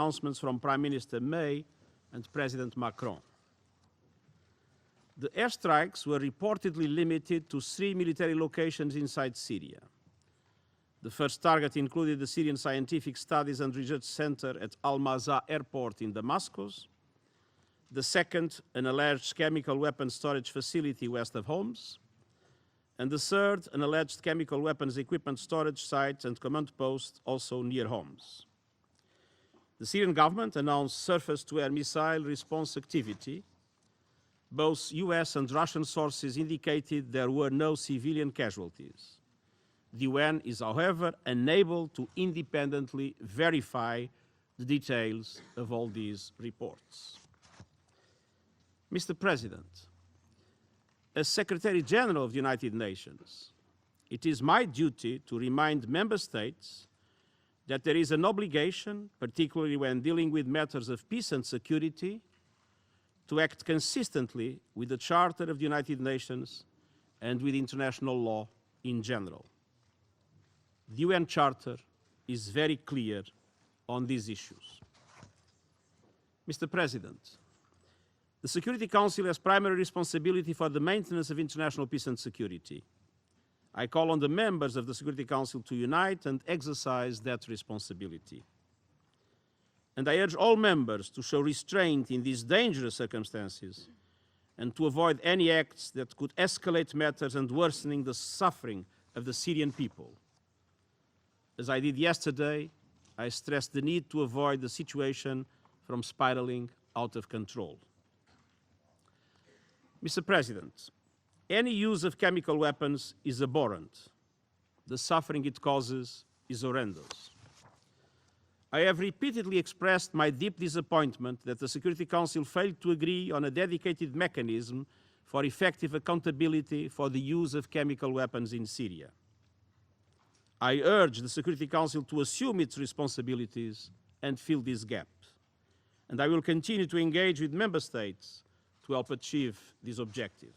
announcements from Prime Minister May and President Macron. The airstrikes were reportedly limited to 3 military locations inside Syria. The first target included the Syrian Scientific Studies and Research Center at Al-Mazaa Airport in Damascus. The second, an alleged chemical weapons storage facility west of Homs. And the third, an alleged chemical weapons equipment storage site and command post also near Homs. The Syrian government announced surface-to-air missile response activity. Both US and Russian sources indicated there were no civilian casualties. The UN is, however, unable to independently verify the details of all these reports. Mr. President, as Secretary General of the United Nations, it is my duty to remind Member States that there is an obligation, particularly when dealing with matters of peace and security, to act consistently with the Charter of the United Nations and with international law in general. The UN Charter is very clear on these issues. Mr. President, the Security Council has primary responsibility for the maintenance of international peace and security. I call on the members of the Security Council to unite and exercise that responsibility. And I urge all members to show restraint in these dangerous circumstances and to avoid any acts that could escalate matters and worsening the suffering of the Syrian people. As I did yesterday, I stressed the need to avoid the situation from spiraling out of control. Mr. President, any use of chemical weapons is abhorrent. The suffering it causes is horrendous. I have repeatedly expressed my deep disappointment that the Security Council failed to agree on a dedicated mechanism for effective accountability for the use of chemical weapons in Syria. I urge the Security Council to assume its responsibilities and fill this gap. And I will continue to engage with Member States to help achieve this objective.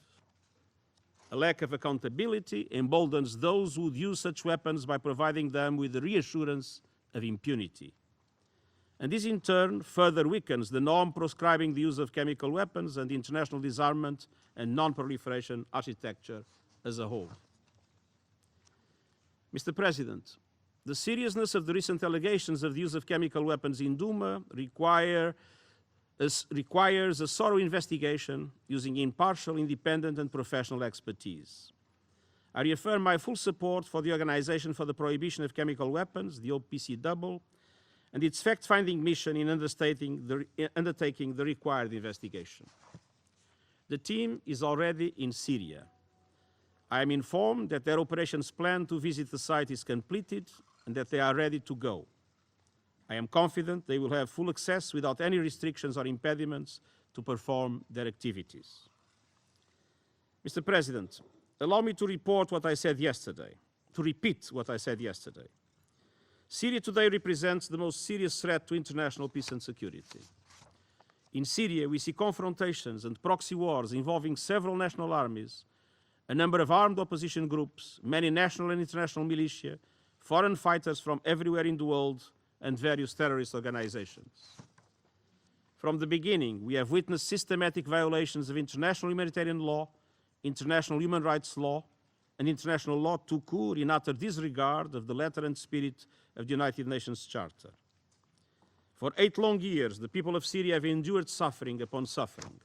A lack of accountability emboldens those who would use such weapons by providing them with the reassurance of impunity. And this in turn further weakens the norm proscribing the use of chemical weapons and international disarmament and non-proliferation architecture as a whole. Mr. President, the seriousness of the recent allegations of the use of chemical weapons in Douma requires a thorough investigation using impartial, independent and professional expertise. I reaffirm my full support for the Organization for the Prohibition of Chemical Weapons, the OPCW, and its fact-finding mission in undertaking the required investigation. The team is already in Syria. I am informed that their operations plan to visit the site is completed and that they are ready to go. I am confident they will have full access without any restrictions or impediments to perform their activities. Mr. President, allow me to repeat what I said yesterday. Syria today represents the most serious threat to international peace and security. In Syria, we see confrontations and proxy wars involving several national armies, a number of armed opposition groups, many national and international militia, foreign fighters from everywhere in the world, and various terrorist organizations. From the beginning, we have witnessed systematic violations of international humanitarian law, international human rights law, and international law tout court in utter disregard of the letter and spirit of the United Nations Charter. For 8 long years, the people of Syria have endured suffering upon suffering.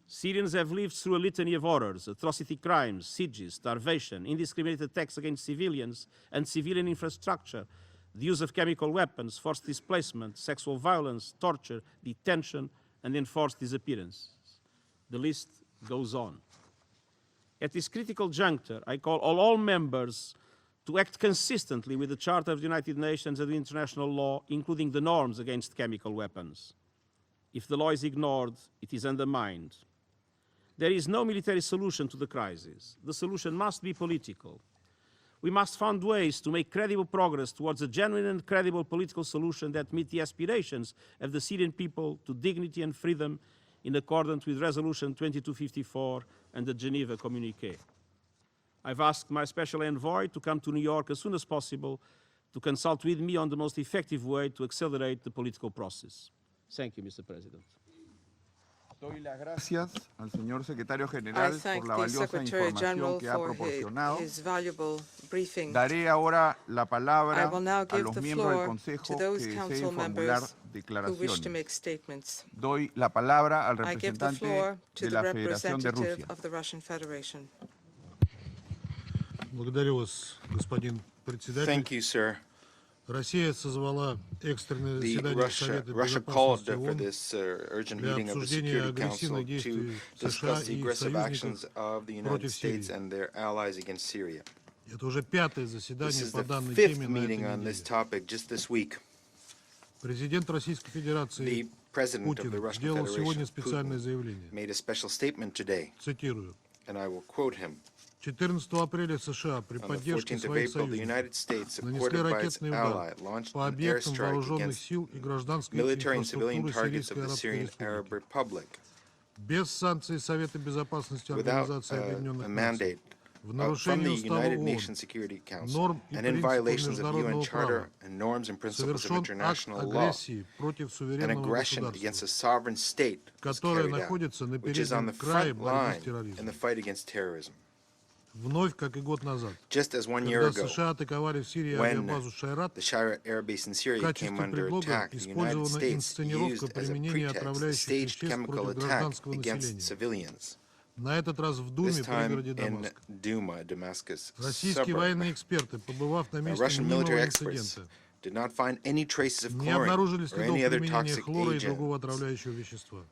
Syrians have lived through a litany of horrors, atrocity crimes, sieges, starvation, indiscriminate attacks against civilians and civilian infrastructure, the use of chemical weapons, forced displacement, sexual violence, torture, detention, and enforced disappearances. The list goes on. At this critical juncture, I call on all members to act consistently with the Charter of the United Nations and the international law, including the norms against chemical weapons. If the law is ignored, it is undermined. There is no military solution to the crisis. The solution must be political. We must find ways to make credible progress towards a genuine and credible political solution that meet the aspirations of the Syrian people to dignity and freedom in accordance with Resolution 2254 and the Geneva Communiqué. I've asked my special envoy to come to New York as soon as possible to consult with me on the most effective way to accelerate the political process. Thank you, Mr. President. Doy las gracias al señor secretario I general thank por la the valiosa Secretary información General que ha for proporcionado. his valuable briefing. Daré ahora la I palabra will now a give los the miembros del floor Consejo to que those deseen council formular members who wish to make declaraciones. statements. Doy la palabra al I give the representante floor to de the la Federación de representative Rusia. of the Russian Federation. Благодарю вас, господин председатель. Thank you, sir. Россия созвала экстренное заседание Совета Russia called Безопасности for ООН this urgent для meeting of the обсуждения Security Council агрессивных to действий США discuss the и их aggressive actions союзников of the United против States Сирии. and their allies against Syria. Это уже пятое This заседание is по the данной fifth теме на meeting этой on this неделе. topic just this week. Президент Российской The Федерации President of the Путин Russian сделал сегодня Federation, специальное Putin, заявление. made a special statement today, Цитирую. and I will quote him. 14 апреля США при On the поддержке 14th of своих April, the союзников United States, нанесли supported by its ракетный ally, удар launched по an объектам airstrike вооруженных against сил и гражданской military and civilian инфраструктуры targets of Сирийской the Арабской Syrian Arab Республики. Republic. Без санкций Совета Безопасности Without Организации a Объединенных mandate Наций, в from нарушении the Устава United ООН, Nations Security Council норм и and in принципов violations of UN международного Charter права and norms and principles of совершен акт international law, агрессии против an суверенного aggression against a государства, sovereign state was которое carried out, находится на which is on the переднем крае front борьбы line с in the терроризмом. fight against terrorism. Вновь, как и год назад, Just as 1 year когда ago, США атаковали в Сирии when авиабазу Шайрат, the Shire Air Base in в Syria came качестве under предлога attack, the United использована States инсценировка used as a применения pretext a отравляющих staged веществ chemical против attack гражданского against населения. civilians, На этот раз в this Думе, time пригороде in Дамаска. Duma, Damascus Российские suburb. военные эксперты, побывав на месте Russian military мнимого experts инцидента, did not find any traces of не chlorine обнаружили or следов any other применения toxic хлора и agent другого отравляющего вещества.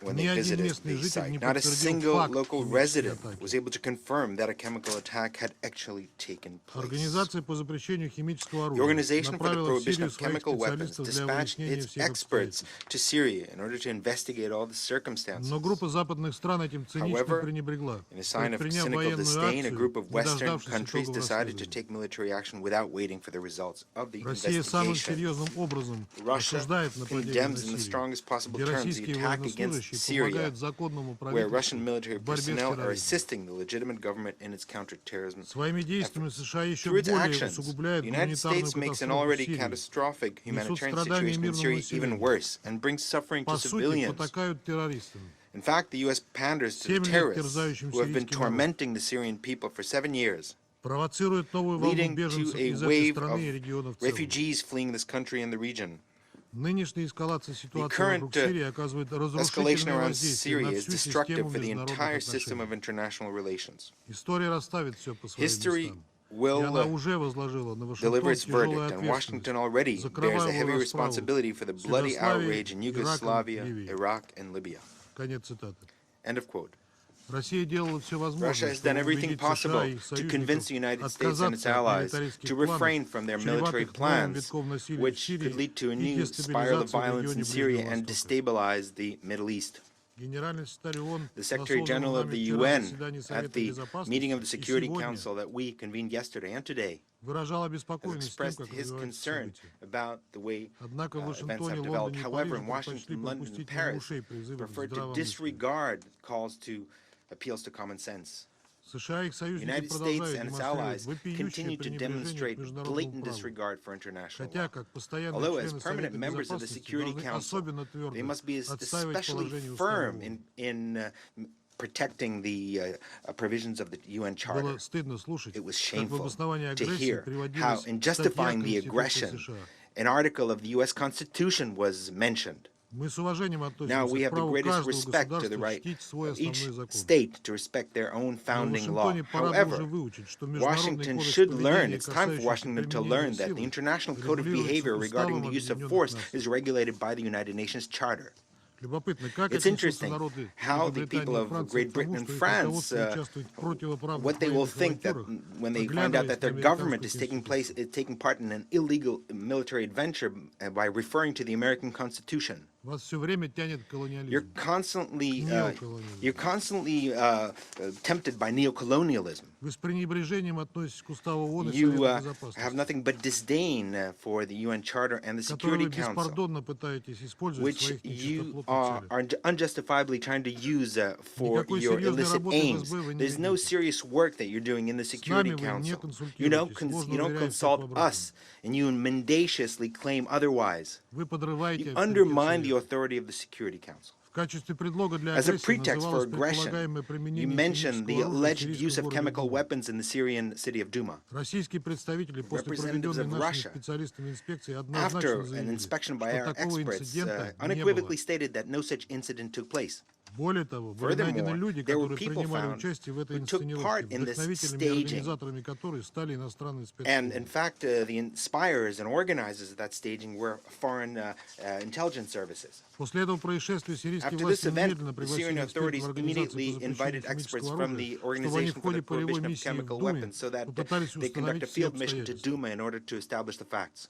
when Ни they один visited местный the житель не site. Not a подтвердил single факт local химической resident атаки. was able to confirm that a chemical attack had actually taken place. Организация по запрещению химического The оружия Organization for the направила в Prohibition Сирию of своих Chemical Weapons специалистов для dispatched выяснения its всех experts обстоятельств. to Syria in order to investigate all the circumstances. Но группа западных стран этим цинично However, пренебрегла, in a sign of предприняв cynical военную disdain, a акцию, group of не Western дождавшись countries итогов decided to расследования. take military action without waiting for the results of the Россия самым investigation. серьезным образом Russia осуждает нападение на condemns in the Сирию, strongest possible где terms the российские attack against военнослужащие Syria, помогают законному where правительству Russian military в борьбе с personnel are терроризмом. assisting the legitimate government in its counterterrorism Своими действиями efforts. США еще Through its более actions, усугубляют the United гуманитарную States makes an катастрофу в already Сирии. catastrophic humanitarian страдания situation in мирному Syria населению. even worse and brings suffering to По сути, civilians. потакают террористам. In fact, the U.S. panders to the 7 лет terrorists терзающим who have been сирийский народ. tormenting the Syrian people for 7 years, Провоцирует новую волну leading to беженцев a из этой wave страны и of региона в целом. refugees fleeing this country and the region. Нынешняя эскалация ситуации current, вокруг Сирии оказывает Escalation разрушительное around воздействие Syria на is всю destructive систему for the международных entire system of отношений. international relations. История расставит все по своим History местам. И она will уже возложила на deliver Вашингтон its тяжелую verdict, and ответственность Washington already за bears a кровавую heavy расправу responsibility for the в bloody Югославии, outrage in Ираке, Yugoslavia, Ливии. Iraq, and Libya. Конец цитаты. End of quote. Россия делала все Russia возможное, has done чтобы everything убедить США possible и их to convince the United союзников States and its отказаться от allies милитаристских to refrain планов, from their military чреватых новым plans, витком насилия в which Сирии could lead to a и new spiral of дестабилизации в violence in регионе Syria Ближнего and Востока. destabilize the Middle East. Генеральный секретарь ООН The на Secretary созданном General of нами the вчера UN заседании at Совета the Безопасности meeting of the и Security сегодня Council that we convened yesterday and today выражал has обеспокоенность тем, expressed как his развиваются concern события. about the way Однако в events Вашингтоне, have developed. Лондоне и However, in Париже предпочли Washington, London, and пропустить мимо Paris ушей призывы к preferred to здравому смыслу. disregard calls to appeals to common sense. США и их The союзники United States продолжают and its демонстрировать allies вопиющее continue to пренебрежение demonstrate к международному blatant праву. disregard for international Хотя, law. как постоянные Although, as члены permanent Совета members of the Безопасности, Security должны Council, особенно they твердо must be отстаивать especially положение Устава firm ООН. in protecting the provisions of the UN Charter. Было стыдно слушать, It was как в shameful обосновании to агрессии hear how, приводилась in статья justifying the Конституции aggression, США. an article of the U.S. Constitution was mentioned. Мы с уважением Now относимся we к have the праву greatest каждого respect to the государства right чтить свой of each основной закон. state to respect their own Но в founding law. Вашингтоне пора бы уже However, выучить, что Международный Washington кодекс should learn, поведения, it's time for касающийся Washington to применения learn that the силы, International Code of Behavior регулируется regarding the Уставом use of Объединенных force Наций. is regulated by the United Nations Charter. Любопытно, как It's отнесутся interesting народы how the people Великобритании и of Франции Great к Britain тому, and что их France, руководство участвует в противоправных what they will военных think that авантюрах, when they find out that their оглядываясь на government американскую is taking Конституцию. taking part in an illegal military adventure by referring to the American Constitution. Вас все время тянет к You're колониализму. constantly tempted by neocolonialism. Вы с пренебрежением относитесь к Уставу ООН и You Совету have Безопасности, nothing but disdain for the UN Charter and the который Security вы Council, беспардонно пытаетесь использовать в which своих you нечистоплотных are unjustifiably trying to use for Никакой your серьезной illicit работы в aims. СБ вы не There's no видите. serious work that you're doing in the Security нами вы не Council. консультируетесь, ложно You don't уверяете consult всех в us, and you mendaciously claim otherwise. Вы подрываете You авторитет undermine the Совета. authority of the Security Council. В качестве предлога для As a агрессии pretext for называлось aggression, предполагаемое you применение mentioned the химического оружия в alleged сирийском use of городе chemical Дума. weapons in the Syrian city of Duma. Российские представители после Representatives проведенной of нашими Russia, специалистами инспекции After однозначно an заявили, inspection by что our такого experts, инцидента не было. unequivocally stated that no such incident took place. Более того, были найдены Furthermore, люди, there were которые people принимали found участие в этой who took part инсценировке, in this вдохновителями и staging. организаторами которой стали иностранные And in спецслужбы. fact, the inspirers and organizers of that staging were foreign intelligence services. После этого происшествия сирийские After власти this event, немедленно the Syrian пригласили экспертов authorities организации immediately по invited запрещению experts химического from the оружия, чтобы они Organization в for ходе the полевой Prohibition of миссии в Chemical Думе Weapons so that попытались they conduct установить a все field mission to обстоятельства. Duma in order to establish the facts.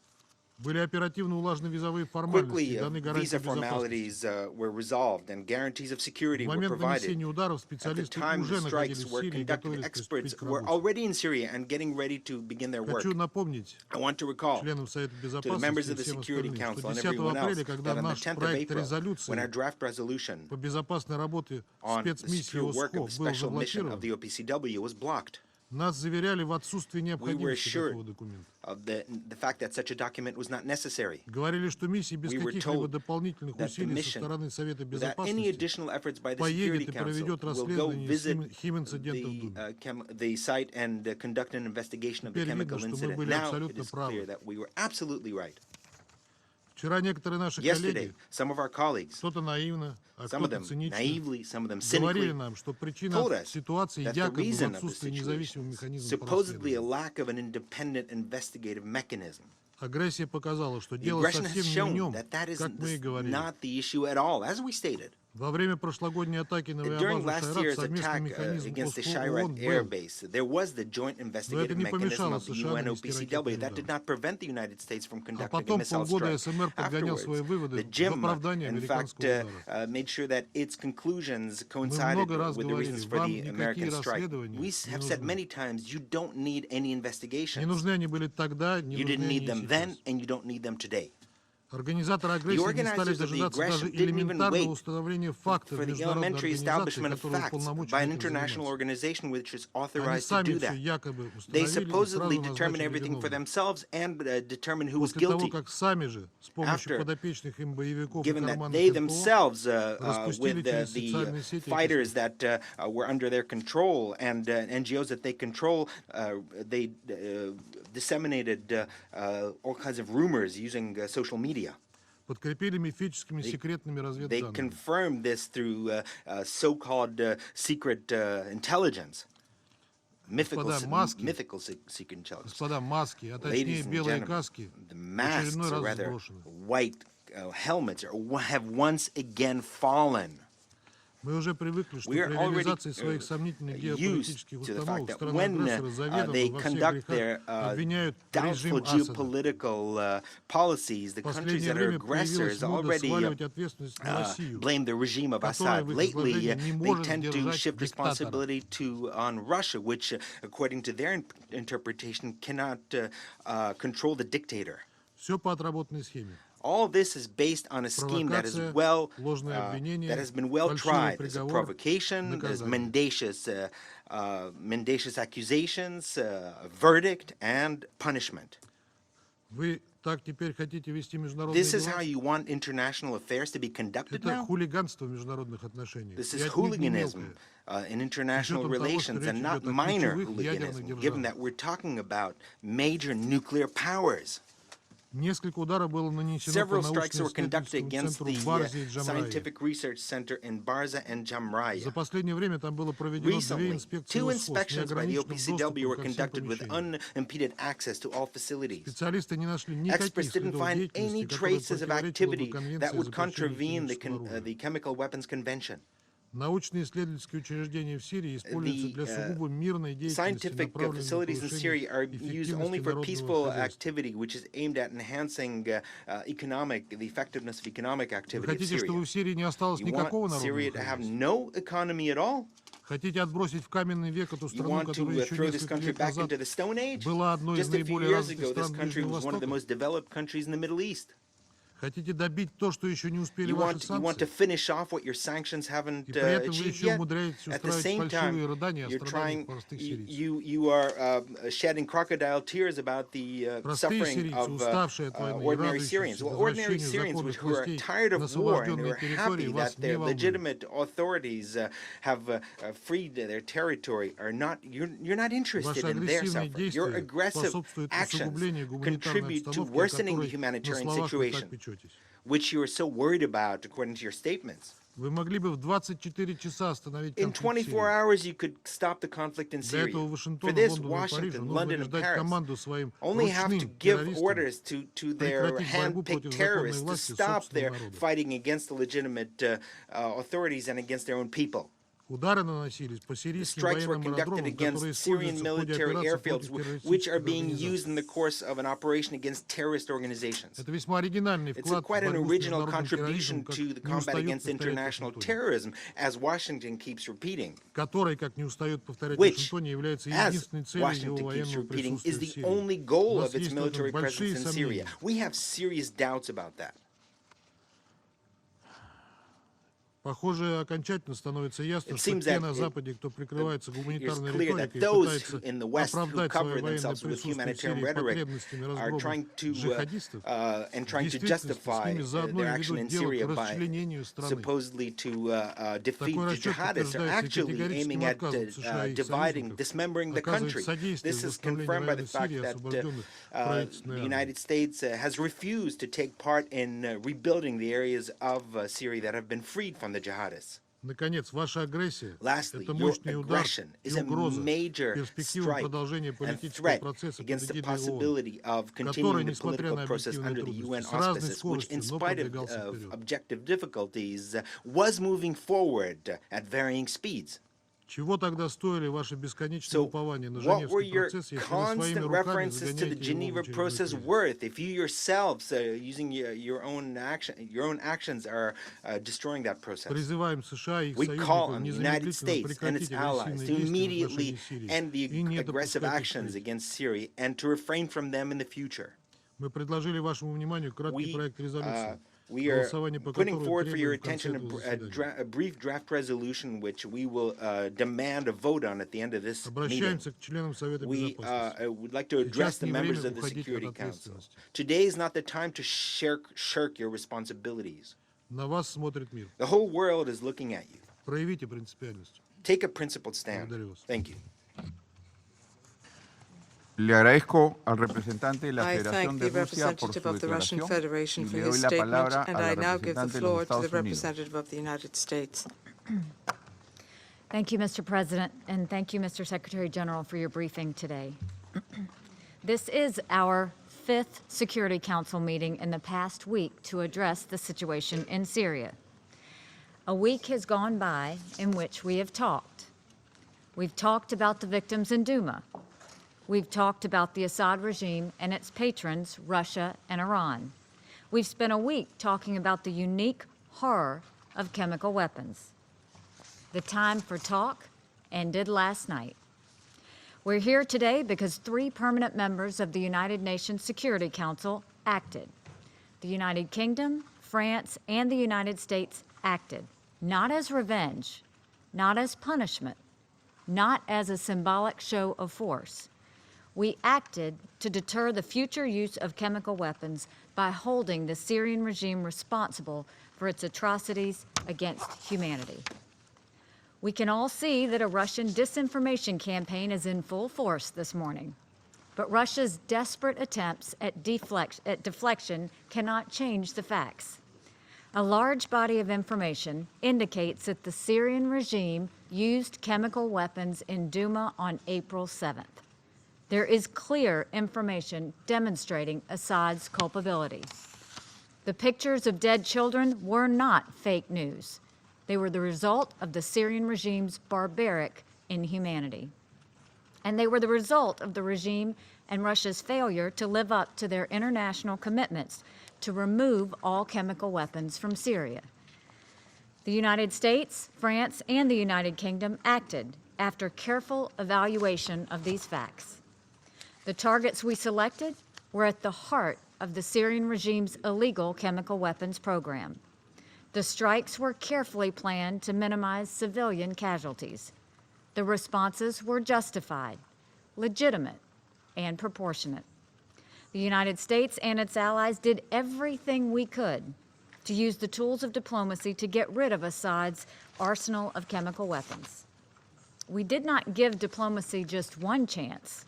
Были оперативно улажены визовые формальности Quickly, и даны гарантии visa безопасности. formalities were resolved and guarantees of security В were момент provided. нанесения ударов At the специалисты time уже the находились strikes в were Сирии и conducted, готовились experts приступить к were работе. already in Syria and getting ready to begin their work. Хочу напомнить I want to recall членам Совета to the members Безопасности и of the всем Security остальным, Council что and 10 everyone else апреля, когда that on the наш 10th of проект April, when our резолюции draft resolution по безопасной работе on the спецмиссии secure work ОСХО of the был special mission of заблокирован, the OPCW was blocked. нас заверяли в отсутствии We were необходимости assured такого документа. of the fact that such a document was not necessary. Говорили, что миссия без We were каких-либо told дополнительных that the усилий со mission, стороны Совета that any Безопасности additional efforts by the поедет Security и Council проведет will go расследование visit химинцидента в Думе. the site and conduct an investigation of the Теперь видно, chemical что мы incident. были Now it абсолютно is правы. clear that we were absolutely right. Вчера некоторые наши Yesterday, коллеги, some of our colleagues, кто-то наивно, а some of кто-то them цинично, naively, some of them говорили cynically, нам, что причина told us ситуации that the якобы в reason of the отсутствии situation независимого is механизма по supposedly a расследованию. lack of an independent investigative mechanism. Агрессия показала, что The дело aggression has совсем не в shown нем, that that is как мы и говорили. not the issue at all, as we stated. Во время прошлогодней атаки на During авиабазу last Шайрат year's совместный attack механизм against the ОСХО Shayrat ООН Air был. Base, there was the joint investigative не mechanism помешало of the США UN нанести OPCW. ракетный That did удар. not prevent the United States from А conducting a потом missile полгода strike. СМР подгонял свои Afterwards, выводы the в GIM, оправдание in fact, американского удара. made sure that its conclusions coincided много раз with the reasons говорили, for вам the никакие American strike. расследования We не have said нужны. many times, you don't need any Не investigations. нужны они были тогда, не You нужны didn't они need и them then, сейчас. and you don't need them today. Организаторы агрессии не стали organizers of the дожидаться даже aggression didn't even элементарного wait установления фактов for the международной elementary организации, establishment of которая facts by уполномочена an этим international заниматься. organization which is Они authorized to сами do все that. якобы They установили и supposedly сразу determined назначили everything for виновных. themselves and determined who was После того, guilty. как сами же с помощью After, подопечных им боевиков и Given that карманных they НПО themselves, распустили with через the социальные сети fighters that were under their control and NGOs that they control, they disseminated all kinds of rumors using social media. подкрепили мифическими секретными They разведданными. confirmed this through so-called secret intelligence. Mythical secret intelligence. Господа, маски, а Ladies точнее and белые gentlemen, каски, the в masks, очередной or раз rather сброшены. white helmets, have once again fallen. Мы уже привыкли, что We are при already реализации своих сомнительных used геополитических to the fact установок that страны-агрессоры when заведомо they во всех conduct their грехах обвиняют doubtful режим Асада. geopolitical policies, the В countries последнее that are время появилась aggressors мода already сваливать ответственность на Россию. blame the regime of которая Assad. в их Lately, изложении не they может tend to держать shift диктатора. responsibility on Russia, which, according to their interpretation, cannot control the dictator. Все по отработанной схеме. All this is based on a scheme that is that has been well tried. There's a provocation, there's mendacious accusations, a verdict, and punishment. Вы так теперь хотите вести международные This is how дела? you want international affairs to be conducted Это now? хулиганство в международных отношениях. This И is отнюдь не hooliganism мелкое. in international С учетом того, что relations речь and not идет о minor ключевых ядерных hooliganism, given державах. that we're talking about major nuclear powers. Несколько ударов было нанесено по Several strikes were conducted научно-исследовательскому against центру в the Барзе и Джамрае. Scientific Research Center in Barza and Jamraya. За последнее время там было проведено две Recently, инспекции two ОСХО с inspections by the неограниченным OPCW were доступом ко всем conducted with помещениям. unimpeded access to all facilities. Специалисты не нашли никаких Experts didn't следов find any деятельности, которая traces of противоречила бы activity Конвенции that о would запрещении contravene химического оружия. the Chemical Weapons Convention. Научные исследовательские учреждения в Сирии используются для сугубо мирной деятельности, Scientific направленной на facilities in Syria are повышение used эффективности only for народного peaceful хозяйства. activity, which is aimed at enhancing the effectiveness of economic Вы activity of хотите, чтобы Syria. в Сирии не осталось You никакого want Syria to народного have хозяйства? no economy at all? Хотите отбросить в каменный век эту You страну, want которая to еще throw this несколько country лет back назад into the Stone Age? была одной из Just a few наиболее years развитых ago, this стран country Ближнего was one of the Востока? most developed countries in the Middle East. Хотите добить то, что еще не успели You ваши want to санкции? finish off what your sanctions haven't И при этом вы achieved еще yet. умудряетесь At the устраивать same time, фальшивые рыдания о you're страданиях trying, простых you, сирийцев. you are shedding crocodile tears about the Простые suffering сирийцы, of уставшие от войны и ordinary Syrians. радующиеся Well, ordinary возвращению Syrians законных who are властей tired на of war and who освобожденные are территории happy вас that не their волнуют. legitimate authorities have freed their territory are not. You're not interested Ваши in their агрессивные suffering. Your действия aggressive способствуют actions усугублению гуманитарной contribute to обстановки, о worsening the которой на humanitarian словах вы так situation, печетесь. which you are so worried about, according to your statements. Вы могли бы в 24 часа остановить In конфликт в 24 Сирии. hours, you could stop the conflict in Для Syria. этого For Вашингтону, this, Лондону и Washington, Парижу нужно London, лишь and дать Paris команду своим only have to ручным give террористам orders to their прекратить борьбу hand-picked против законной terrorists to власти stop собственного their народа. fighting against the legitimate authorities and against their own people. Удары наносились по The сирийским strikes were военным conducted аэродромам, against которые Syrian используются в ходе military операций airfields, против which are террористических being used in the организаций. course of an operation against terrorist organizations. Это весьма оригинальный It's вклад в quite an борьбу с original международным contribution терроризмом, как to the не combat устают against повторять international Вашингтоне, terrorism, as Washington keeps repeating, который, как не устает повторять which, Вашингтоне, является as единственной целью его Washington keeps военного repeating, присутствия is в the Сирии. only У goal нас of its есть в этом military большие presence in Syria. сомнения. We have serious doubts about that. Похоже, окончательно становится ясно, It что seems те that на Западе, кто прикрывается It's гуманитарной clear that риторикой и those пытается in the West who оправдать cover свое военное themselves with присутствие в humanitarian Сирии rhetoric потребностями are разгрома trying to джихадистов, and trying to в действительности с justify ними заодно their и action in ведут дело Syria к by расчленению страны. supposedly to defeat Такой the расчет jihadists are подтверждается actually категорическим aiming at отказом США и их dividing, союзников dismembering the оказывать country. содействие This в is восстановлении confirmed by the военной fact Сирии, that освобожденных the правительственной армией. United States has refused to take part in rebuilding the areas of Syria that have been freed from the jihadists. Наконец, ваша агрессия – Lastly, это your мощный удар aggression и is a угроза major перспективам strike продолжения and политического threat процесса под against the эгидой ООН, possibility of который, continuing the несмотря political на process объективные under the UN трудности, с разной auspices, which, in скоростью, но spite продвигался of вперед. objective difficulties, was moving forward at varying speeds. Чего тогда стоили ваши бесконечные So, упования на what were Женевский your процесс, если вы своими constant руками references to the загоняете его в Geneva очередной process кризис? worth if you yourselves, using your own actions, are destroying that process? Призываем США и их We call союзников on the United незамедлительно States and its прекратить allies агрессивные to действия в immediately отношении Сирии end и the не aggressive допускать их actions впредь. against Syria and to refrain from them in the future. Мы предложили вашему вниманию краткий We, проект резолюции, we are голосование по putting которому forward for your требуем в конце attention этого заседания. a brief draft resolution which we will demand a vote on at the end of this meeting. Обращаемся к членам Совета We Безопасности. would like to address Сейчас the не members время of the уходить Security от Council. ответственности. Today is not the time to shirk your responsibilities. На вас смотрит мир. The whole world is looking at you. Проявите принципиальность. Take a principled stand. Благодарю вас. Thank you. Le agradezco al representante de la I Federación thank de the Rusia por su representative of the Russian declaración Federation y for le his doy la statement, palabra and a la I now give the representante de floor los to the Estados Unidos. representative of the United States. Thank you, Mr. President, and thank you, Mr. Secretary General, for your briefing today. This is our fifth Security Council meeting in the past week to address the situation in Syria. A week has gone by in which we have talked. We've talked about the victims in Duma. We've talked about the Assad regime and its patrons, Russia and Iran. We've spent a week talking about the unique horror of chemical weapons. The time for talk ended last night. We're here today because 3 permanent members of the United Nations Security Council acted. The United Kingdom, France, and the United States acted, not as revenge, not as punishment, not as a symbolic show of force. We acted to deter the future use of chemical weapons by holding the Syrian regime responsible for its atrocities against humanity. We can all see that a Russian disinformation campaign is in full force this morning. But Russia's desperate attempts at deflection cannot change the facts. A large body of information indicates that the Syrian regime used chemical weapons in Duma on April 7th. There is clear information demonstrating Assad's culpability. The pictures of dead children were not fake news. They were the result of the Syrian regime's barbaric inhumanity. And they were the result of the regime and Russia's failure to live up to their international commitments to remove all chemical weapons from Syria. The United States, France, and the United Kingdom acted after careful evaluation of these facts. The targets we selected were at the heart of the Syrian regime's illegal chemical weapons program. The strikes were carefully planned to minimize civilian casualties. The responses were justified, legitimate, and proportionate. The United States and its allies did everything we could to use the tools of diplomacy to get rid of Assad's arsenal of chemical weapons. We did not give diplomacy just one chance.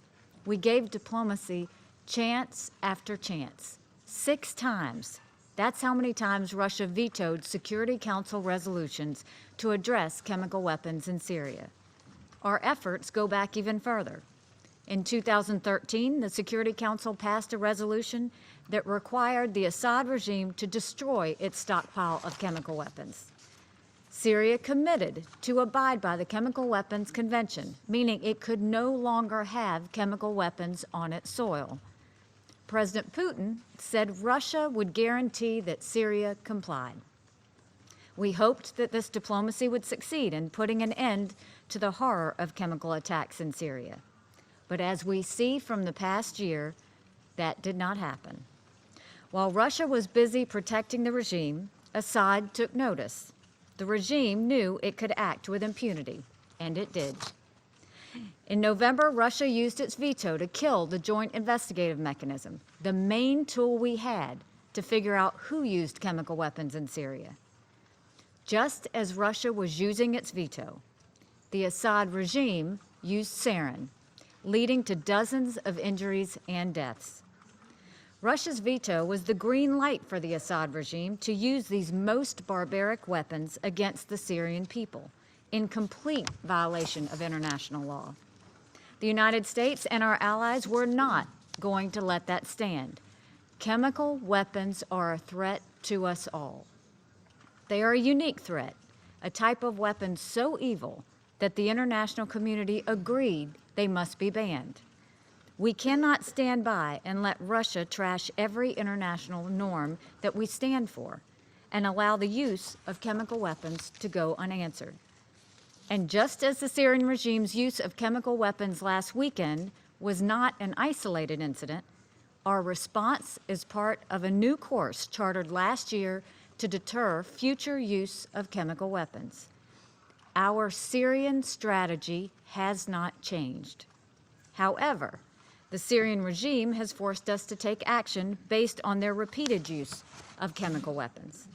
We gave diplomacy chance after chance, 6 times. That's how many times Russia vetoed Security Council resolutions to address chemical weapons in Syria. Our efforts go back even further. In 2013, the Security Council passed a resolution that required the Assad regime to destroy its stockpile of chemical weapons. Syria committed to abide by the Chemical Weapons Convention, meaning it could no longer have chemical weapons on its soil. President Putin said Russia would guarantee that Syria complied. We hoped that this diplomacy would succeed in putting an end to the horror of chemical attacks in Syria. But as we see from the past year, that did not happen. While Russia was busy protecting the regime, Assad took notice. The regime knew it could act with impunity, and it did. In November, Russia used its veto to kill the Joint Investigative Mechanism, the main tool we had to figure out who used chemical weapons in Syria. Just as Russia was using its veto, the Assad regime used sarin, leading to dozens of injuries and deaths. Russia's veto was the green light for the Assad regime to use these most barbaric weapons against the Syrian people, in complete violation of international law. The United States and our allies were not going to let that stand. Chemical weapons are a threat to us all. They are a unique threat, a type of weapon so evil that the international community agreed they must be banned. We cannot stand by and let Russia trash every international norm that we stand for and allow the use of chemical weapons to go unanswered. And just as the Syrian regime's use of chemical weapons last weekend was not an isolated incident, our response is part of a new course chartered last year to deter future use of chemical weapons. Our Syrian strategy has not changed. However, the Syrian regime has forced us to take action based on their repeated use of chemical weapons.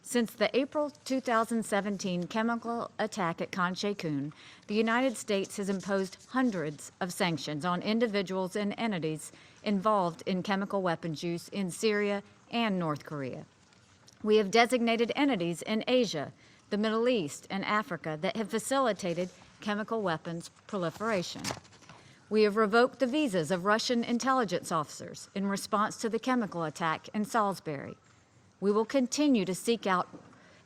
Since the April 2017 chemical attack at Khan Sheikhoun, the United States has imposed hundreds of sanctions on individuals and entities involved in chemical weapons use in Syria and North Korea. We have designated entities in Asia, the Middle East, and Africa that have facilitated chemical weapons proliferation. We have revoked the visas of Russian intelligence officers in response to the chemical attack in Salisbury. We will continue to seek out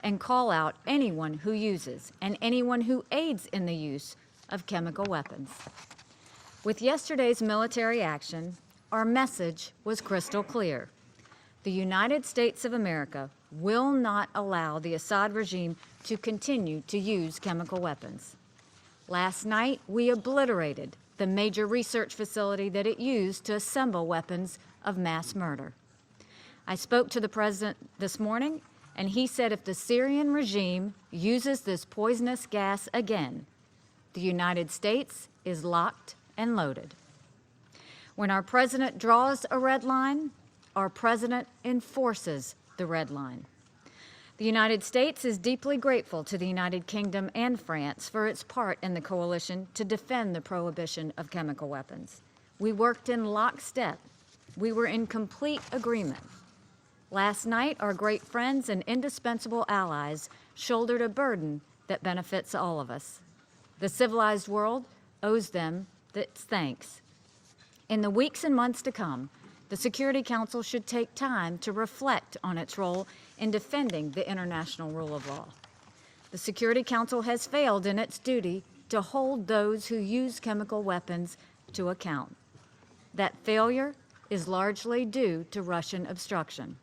and call out anyone who uses and anyone who aids in the use of chemical weapons. With yesterday's military action, our message was crystal clear. The United States of America will not allow the Assad regime to continue to use chemical weapons. Last night, we obliterated the major research facility that it used to assemble weapons of mass murder. I spoke to the president this morning, and he said if the Syrian regime uses this poisonous gas again, the United States is locked and loaded. When our president draws a red line, our president enforces the red line. The United States is deeply grateful to the United Kingdom and France for its part in the coalition to defend the prohibition of chemical weapons. We worked in lockstep. We were in complete agreement. Last night, our great friends and indispensable allies shouldered a burden that benefits all of us. The civilized world owes them its thanks. In the weeks and months to come, the Security Council should take time to reflect on its role in defending the international rule of law. The Security Council has failed in its duty to hold those who use chemical weapons to account. That failure is largely due to Russian obstruction.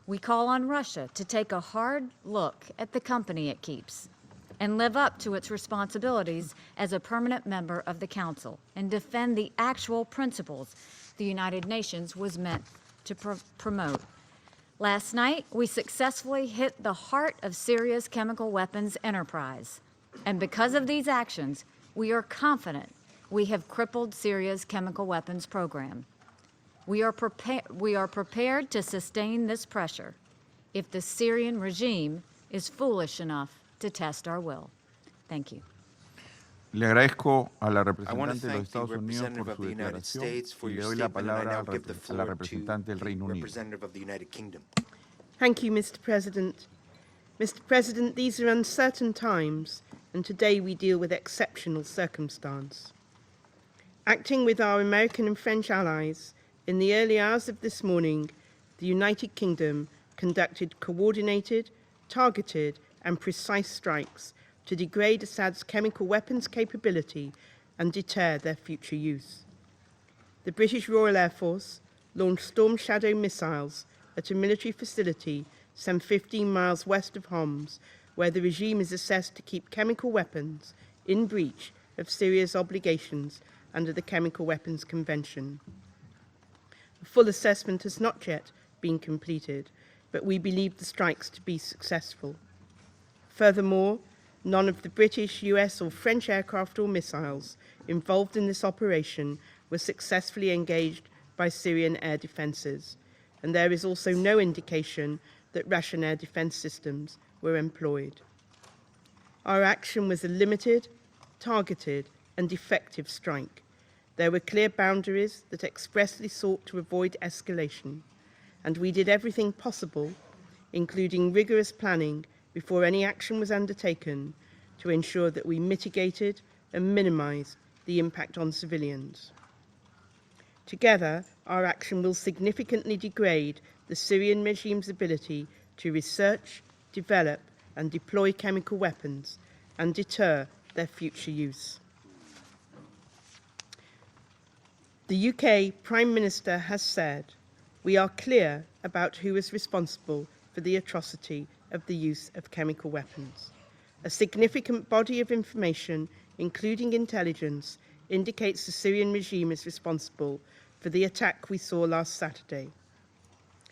We call on Russia to take a hard look at the company it keeps and live up to its responsibilities as a permanent member of the Council and defend the actual principles the United Nations was meant to promote. Last night, we successfully hit the heart of Syria's chemical weapons enterprise. And because of these actions, we are confident we have crippled Syria's chemical weapons program. We are prepared to sustain this pressure if the Syrian regime is foolish enough to test our will. Thank you. Le agradezco a la I want to representante de los thank the Estados Unidos representative por of su the United declaración States for y le your doy la statement, and I palabra now a give the la floor to representante del the Reino Unido. representative of the United Kingdom. Thank you, Mr. President. Mr. President, these are uncertain times, and today we deal with exceptional circumstance. Acting with our American and French allies, in the early hours of this morning, the United Kingdom conducted coordinated, targeted, and precise strikes to degrade Assad's chemical weapons capability and deter their future use. The British Royal Air Force launched Storm Shadow missiles at a military facility some 15 miles west of Homs, where the regime is assessed to keep chemical weapons in breach of Syria's obligations under the Chemical Weapons Convention. A full assessment has not yet been completed, but we believe the strikes to be successful. Furthermore, none of the British, US, or French aircraft or missiles involved in this operation were successfully engaged by Syrian air defences, and there is also no indication that Russian air defence systems were employed. Our action was a limited, targeted, and effective strike. There were clear boundaries that expressly sought to avoid escalation, and we did everything possible, including rigorous planning before any action was undertaken, to ensure that we mitigated and minimised the impact on civilians. Together, our action will significantly degrade the Syrian regime's ability to research, develop, and deploy chemical weapons and deter their future use. The UK Prime Minister has said, "We are clear about who is responsible for the atrocity of the use of chemical weapons. A significant body of information, including intelligence, indicates the Syrian regime is responsible for the attack we saw last Saturday.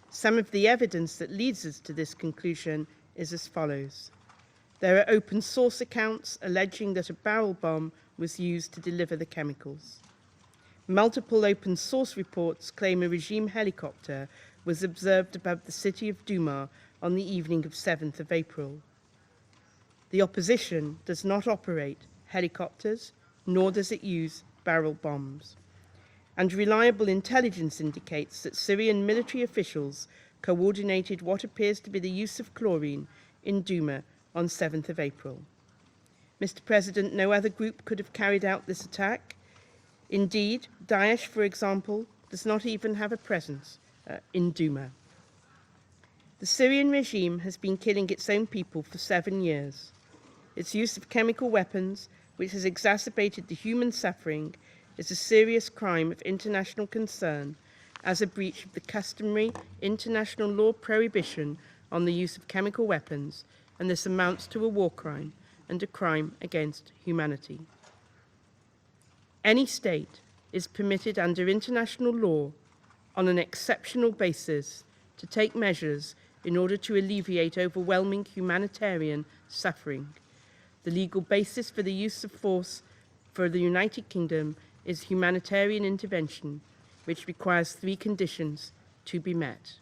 Some of the evidence that leads us to this conclusion is as follows. There are open source accounts alleging that a barrel bomb was used to deliver the chemicals. Multiple open source reports claim a regime helicopter was observed above the city of Douma on the evening of 7th of April. The opposition does not operate helicopters, nor does it use barrel bombs. And reliable intelligence indicates that Syrian military officials coordinated what appears to be the use of chlorine in Douma on 7th of April. Mr. President, no other group could have carried out this attack. Indeed, Daesh, for example, does not even have a presence in Douma. The Syrian regime has been killing its own people for 7 years. Its use of chemical weapons, which has exacerbated the human suffering, is a serious crime of international concern as a breach of the customary international law prohibition on the use of chemical weapons, and this amounts to a war crime and a crime against humanity. Any state is permitted under international law on an exceptional basis to take measures in order to alleviate overwhelming humanitarian suffering. The legal basis for the use of force for the United Kingdom is humanitarian intervention, which requires 3 conditions to be met.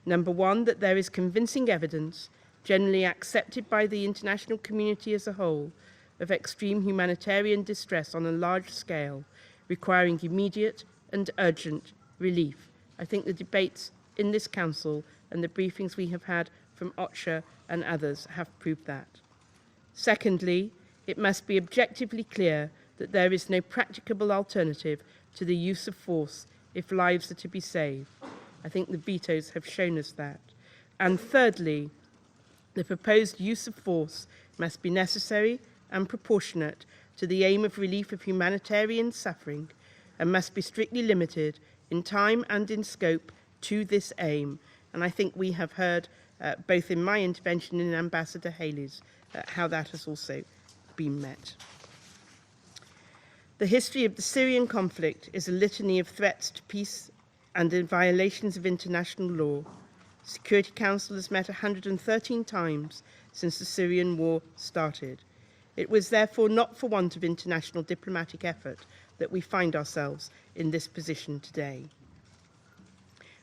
Number 1, that there is convincing evidence, generally accepted by the international community as a whole, of extreme humanitarian distress on a large scale, requiring immediate and urgent relief. I think the debates in this Council and the briefings we have had from OCHA and others have proved that. Secondly, it must be objectively clear that there is no practicable alternative to the use of force if lives are to be saved. I think the vetoes have shown us that. And thirdly, the proposed use of force must be necessary and proportionate to the aim of relief of humanitarian suffering and must be strictly limited in time and in scope to this aim. And I think we have heard, both in my intervention and in Ambassador Haley's, how that has also been met. The history of the Syrian conflict is a litany of threats to peace and in violations of international law. Security Council has met 113 times since the Syrian war started. It was therefore not for want of international diplomatic effort that we find ourselves in this position today.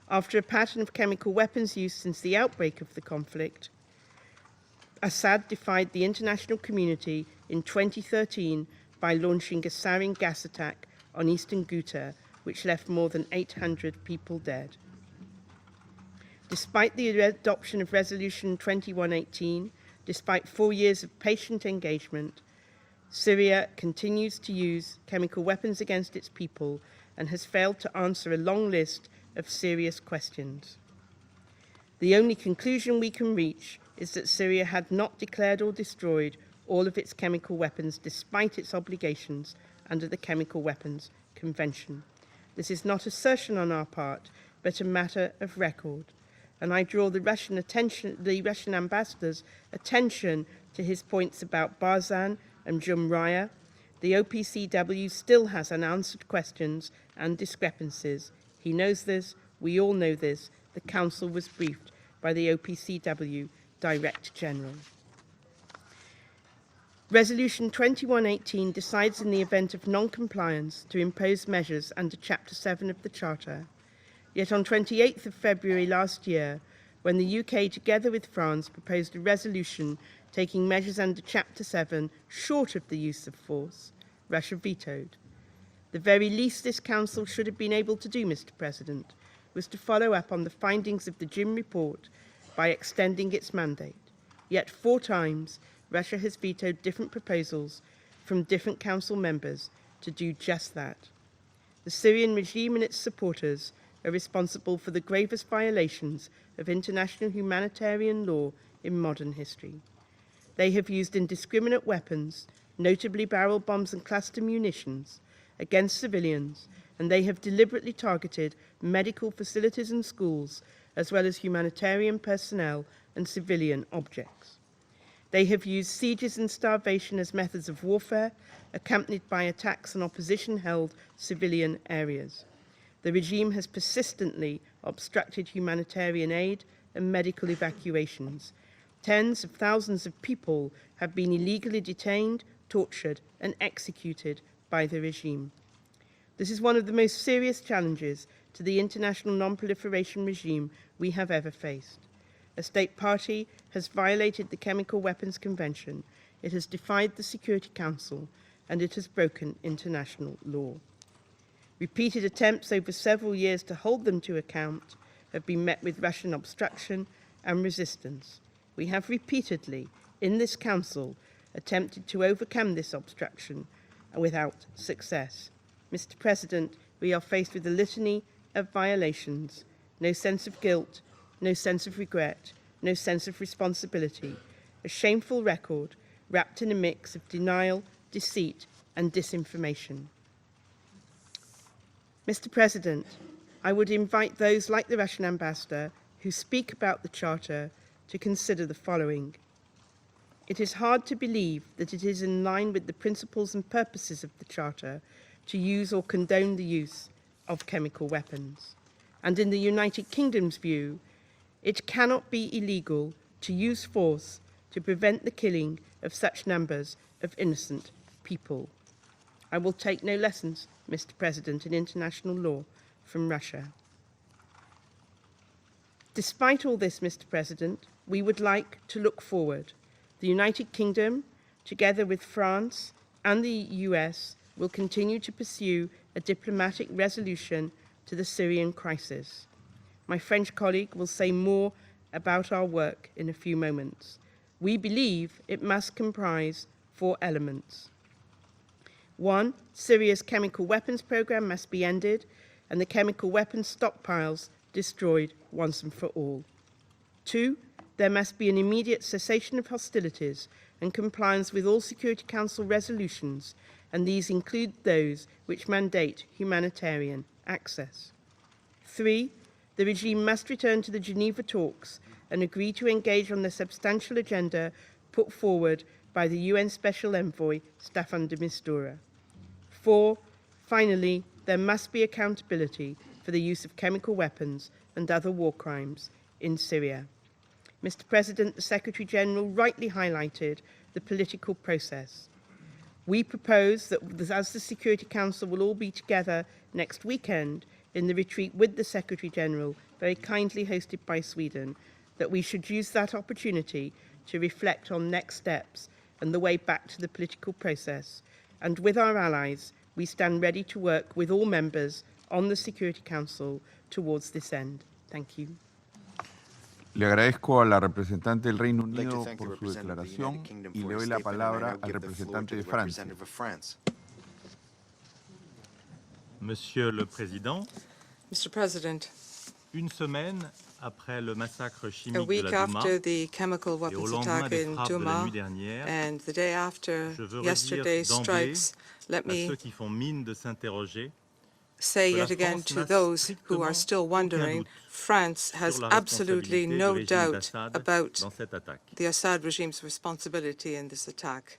After a pattern of chemical weapons use since the outbreak of the conflict, Assad defied the international community in 2013 by launching a sarin gas attack on eastern Ghouta, which left more than 800 people dead. Despite the adoption of Resolution 2118, despite 4 years of patient engagement, Syria continues to use chemical weapons against its people and has failed to answer a long list of serious questions. The only conclusion we can reach is that Syria had not declared or destroyed all of its chemical weapons despite its obligations under the Chemical Weapons Convention. This is not assertion on our part, but a matter of record. And I draw the Russian ambassador's attention to his points about Barzan and Jumraya. The OPCW still has unanswered questions and discrepancies. He knows this, we all know this. The Council was briefed by the OPCW Director General. Resolution 2118 decides in the event of non-compliance to impose measures under Chapter 7 of the Charter. Yet on 28th of February last year, when the UK, together with France, proposed a resolution taking measures under Chapter 7 short of the use of force, Russia vetoed. The very least this Council should have been able to do, Mr. President, was to follow up on the findings of the Jim report by extending its mandate. Yet 4 times, Russia has vetoed different proposals from different Council members to do just that. The Syrian regime and its supporters are responsible for the gravest violations of international humanitarian law in modern history. They have used indiscriminate weapons, notably barrel bombs and cluster munitions, against civilians, and they have deliberately targeted medical facilities and schools, as well as humanitarian personnel and civilian objects. They have used sieges and starvation as methods of warfare, accompanied by attacks on opposition-held civilian areas. The regime has persistently obstructed humanitarian aid and medical evacuations. Tens of thousands of people have been illegally detained, tortured, and executed by the regime. This is one of the most serious challenges to the international non-proliferation regime we have ever faced. A state party has violated the Chemical Weapons Convention, it has defied the Security Council, and it has broken international law. Repeated attempts over several years to hold them to account have been met with Russian obstruction and resistance. We have repeatedly, in this Council, attempted to overcome this obstruction without success. Mr. President, we are faced with a litany of violations, no sense of guilt, no sense of regret, no sense of responsibility, a shameful record wrapped in a mix of denial, deceit, and disinformation. Mr. President, I would invite those like the Russian ambassador who speak about the Charter to consider the following. It is hard to believe that it is in line with the principles and purposes of the Charter to use or condone the use of chemical weapons. And in the United Kingdom's view, it cannot be illegal to use force to prevent the killing of such numbers of innocent people. I will take no lessons, Mr. President, in international law from Russia. Despite all this, Mr. President, we would like to look forward. The United Kingdom, together with France and the US, will continue to pursue a diplomatic resolution to the Syrian crisis. My French colleague will say more about our work in a few moments. We believe it must comprise 4 elements. 1, Syria's chemical weapons program must be ended and the chemical weapons stockpiles destroyed once and for all. 2, there must be an immediate cessation of hostilities and compliance with all Security Council resolutions, and these include those which mandate humanitarian access. 3, the regime must return to the Geneva talks and agree to engage on the substantial agenda put forward by the UN Special Envoy, Staffan de Mistura. 4, finally, there must be accountability for the use of chemical weapons and other war crimes in Syria. Mr. President, the Secretary-General rightly highlighted the political process. We propose that, as the Security Council will all be together next weekend in the retreat with the Secretary-General, very kindly hosted by Sweden, that we should use that opportunity to reflect on next steps and the way back to the political process. And with our allies, we stand ready to work with all members on the Security Council towards this end. Thank you. Le agradezco a la representante del Reino I'd like to Unido thank the por su representative of the declaración United Kingdom y for le his doy la statement, and I palabra now al give the floor representante to de the Francia. representative of France. Monsieur le Président, Mr. President, une semaine après le massacre a chimique de week la Douma after the chemical et au weapons lendemain attack des in frappes de la Douma nuit dernière, and the day after je veux yesterday's redire d'emblée strikes, let à me ceux qui font mine de s'interroger say que la yet again France to n'a those who are strictement still aucun wondering, doute France has sur la absolutely responsabilité no du régime doubt d'Assad about dans cette attaque. the Assad regime's responsibility in this attack.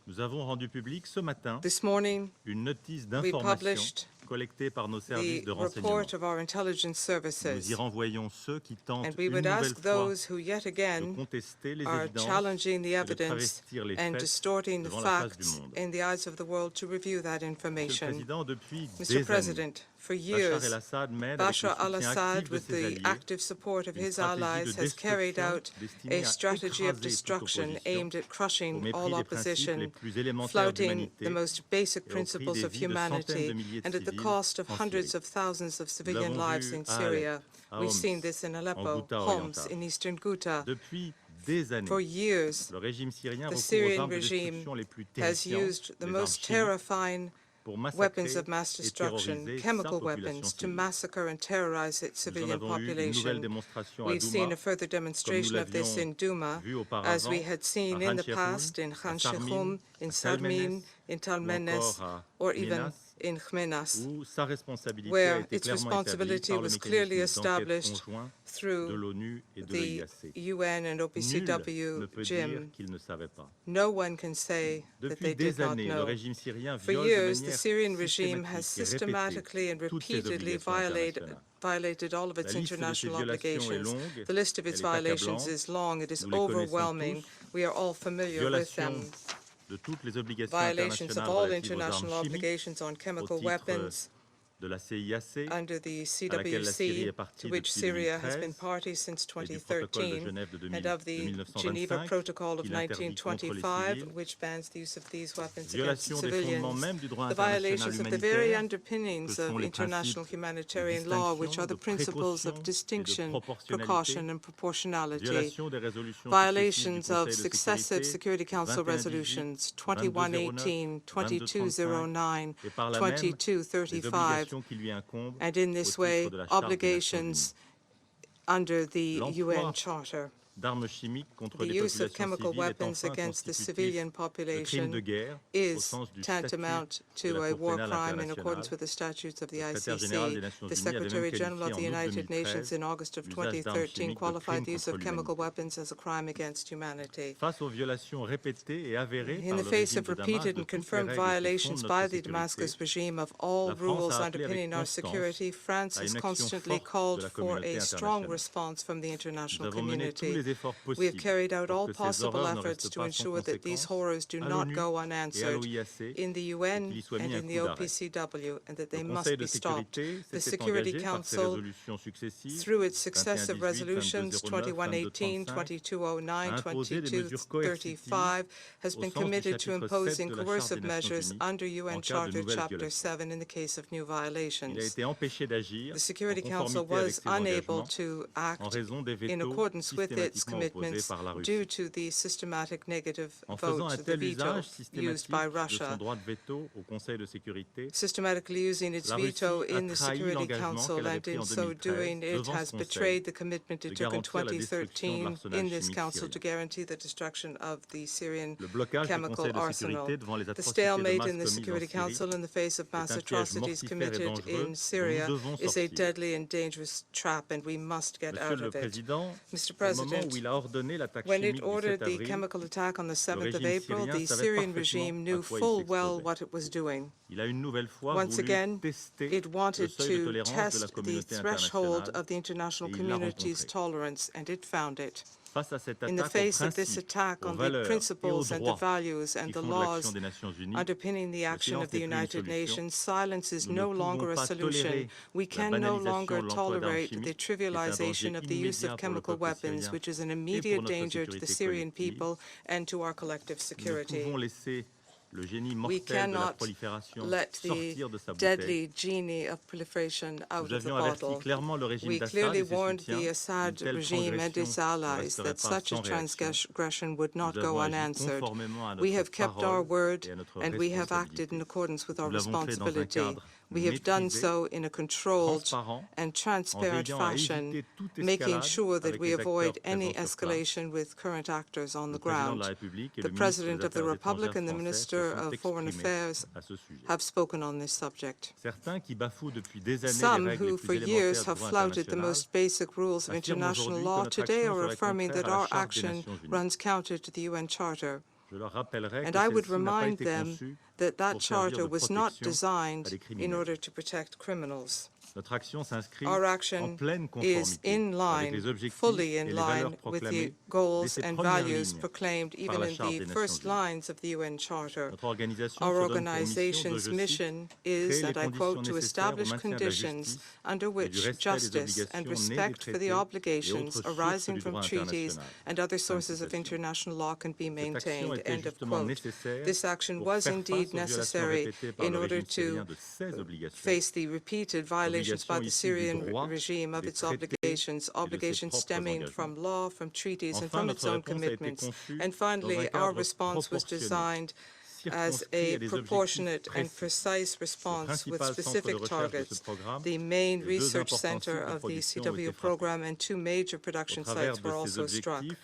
Nous avons rendu public ce matin This morning, une notice we d'information published collectée par nos services the de renseignement. report of our intelligence Nous y services, renvoyons ceux qui tentent and we une would nouvelle ask fois those who yet de again contester les are évidences challenging the et de evidence travestir les and faits distorting the devant la face du facts monde. in the eyes of the world to review that Monsieur le information. Président, depuis Mr. des années, President, for Bachar years, el-Assad mène avec le Bashar soutien al-Assad, actif de with ses the alliés active support of une his stratégie de allies, has carried destruction out destinée a à strategy of écraser toute destruction opposition aimed at au crushing mépris all des principes les opposition, plus élémentaires flouting d'humanité the most basic et au prix principles des of vies de centaines de humanity, milliers de and at the civils cost of en hundreds Syrie. of thousands of Nous civilian l'avons lives vu in à Syria. Alep, à We've Homs, seen this in en Aleppo, Ghouta Homs, orientale. in eastern Ghouta. Depuis des années, For years, le régime syrien the recourt aux Syrian armes de regime destruction les plus has terrifiantes, used the les armes most chimiques, terrifying pour massacrer weapons of mass et destruction, terroriser sa chemical population weapons, to civile. massacre and terrorize its Nous en civilian avons eu une nouvelle population. démonstration à We've seen Douma, a further demonstration of this in Douma, vu as we auparavant had seen à in the Khan past in Sheikhoun, Khan à Sarmin, Sheikhoun, in à Sarmin, in Talmenes, ou encore à or even Menas, in Khmenas, où sa responsabilité a where été its clairement établie responsibility par le was clearly mécanisme d'enquête established conjoint de through l'ONU et de the l'EIAC. UN and Nul ne OPCW peut dire GIM. qu'il ne savait pas. No one can say that Depuis they des did not années, le know. régime syrien For viole de years, the manière Syrian regime has systématique et systematically and répétée toutes ses repeatedly obligations violated all of its La liste de ces international violations est obligations. longue, The list of its elle est violations accablante, is long, it is nous les connaissons overwhelming. tous. We are all familiar with Violation them. de toutes les obligations Violations of internationales all relatives aux international armes chimiques obligations on au chemical titre weapons de la CIAC, under the à laquelle la Syrie est CWC, partie to which depuis Syria has 2013, been party since et du protocole de 2013, Genève de and of the 1925, Geneva Protocol of qui l'interdit contre les 1925, civils. which bans the use of these weapons against Violation des fondements civilians. même du droit The international violations of the very humanitaire, underpinnings que sont of les international principes humanitarian de law, which are the distinction, de principles précaution of et de distinction, proportionnalité. precaution, and proportionality. Violation des résolutions Violations successives du of Conseil de successive sécurité, Security Council 2118, resolutions 2209, 2118, 2209, et par là même les 2235, obligations qui lui incombent and in this au way, titre de la Charte des Nations obligations under the L'emploi UN Charter. d'armes chimiques contre The les use of populations chemical civiles est weapons enfin against the constitutif civilian de crime population de guerre au is sens du statut tantamount de to la a Cour war pénale crime in accordance internationale. with the statutes of the Le secrétaire général des ICC. Nations The Unies avait même Secretary General of the qualifié en août United Nations 2013 in August of l'usage d'armes 2013 chimiques de qualified the crime use of contre chemical l'humanité. weapons as a crime against humanity. Face aux violations répétées et avérées In par the le face régime of de Damas repeated de and toutes les confirmed règles qui fondent violations notre by the sécurité, Damascus regime of all la France rules a appelé avec underpinning our constance security, France à has une action constantly forte de called la for communauté a strong internationale. response from the Nous international avons mené tous community. les efforts We have possibles carried out pour all que ces possible horreurs ne efforts restent to pas sans ensure that these conséquence horrors do à not l'ONU go et à unanswered l'OIAC in the et UN qu'il y soit and mis un in coup the d'arrêt. OPCW, and that they Le must Conseil be de stopped. sécurité The s'était Security engagé par ses Council, résolutions successives through its successive 2118, resolutions 2209, 2118, 2235, 2209, a imposé des mesures 2235, has au been sens du committed to chapitre imposing 7 de la Charte coercive des Nations measures Unies under en UN cas de Charter nouvelles Chapter violations. 7 in the case of new Il a violations. été empêché d'agir The Security en Council conformité avec was ses unable engagements to en act raison des in vétos accordance with its systématiquement opposés commitments par la Russie. due to the systematic negative En faisant un vote, the tel veto usage used systématique by de son Russia, droit de veto au Conseil de sécurité, systematically using its la veto Russie a in the trahi Security l'engagement Council, qu'elle avait and pris in en so 2013 doing, it devant has ce Conseil betrayed the commitment de it took in garantir la destruction de 2013 l'arsenal in this chimique Council syrien. to guarantee the destruction of the Syrian Le blocage du chemical Conseil de arsenal. sécurité devant les The atrocités de stalemate masse in the commises en Security Syrie Council in the face of mass est un piège atrocities mortifère et committed dangereux in dont Syria nous devons is a sortir. deadly and dangerous trap, and we must get Monsieur out le of it. Président, Mr. au moment où il a ordonné l'attaque when chimique it du ordered 7 the avril, chemical attack on the 7th of régime April, syrien the savait Syrian parfaitement regime à knew quoi il full well s'exposait. what it was doing. Il a une nouvelle fois Once voulu again, tester it le wanted seuil de to tolérance de la test the communauté threshold internationale of the international et il l'a community's rencontré. tolerance, and it found it. Face à cette In the attaque aux face of this principes, attack aux on the valeurs et aux principles and the droits values qui and the fondent l'action laws des Nations Unies, underpinning the le action silence of the n'est plus une United solution. Nations, silence is Nous no ne longer pouvons a pas solution. tolérer We la can no banalisation longer de l'emploi d'armes tolerate the chimiques, qui est un trivialization danger of the use immédiat of pour le chemical peuple weapons, syrien which is an et pour immediate notre danger to the sécurité Syrian collective. people and to our collective Nous ne security. pouvons laisser le génie We mortel de la cannot prolifération let the sortir de sa bouteille. deadly genie of proliferation out Nous of the avions averti bottle. clairement le régime We d'Assad clearly et ses warned soutiens the Assad qu'une telle regime and its transgression ne allies resterait that pas such a sans réaction. transgression would not Nous go avons agi unanswered. conformément à We notre have kept our parole word et à notre and we have acted in responsabilité. accordance with our Nous l'avons fait dans un responsibility. cadre We have done maîtrisé, so in a controlled transparent, and en transparent veillant à fashion, éviter toute making escalade sure that avec we les acteurs avoid any présents sur place. escalation with current actors on the Le président de la ground. République et The le ministre President des of the Affaires Republic étrangères and the français Minister se sont of Foreign exprimés Affairs à ce sujet. have spoken on this subject. Certains qui bafouent depuis des années Some les règles who les for plus years élémentaires du have droit flouted the international most basic rules of affirment international aujourd'hui law que notre today action are serait affirming that contraire à la our Charte des action Nations Unies. runs counter to the UN Charter. Je leur rappellerai And que I would celle-ci n'a pas remind été them conçue that that pour servir charter de was not protection à designed des in criminels. order to protect criminals. Notre action s'inscrit Our en action pleine is conformité in avec les line, objectifs fully et in les valeurs line with the proclamées dès goals ses and premières values lignes proclaimed par even la in Charte the des Nations first Unies. lines of the UN Charter. Notre organisation Our se donne pour mission de, organization's je cite, mission créer is, les and I conditions quote, to nécessaires au establish maintien de la conditions justice under et du which respect des justice and obligations nées des respect for the traités et obligations autres sources arising du from droit treaties international. and other sources of Citation. international law can be Cette action maintained. était End of justement quote. nécessaire This action pour was faire indeed face aux violations necessary répétées par in le order régime syrien to de ses obligations, face the repeated violations by the obligations issues du Syrian droit, regime of des its traités obligations, et de ses obligations propres stemming engagements. from law, from treaties, and Enfin, from its notre own réponse a été commitments. conçue And dans un finally, our cadre response was proportionné, designed as circonscrit a à des proportionate objectifs and précis. precise Le response with principal centre de specific recherche de targets. ce programme The main et deux research importants center sites de of the production ont CW été frappés. program and two major production Au travers sites de were ces also struck. objectifs,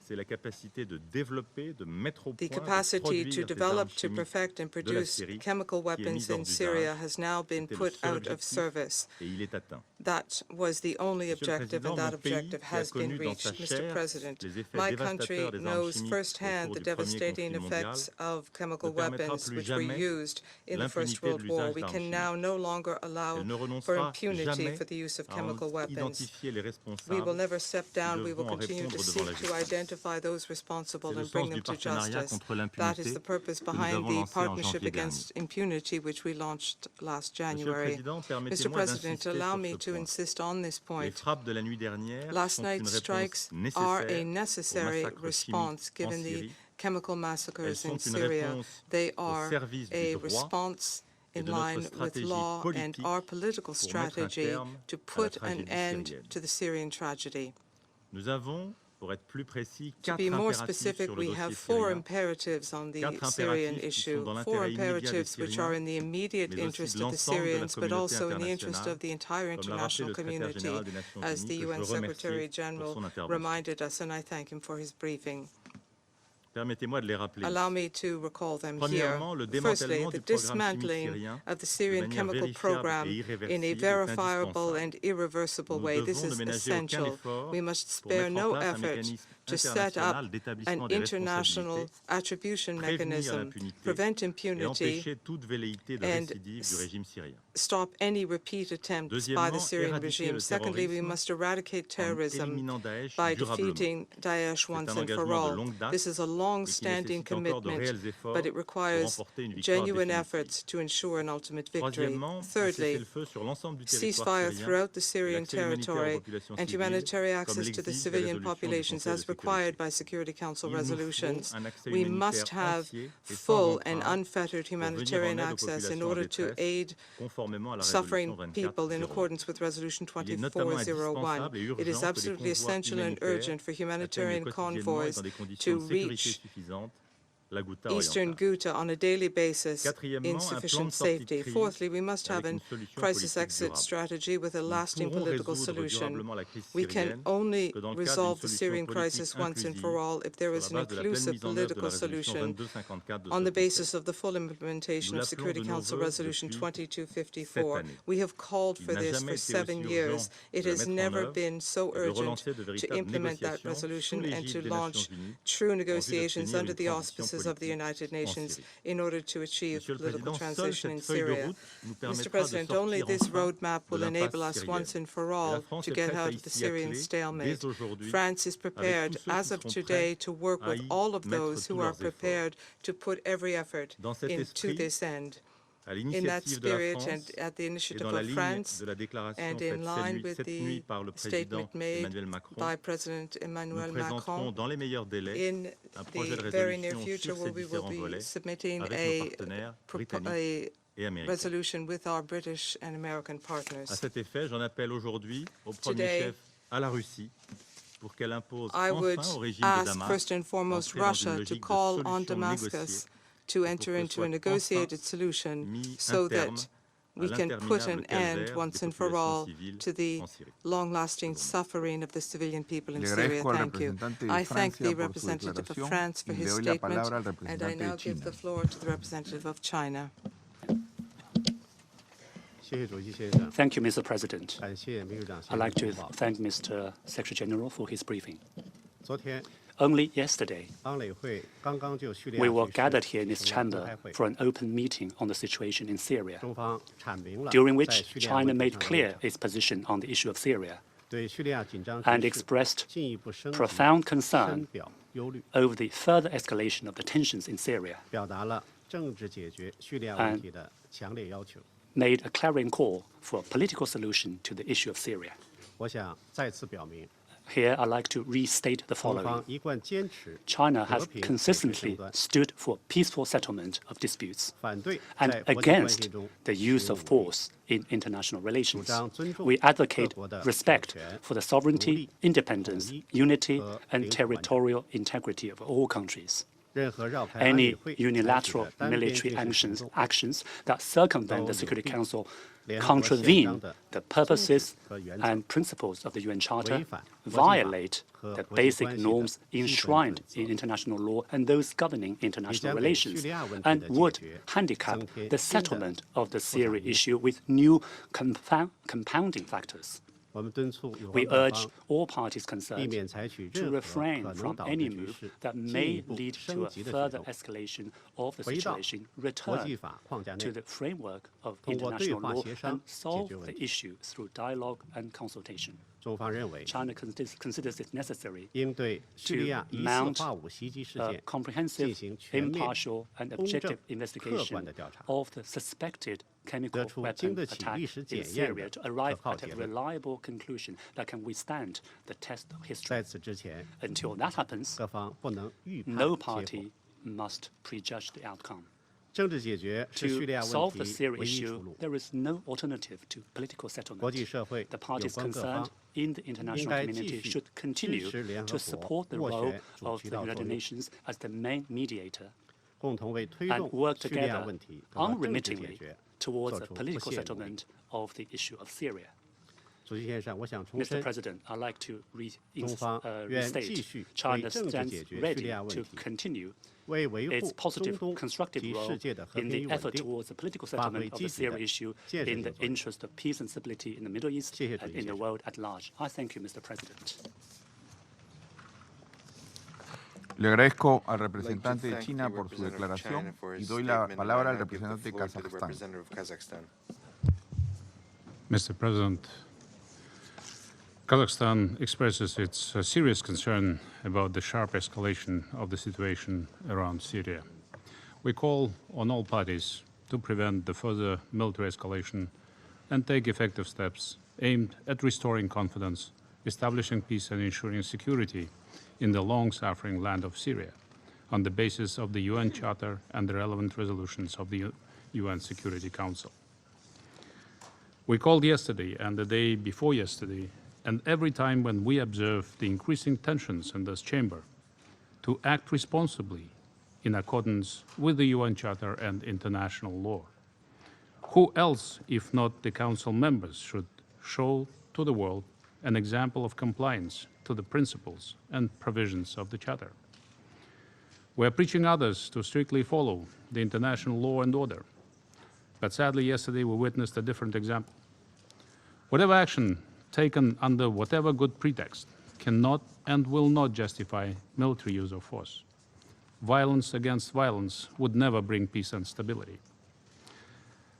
c'est la capacité de développer, de mettre au The point, de capacity to produire des armes develop, to chimiques perfect, and de la produce Syrie chemical qui est weapons mise hors in Syria d'usage. has now been C'était le put seul out of objectif service. et il est atteint. That was the only Monsieur le objective, and Président, that mon pays, objective qui a has been connu dans reached. sa Mr. chair President, les effets my dévastateurs country des armes knows chimiques au firsthand cours the du premier devastating conflit effects mondial, of chemical ne permettra weapons plus which were jamais used in the First l'impunité de World War. l'usage We d'armes can now chimiques. no longer allow Elle ne for renoncera impunity jamais for the use of à chemical weapons. identifier les We responsables will never step down. We will devront en continue to répondre seek devant la to justice. identify those responsible C'est le and bring sens them du to partenariat justice. contre That is l'impunité the purpose que nous behind avons the lancé en Partnership janvier Against Impunity, which we launched last Monsieur le January. Président, Mr. permettez-moi President, d'insister allow sur me ce to point. insist on this Les point. frappes de la nuit dernière Last sont une night's réponse strikes are nécessaire a au necessary massacre response chimique en given the Syrie. chemical Elles massacres sont in une Syria. réponse They au are service du a droit response et in de notre line with stratégie law and politique our political pour mettre un strategy terme to à la put an tragédie end syrienne. to the Syrian tragedy. Nous avons, pour être plus précis, To quatre be more impératifs specific, sur le we dossier have four syrien. imperatives on the Quatre Syrian impératifs qui sont issue, dans four l'intérêt immédiat des imperatives which are Syriens, in the immediate mais aussi interest de of the l'ensemble de la Syrians, but communauté also in the interest internationale, of the entire comme l'a rappelé international le secrétaire community, général des Nations as the Unies, que je UN veux remercier Secretary pour General son intervention. reminded us, and I thank him for his briefing. Permettez-moi de les rappeler. Allow me to recall them here. Premièrement, le Firstly, démantèlement the du programme chimique dismantling syrien of the de Syrian manière chemical vérifiable program et in a irréversible est verifiable and indispensable. irreversible Nous way. devons This ne is ménager aucun essential. effort We must pour spare mettre en no place un effort mécanisme to set up international d'établissement an des international responsabilités, attribution prévenir mechanism, l'impunité prevent et impunity, empêcher toute velléité de and récidive du régime syrien. stop any repeat attempts by the Deuxièmement, Syrian éradiquer regime. le Secondly, we terrorisme must eradicate en terrorism éliminant Daesh by durablement. defeating Daesh C'est once un and for engagement de all. longue date This is a et qui long-standing nécessite encore de commitment, réels efforts but it pour requires remporter une victoire genuine définitive. efforts to ensure an ultimate victory. Troisièmement, un Thirdly, cessez-le-feu sur l'ensemble du territoire ceasefire syrien throughout the et Syrian l'accès humanitaire aux territory populations and civiles, humanitarian comme access to the l'exigent civilian les résolutions du populations Conseil de as required sécurité. by Security Council Il nous faut resolutions. un accès We must humanitaire have entier et sans full and entrave unfettered pour venir en humanitarian aide aux access in populations en order to détresse, aid conformément à la suffering résolution people in 2401. accordance with Resolution Il est notamment 2401. indispensable et It urgent is que les absolutely convois essential and humanitaires urgent for atteignent humanitarian quotidiennement et convoys dans des conditions to de sécurité reach suffisantes la Ghouta eastern orientale. Ghouta on a daily basis Quatrièmement, un plan de insufficient sortie de safety. crise Fourthly, we must have avec a une solution crisis politique exit durable. strategy with a Nous lasting pourrons political résoudre solution. durablement la crise We can syrienne only que dans le cadre d'une resolve the solution Syrian politique crisis once and inclusive for all if there sur is la an base de la pleine inclusive mise en œuvre de political la résolution solution 2254 de on the ce Conseil. basis of the full implementation Nous of l'appelons Security de nos Council vœux Resolution depuis 2254. 7 années. We have called Il for n'a this jamais for été 7 aussi years. urgent It de la has mettre en never œuvre been so et de urgent relancer de to véritables implement that négociations sous resolution and l'égide to des launch Nations Unies true en vue negotiations d'obtenir under une the transition auspices of the politique United en Nations Syrie. in order to achieve Monsieur le political Président, seule transition in cette feuille de Syria. route nous Mr. permettra de President, only sortir this enfin roadmap de will enable l'impasse us syrienne. once and for Et la all France to est get prête à out y of the s'y Syrian atteler stalemate. dès aujourd'hui France is prepared, tous ceux as qui of seront today, prêts to work à with y all of mettre those tous who are leurs efforts. prepared to put every effort Dans cet into esprit, this end. à In that l'initiative de la spirit and France at the et initiative dans la of ligne France de la déclaration and faite in line with cette the nuit par le président statement made Emmanuel Macron, by President nous Emmanuel présenterons Macron, dans les meilleurs délais in un projet de the very near résolution future sur where ces we will différents be volets submitting avec nos a partenaires britanniques et américains. resolution with our British and American partners. À cet effet, j'en appelle aujourd'hui au premier Today, chef à la Russie pour qu'elle impose I would enfin au régime de ask Damas first and foremost d'entrer dans une Russia to logique de call on solution Damascus négociée to et enter pour que into a soit negotiated enfin solution mis so un terme that à we can put an l'interminable end calvaire once des and for populations all civiles to the en Syrie. long-lasting suffering of the civilian people in Le Syria. agradezco al Thank you. representante de I thank Francia the por su representative of declaración France for y his le doy la statement, palabra al and I representante now de give China. the floor to the representative of China. Thank you, Mr. President. I'd like to thank Mr. Secretary General for his briefing. Only yesterday, we were gathered here in this chamber for an open meeting on the situation in Syria, during which China made clear its position on the issue of Syria and expressed profound concern over the further escalation of the tensions in Syria and made a clarion call for a political solution to the issue of Syria. Here, I'd like to restate the following. China has consistently stood for peaceful settlement of disputes and against the use of force in international relations. We advocate respect for the sovereignty, independence, unity, and territorial integrity of all countries. Any unilateral military actions that circumvent the Security Council contravene the purposes and principles of the UN Charter, violate the basic norms enshrined in international law and those governing international relations, and would handicap the settlement of the Syria issue with new compounding factors. We urge all parties concerned to refrain from any move that may lead to a further escalation of the situation, return to the framework of international law, and solve the issue through dialogue and consultation. China considers it necessary to mount a comprehensive, impartial, and objective investigation of the suspected chemical weapon attack in Syria to arrive at a reliable conclusion that can withstand the test of history. Until that happens, no party must prejudge the outcome. To solve the Syria issue, there is no alternative to political settlement. The parties concerned in the international community should continue to support the role of the United Nations as the main mediator and work together unremittingly towards a political settlement of the issue of Syria. Mr. President, I'd like to restate China stands ready to continue its positive, constructive role in the effort towards a political settlement of the Syria issue in the interest of peace and stability in the Middle East and in the world at large. I thank you, Mr. President. Le agradezco al representante de China por su declaración y doy la palabra al representante de Kazajstán. Mr. President, Kazakhstan expresses its serious concern about the sharp escalation of the situation around Syria. We call on all parties to prevent the further military escalation and take effective steps aimed at restoring confidence, establishing peace and ensuring security in the long-suffering land of Syria on the basis of the UN Charter and the relevant resolutions of the UN Security Council. We called yesterday and the day before yesterday and every time when we observe the increasing tensions in this chamber to act responsibly in accordance with the UN Charter and international law. Who else, if not the Council members, should show to the world an example of compliance to the principles and provisions of the Charter? We are preaching others to strictly follow the international law and order, but sadly yesterday we witnessed a different example. Whatever action taken under whatever good pretext cannot and will not justify military use of force. Violence against violence would never bring peace and stability.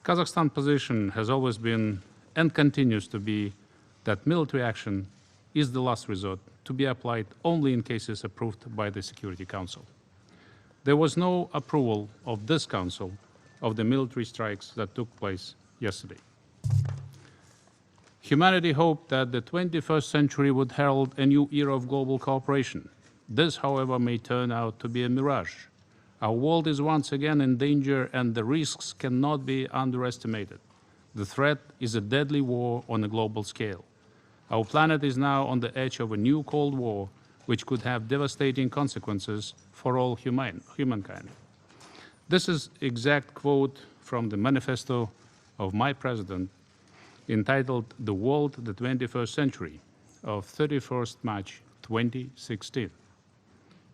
Kazakhstan's position has always been and continues to be that military action is the last resort to be applied only in cases approved by the Security Council. There was no approval of this Council of the military strikes that took place yesterday. Humanity hoped that the 21st century would herald a new era of global cooperation. This, however, may turn out to be a mirage. Our world is once again in danger and the risks cannot be underestimated. The threat is a deadly war on a global scale. Our planet is now on the edge of a new Cold War, which could have devastating consequences for all humankind. This is an exact quote from the manifesto of my president, entitled "The World, the 21st Century," of 31st March 2016.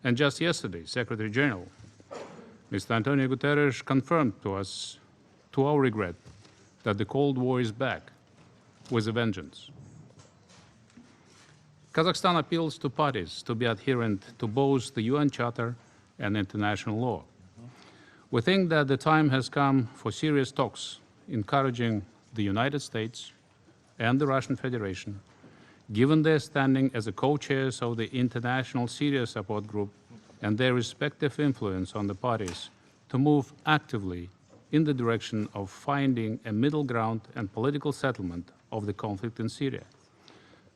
And just yesterday, Secretary General, Mr. Antonio Guterres, confirmed to us, to our regret, that the Cold War is back with a vengeance. Kazakhstan appeals to parties to be adherent to both the UN Charter and international law. We think that the time has come for serious talks encouraging the United States and the Russian Federation, given their standing as the co-chairs of the International Syria Support Group and their respective influence on the parties, to move actively in the direction of finding a middle ground and political settlement of the conflict in Syria.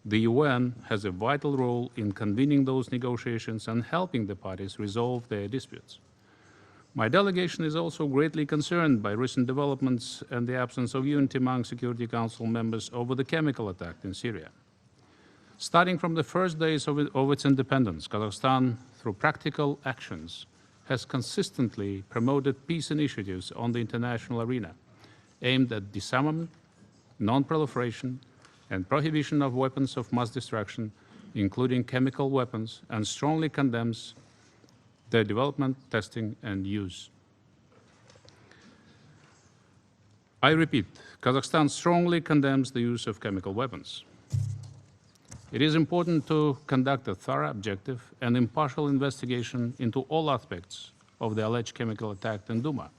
The UN has a vital role in convening those negotiations and helping the parties resolve their disputes. My delegation is also greatly concerned by recent developments and the absence of unity among Security Council members over the chemical attack in Syria. Starting from the first days of its independence, Kazakhstan, through practical actions, has consistently promoted peace initiatives on the international arena, aimed at disarmament, non-proliferation, and prohibition of weapons of mass destruction, including chemical weapons, and strongly condemns their development, testing, and use. I repeat, Kazakhstan strongly condemns the use of chemical weapons. It is important to conduct a thorough, objective, and impartial investigation into all aspects of the alleged chemical attack in Duma,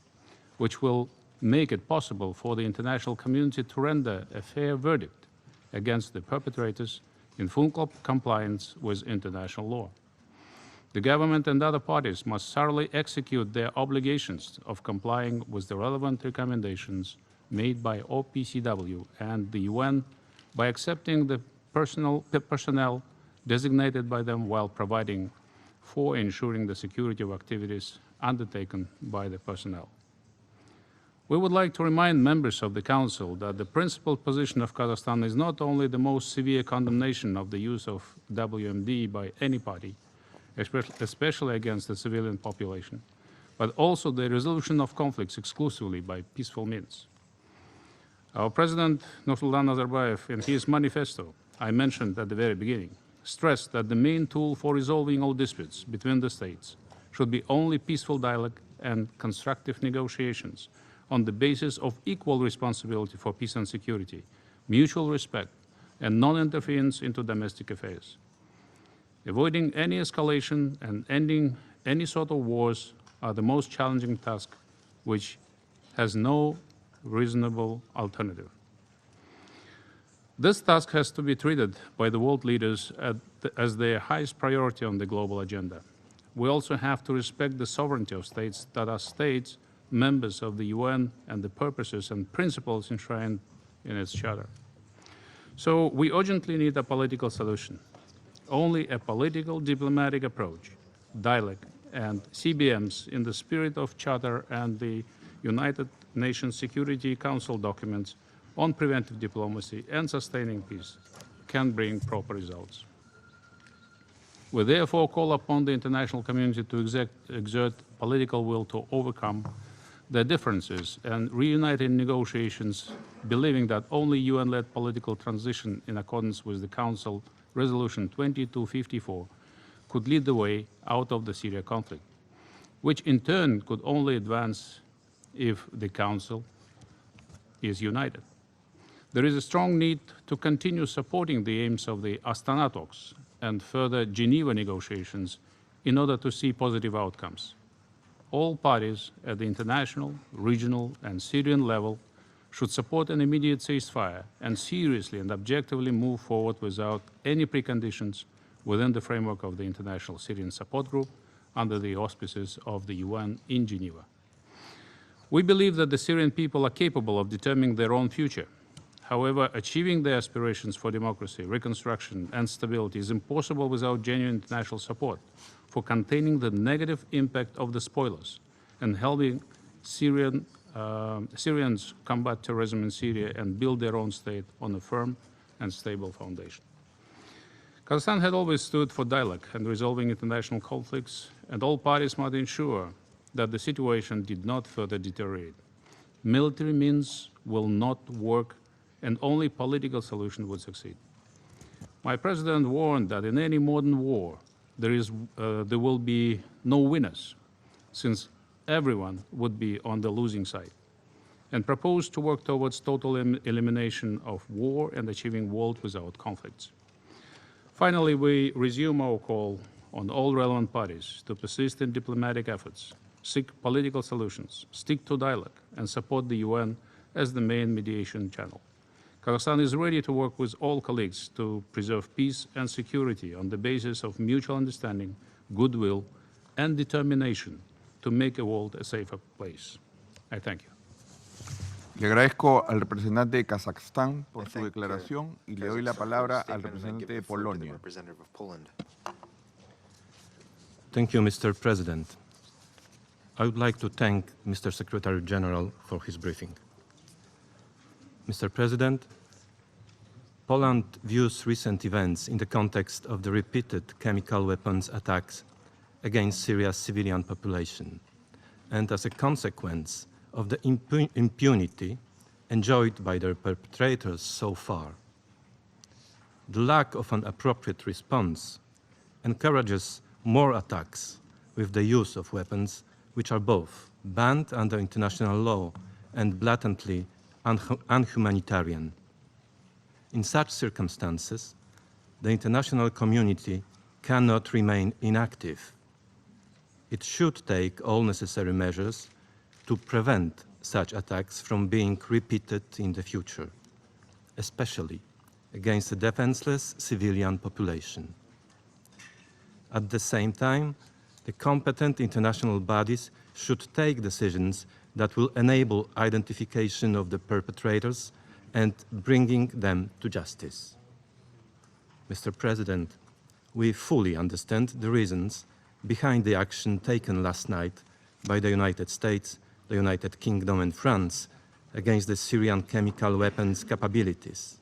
which will make it possible for the international community to render a fair verdict against the perpetrators in full compliance with international law. The government and other parties must thoroughly execute their obligations of complying with the relevant recommendations made by OPCW and the UN by accepting the personnel designated by them while providing for ensuring the security of activities undertaken by the personnel. We would like to remind members of the Council that the principal position of Kazakhstan is not only the most severe condemnation of the use of WMD by any party, especially against the civilian population, but also the resolution of conflicts exclusively by peaceful means. Our President, Nursultan Nazarbayev, in his manifesto, I mentioned at the very beginning, stressed that the main tool for resolving all disputes between the states should be only peaceful dialogue and constructive negotiations on the basis of equal responsibility for peace and security, mutual respect, and non-interference into domestic affairs. Avoiding any escalation and ending any sort of wars are the most challenging task, which has no reasonable alternative. This task has to be treated by the world leaders as their highest priority on the global agenda. We also have to respect the sovereignty of states that are states members of the UN and the purposes and principles enshrined in its charter. So we urgently need a political solution. Only a political diplomatic approach, dialogue, and CBMs in the spirit of Charter and the United Nations Security Council documents on preventive diplomacy and sustaining peace can bring proper results. We therefore call upon the international community to exert political will to overcome their differences and reunite in negotiations, believing that only UN-led political transition in accordance with the Council Resolution 2254 could lead the way out of the Syria conflict, which in turn could only advance if the Council is united. There is a strong need to continue supporting the aims of the Astana talks and further Geneva negotiations in order to see positive outcomes. All parties at the international, regional, and Syrian level should support an immediate ceasefire and seriously and objectively move forward without any preconditions within the framework of the International Syrian Support Group under the auspices of the UN in Geneva. We believe that the Syrian people are capable of determining their own future. However, achieving their aspirations for democracy, reconstruction, and stability is impossible without genuine international support for containing the negative impact of the spoilers and helping Syrians combat terrorism in Syria and build their own state on a firm and stable foundation. Kazakhstan had always stood for dialogue and resolving international conflicts, and all parties must ensure that the situation did not further deteriorate. Military means will not work, and only political solution would succeed. My president warned that in any modern war, there will be no winners, since everyone would be on the losing side, and proposed to work towards total elimination of war and achieving world without conflicts. Finally, we resume our call on all relevant parties to persist in diplomatic efforts, seek political solutions, stick to dialogue, and support the UN as the main mediation channel. Kazakhstan is ready to work with all colleagues to preserve peace and security on the basis of mutual understanding, goodwill, and determination to make the world a safer place. I thank you. Le agradezco al representante de Kazajstán por su declaración y le doy la palabra al representante de Polonia. Thank you, Mr. President. I would like to thank Mr. Secretary General for his briefing. Mr. President, Poland views recent events in the context of the repeated chemical weapons attacks against Syria's civilian population, and as a consequence of the impunity enjoyed by their perpetrators so far. The lack of an appropriate response encourages more attacks with the use of weapons which are both banned under international law and blatantly unhumanitarian. In such circumstances, the international community cannot remain inactive. It should take all necessary measures to prevent such attacks from being repeated in the future, especially against a defenseless civilian population. At the same time, the competent international bodies should take decisions that will enable identification of the perpetrators and bringing them to justice. Mr. President, we fully understand the reasons behind the action taken last night by the United States, the United Kingdom, and France against the Syrian chemical weapons capabilities.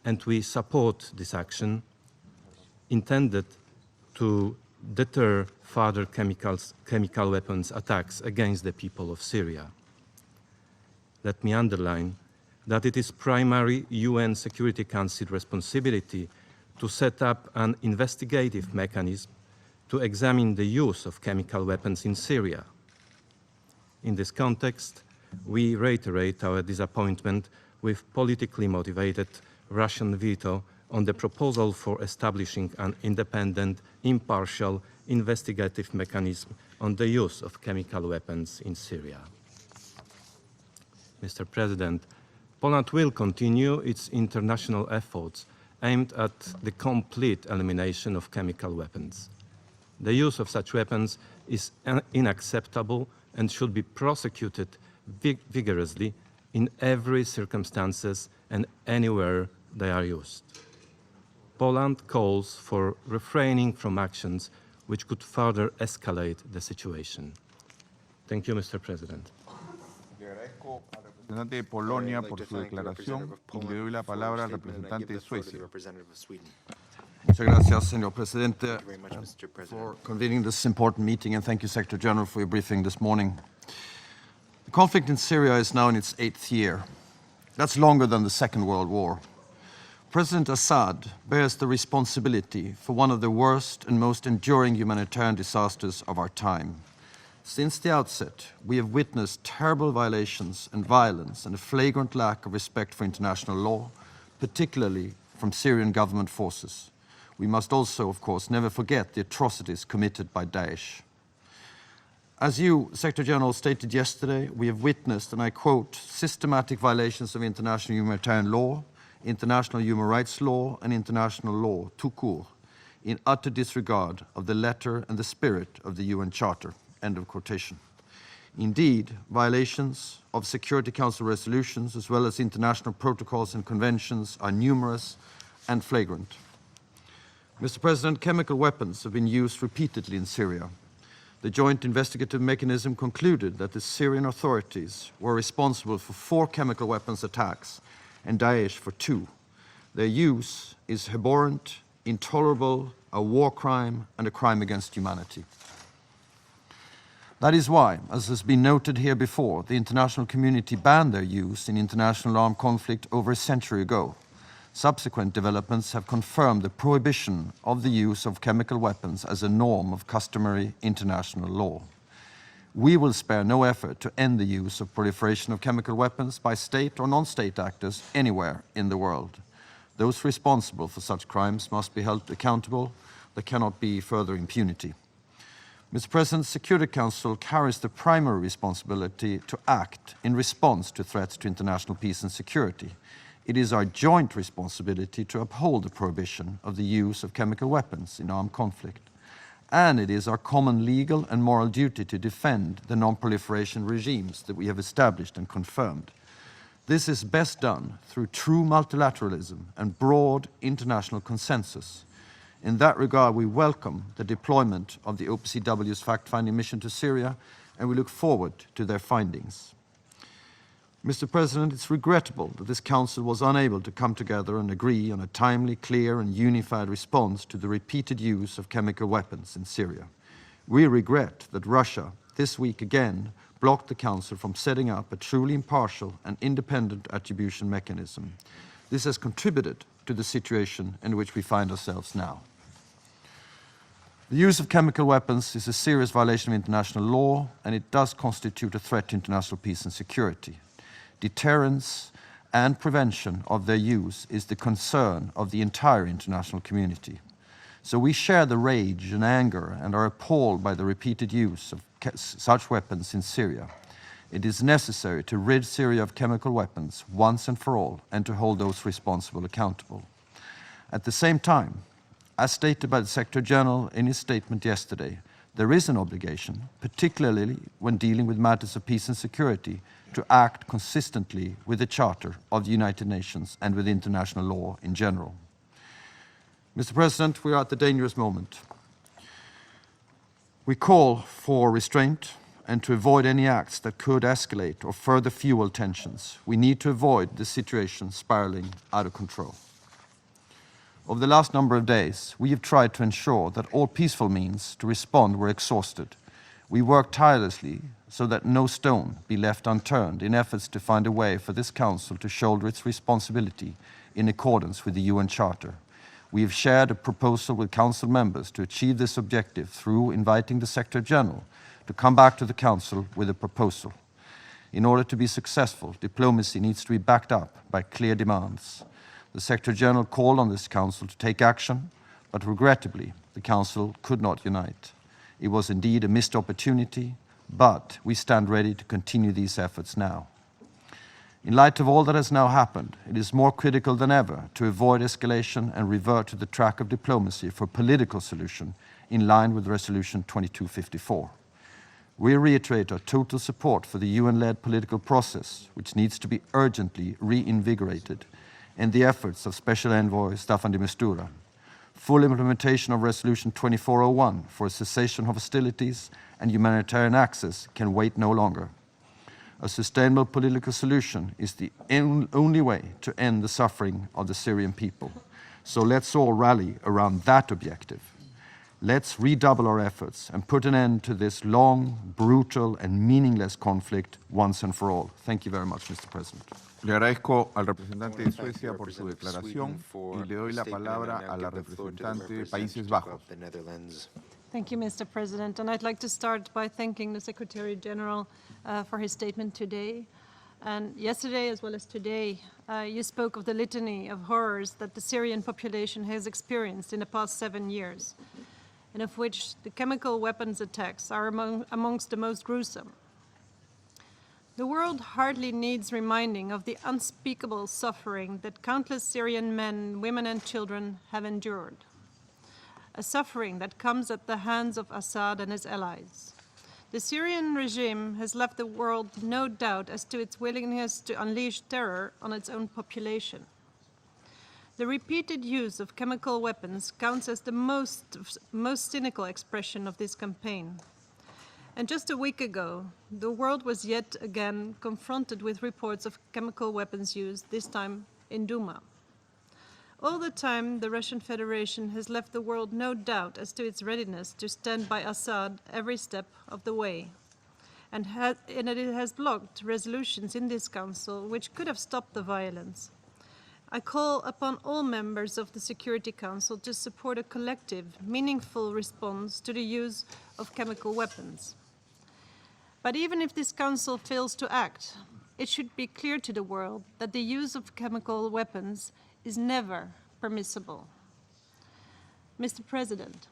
And we support this action intended to deter further chemical weapons attacks against the people of Syria. Let me underline that it is primary UN Security Council responsibility to set up an investigative mechanism to examine the use of chemical weapons in Syria. In this context, we reiterate our disappointment with politically motivated Russian veto on the proposal for establishing an independent, impartial, investigative mechanism on the use of chemical weapons in Syria. Mr. President, Poland will continue its international efforts aimed at the complete elimination of chemical weapons. The use of such weapons is unacceptable and should be prosecuted vigorously in every circumstances and anywhere they are used. Poland calls for refraining from actions which could further escalate the situation. Thank you, Mr. President. Le agradezco al representante de Polonia por su declaración y le doy la palabra al representante de Suecia. Muchas gracias, Señor Presidente, Thank you very much, Mr. President. for convening this important meeting, and thank you, Secretary General, for your briefing this morning. The conflict in Syria is now in its 8th year. That's longer than the Second World War. President Assad bears the responsibility for one of the worst and most enduring humanitarian disasters of our time. Since the outset, we have witnessed terrible violations and violence and a flagrant lack of respect for international law, particularly from Syrian government forces. We must also, of course, never forget the atrocities committed by Daesh. As you, Secretary General, stated yesterday, we have witnessed, and I quote, systematic violations of international humanitarian law, international human rights law, and international law, tout court, in utter disregard of the letter and the spirit of the UN Charter. End of quotation. Indeed, violations of Security Council resolutions as well as international protocols and conventions are numerous and flagrant. Mr. President, chemical weapons have been used repeatedly in Syria. The Joint Investigative Mechanism concluded that the Syrian authorities were responsible for 4 chemical weapons attacks and Daesh for 2. Their use is abhorrent, intolerable, a war crime, and a crime against humanity. That is why, as has been noted here before, the international community banned their use in international armed conflict over a century ago. Subsequent developments have confirmed the prohibition of the use of chemical weapons as a norm of customary international law. We will spare no effort to end the use of proliferation of chemical weapons by state or non-state actors anywhere in the world. Those responsible for such crimes must be held accountable. There cannot be further impunity. Mr. President, the Security Council carries the primary responsibility to act in response to threats to international peace and security. It is our joint responsibility to uphold the prohibition of the use of chemical weapons in armed conflict. And it is our common legal and moral duty to defend the non-proliferation regimes that we have established and confirmed. This is best done through true multilateralism and broad international consensus. In that regard, we welcome the deployment of the OPCW's fact-finding mission to Syria, and we look forward to their findings. Mr. President, it's regrettable that this Council was unable to come together and agree on a timely, clear, and unified response to the repeated use of chemical weapons in Syria. We regret that Russia, this week again, blocked the Council from setting up a truly impartial and independent attribution mechanism. This has contributed to the situation in which we find ourselves now. The use of chemical weapons is a serious violation of international law, and it does constitute a threat to international peace and security. Deterrence and prevention of their use is the concern of the entire international community. So we share the rage and anger and are appalled by the repeated use of such weapons in Syria. It is necessary to rid Syria of chemical weapons once and for all, and to hold those responsible accountable. At the same time, as stated by the Secretary General in his statement yesterday, there is an obligation, particularly when dealing with matters of peace and security, to act consistently with the Charter of the United Nations and with international law in general. Mr. President, we are at the dangerous moment. We call for restraint and to avoid any acts that could escalate or further fuel tensions. We need to avoid the situation spiraling out of control. Over the last number of days, we have tried to ensure that all peaceful means to respond were exhausted. We worked tirelessly so that no stone be left unturned in efforts to find a way for this Council to shoulder its responsibility in accordance with the UN Charter. We have shared a proposal with Council members to achieve this objective through inviting the Secretary General to come back to the Council with a proposal. In order to be successful, diplomacy needs to be backed up by clear demands. The Secretary General called on this Council to take action, but regrettably, the Council could not unite. It was indeed a missed opportunity, but we stand ready to continue these efforts now. In light of all that has now happened, it is more critical than ever to avoid escalation and revert to the track of diplomacy for a political solution in line with Resolution 2254. We reiterate our total support for the UN-led political process, which needs to be urgently reinvigorated, and the efforts of Special Envoy Staffan de Mistura. Full implementation of Resolution 2401 for a cessation of hostilities and humanitarian access can wait no longer. A sustainable political solution is the only way to end the suffering of the Syrian people. So let's all rally around that objective. Let's redouble our efforts and put an end to this long, brutal, and meaningless conflict once and for all. Thank you very much, Mr. President. Le agradezco al representante de Suecia por su declaración y le doy la palabra a la representante de Países Bajos. Thank you, Mr. President. And I'd like to start by thanking the Secretary General for his statement today. And yesterday, as well as today, you spoke of the litany of horrors that the Syrian population has experienced in the past 7 years, and of which the chemical weapons attacks are amongst the most gruesome. The world hardly needs reminding of the unspeakable suffering that countless Syrian men, women, and children have endured. A suffering that comes at the hands of Assad and his allies. The Syrian regime has left the world no doubt as to its willingness to unleash terror on its own population. The repeated use of chemical weapons counts as the most cynical expression of this campaign. And just a week ago, the world was yet again confronted with reports of chemical weapons use, this time in Duma. All the time, the Russian Federation has left the world no doubt as to its readiness to stand by Assad every step of the way. And it has blocked resolutions in this Council which could have stopped the violence. I call upon all members of the Security Council to support a collective, meaningful response to the use of chemical weapons. But even if this Council fails to act, it should be clear to the world that the use of chemical weapons is never permissible. Mr. President,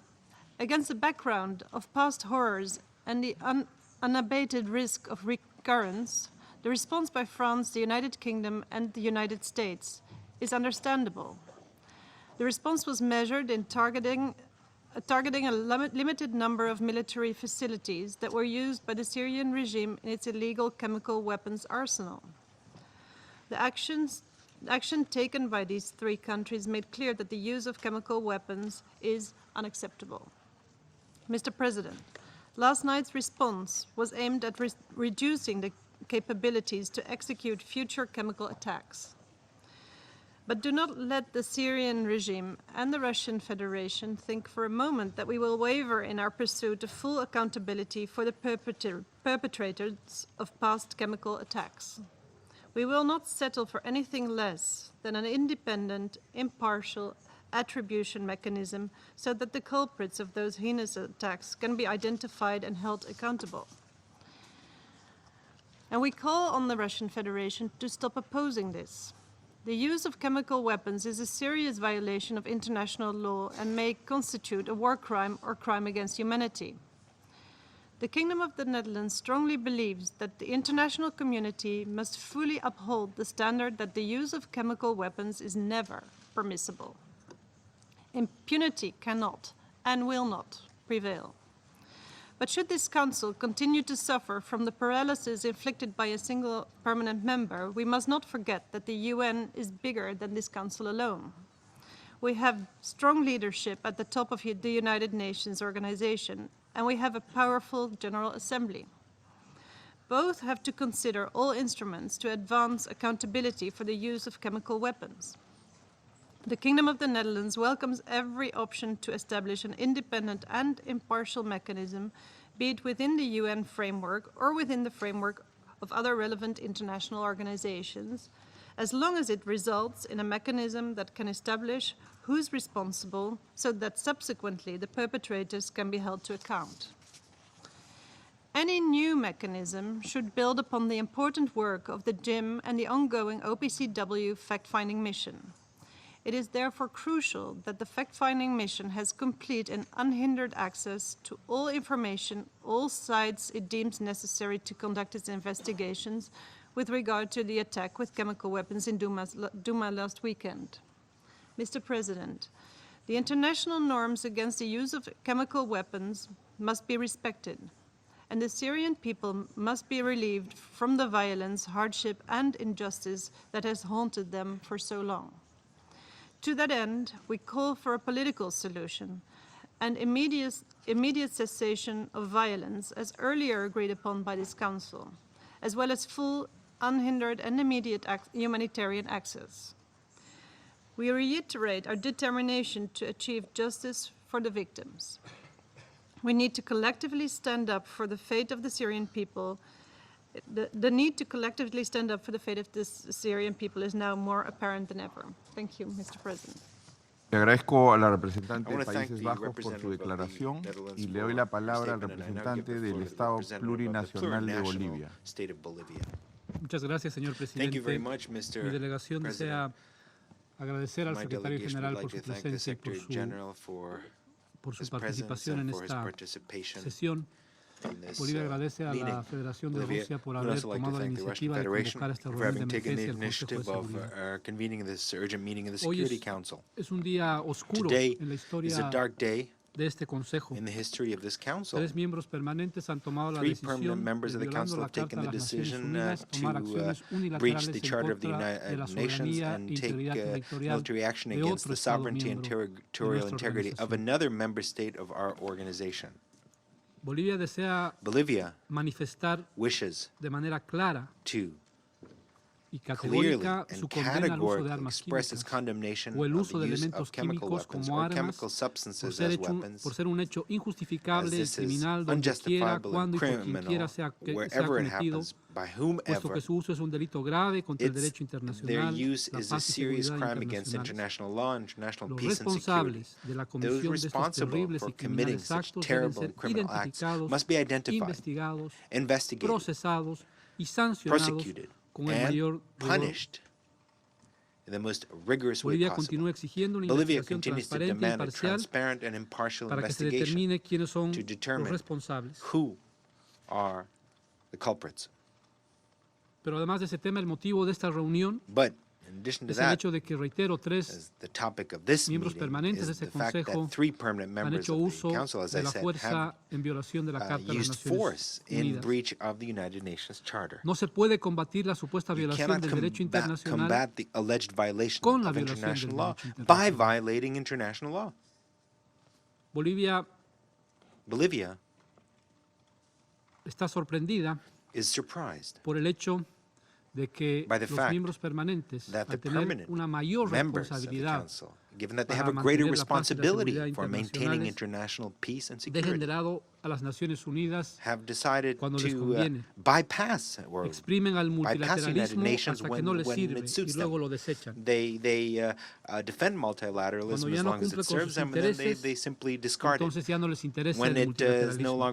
against the background of past horrors and the unabated risk of recurrence, the response by France, the United Kingdom, and the United States is understandable. The response was measured in targeting a limited number of military facilities that were used by the Syrian regime in its illegal chemical weapons arsenal. The action taken by these 3 countries made clear that the use of chemical weapons is unacceptable. Mr. President, last night's response was aimed at reducing the capabilities to execute future chemical attacks. But do not let the Syrian regime and the Russian Federation think for a moment that we will waver in our pursuit of full accountability for the perpetrators of past chemical attacks. We will not settle for anything less than an independent, impartial attribution mechanism so that the culprits of those heinous attacks can be identified and held accountable. And we call on the Russian Federation to stop opposing this. The use of chemical weapons is a serious violation of international law and may constitute a war crime or crime against humanity. The Kingdom of the Netherlands strongly believes that the international community must fully uphold the standard that the use of chemical weapons is never permissible. Impunity cannot and will not prevail. But should this Council continue to suffer from the paralysis inflicted by a single permanent member, we must not forget that the UN is bigger than this Council alone. We have strong leadership at the top of the United Nations organization, and we have a powerful General Assembly. Both have to consider all instruments to advance accountability for the use of chemical weapons. The Kingdom of the Netherlands welcomes every option to establish an independent and impartial mechanism, be it within the UN framework or within the framework of other relevant international organizations, as long as it results in a mechanism that can establish who's responsible so that subsequently the perpetrators can be held to account. Any new mechanism should build upon the important work of the JIM and the ongoing OPCW fact-finding mission. It is therefore crucial that the fact-finding mission has complete and unhindered access to all information, all sides it deems necessary to conduct its investigations with regard to the attack with chemical weapons in Duma last weekend. Mr. President, the international norms against the use of chemical weapons must be respected, and the Syrian people must be relieved from the violence, hardship, and injustice that has haunted them for so long. To that end, we call for a political solution and immediate cessation of violence as earlier agreed upon by this Council, as well as full, unhindered and immediate humanitarian access. We reiterate our determination to achieve justice for the victims. We need to collectively stand up for the fate of the Syrian people. The need to collectively stand up for the fate of the Syrian people is now more apparent than ever. Thank you, Mr. President. Le agradezco a la representante de Países Bajos por su declaración y le doy la palabra al representante del Estado Plurinacional de Bolivia. Muchas gracias, señor presidente. Mi delegación desea agradecer al secretario general por su presencia y por su participación en esta sesión. Bolivia agradece a la Federación de Rusia por haber tomado la iniciativa de convocar esta reunión de emergencia del Consejo de Seguridad. Hoy es un día oscuro en la historia de este Consejo. 3 miembros permanentes han tomado la decisión, violando la Carta de las Naciones Unidas, tomar acciones unilaterales en contra de la soberanía e integridad territorial de otro Estado miembro de nuestra organización. Bolivia desea manifestar de manera clara y categórica su condena al uso de armas químicas o el uso de elementos químicos como armas por ser un hecho injustificable y criminal donde quiera, cuando y por quien quiera sea cometido, puesto que su uso es un delito grave contra el derecho internacional, la paz y seguridad internacionales. Los responsables de la comisión de estos terribles y criminales actos deben ser identificados, investigados, procesados y sancionados con el mayor rigor. Bolivia continúa exigiendo una investigación transparente e imparcial para que se determine quiénes son los responsables. Pero además de ese tema, el motivo de esta reunión es el hecho de que, reitero, 3 miembros permanentes de ese Consejo han hecho uso de la fuerza en violación de la Carta de las Naciones Unidas. No se puede combatir la supuesta violación del derecho internacional con la violación del derecho internacional. Bolivia está sorprendida por el hecho de que los miembros permanentes, al tener una mayor responsabilidad para mantener la paz y la seguridad internacionales, dejen de lado a las Naciones Unidas cuando les conviene. Exprimen al multilateralismo hasta que no les sirve y luego lo desechan. Cuando ya no cumple con sus intereses, entonces ya no les interesa el multilateralismo.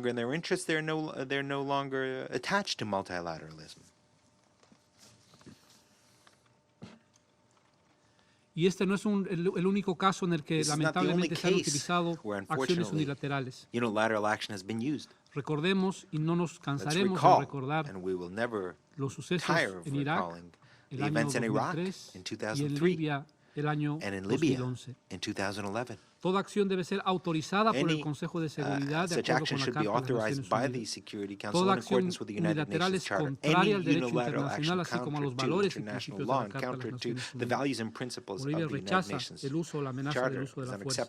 Y este no es el único caso en el que lamentablemente se han utilizado acciones unilaterales. Recordemos y no nos cansaremos de recordar los sucesos en Irak el año 2003 y en Libia el año 2011. Toda acción debe ser autorizada por el Consejo de Seguridad de acuerdo con la Carta de las Naciones Unidas. Toda acción unilateral es contraria al derecho internacional, así como a los valores y principios de la Carta de las Naciones Unidas. Bolivia rechaza el uso o la amenaza del uso de la fuerza.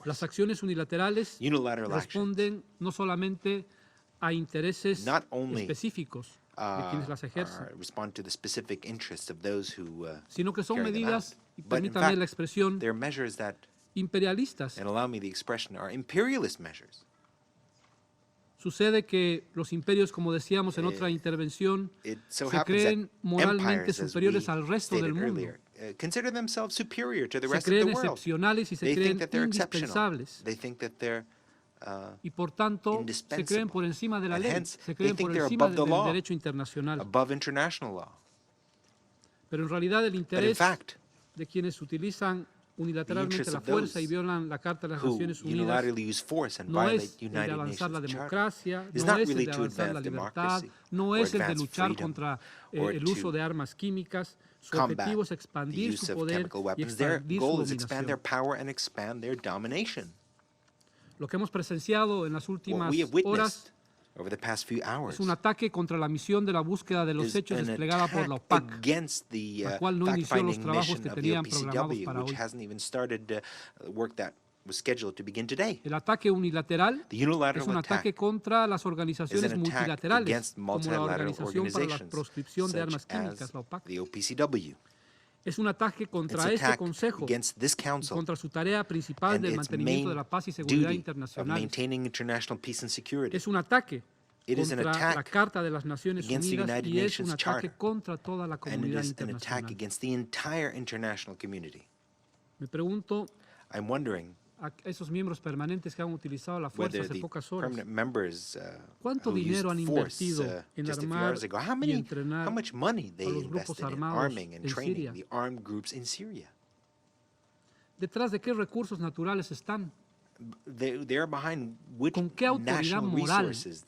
Las acciones unilaterales responden no solamente a intereses específicos de quienes las ejercen, sino que son medidas, y permítanme la expresión, imperialistas. Sucede que los imperios, como decíamos en otra intervención, se creen moralmente superiores al resto del mundo. Se creen excepcionales y se creen indispensables. Y por tanto, se creen por encima de la ley, se creen por encima del derecho internacional. Pero en realidad el interés de quienes utilizan unilateralmente la fuerza y violan la Carta de las Naciones Unidas no es el de avanzar la democracia, no es el de avanzar la libertad, no es el de luchar contra el uso de armas químicas. Su objetivo es expandir su poder y expandir su dominación. Lo que hemos presenciado en las últimas horas es un ataque contra la misión de la búsqueda de los hechos desplegada por la OPAC, la cual no inició los trabajos que tenían programados para hoy. El ataque unilateral es un ataque contra las organizaciones multilaterales, como la Organización para la Proscripción de Armas Químicas, la OPAC. Es un ataque It's contra an este attack Consejo, against this council contra su tarea principal and del its mantenimiento de main la paz y seguridad duty of internacional. maintaining international peace and security. Es un ataque It is an contra la attack Carta de las Naciones against the Unidas United y es un Nations ataque Charter, contra toda la and it comunidad is an attack internacional. against the entire international community. Me pregunto I'm wondering a esos miembros permanentes que han utilizado la fuerza whether hace the pocas horas, permanent members ¿cuánto who used dinero han force invertido en just a few armar hours ago, y entrenar how much money they a los grupos invested in armados arming and en training Siria? the armed groups in Syria? ¿Detrás de qué recursos naturales están? They are behind which ¿Con qué autoridad national moral resources?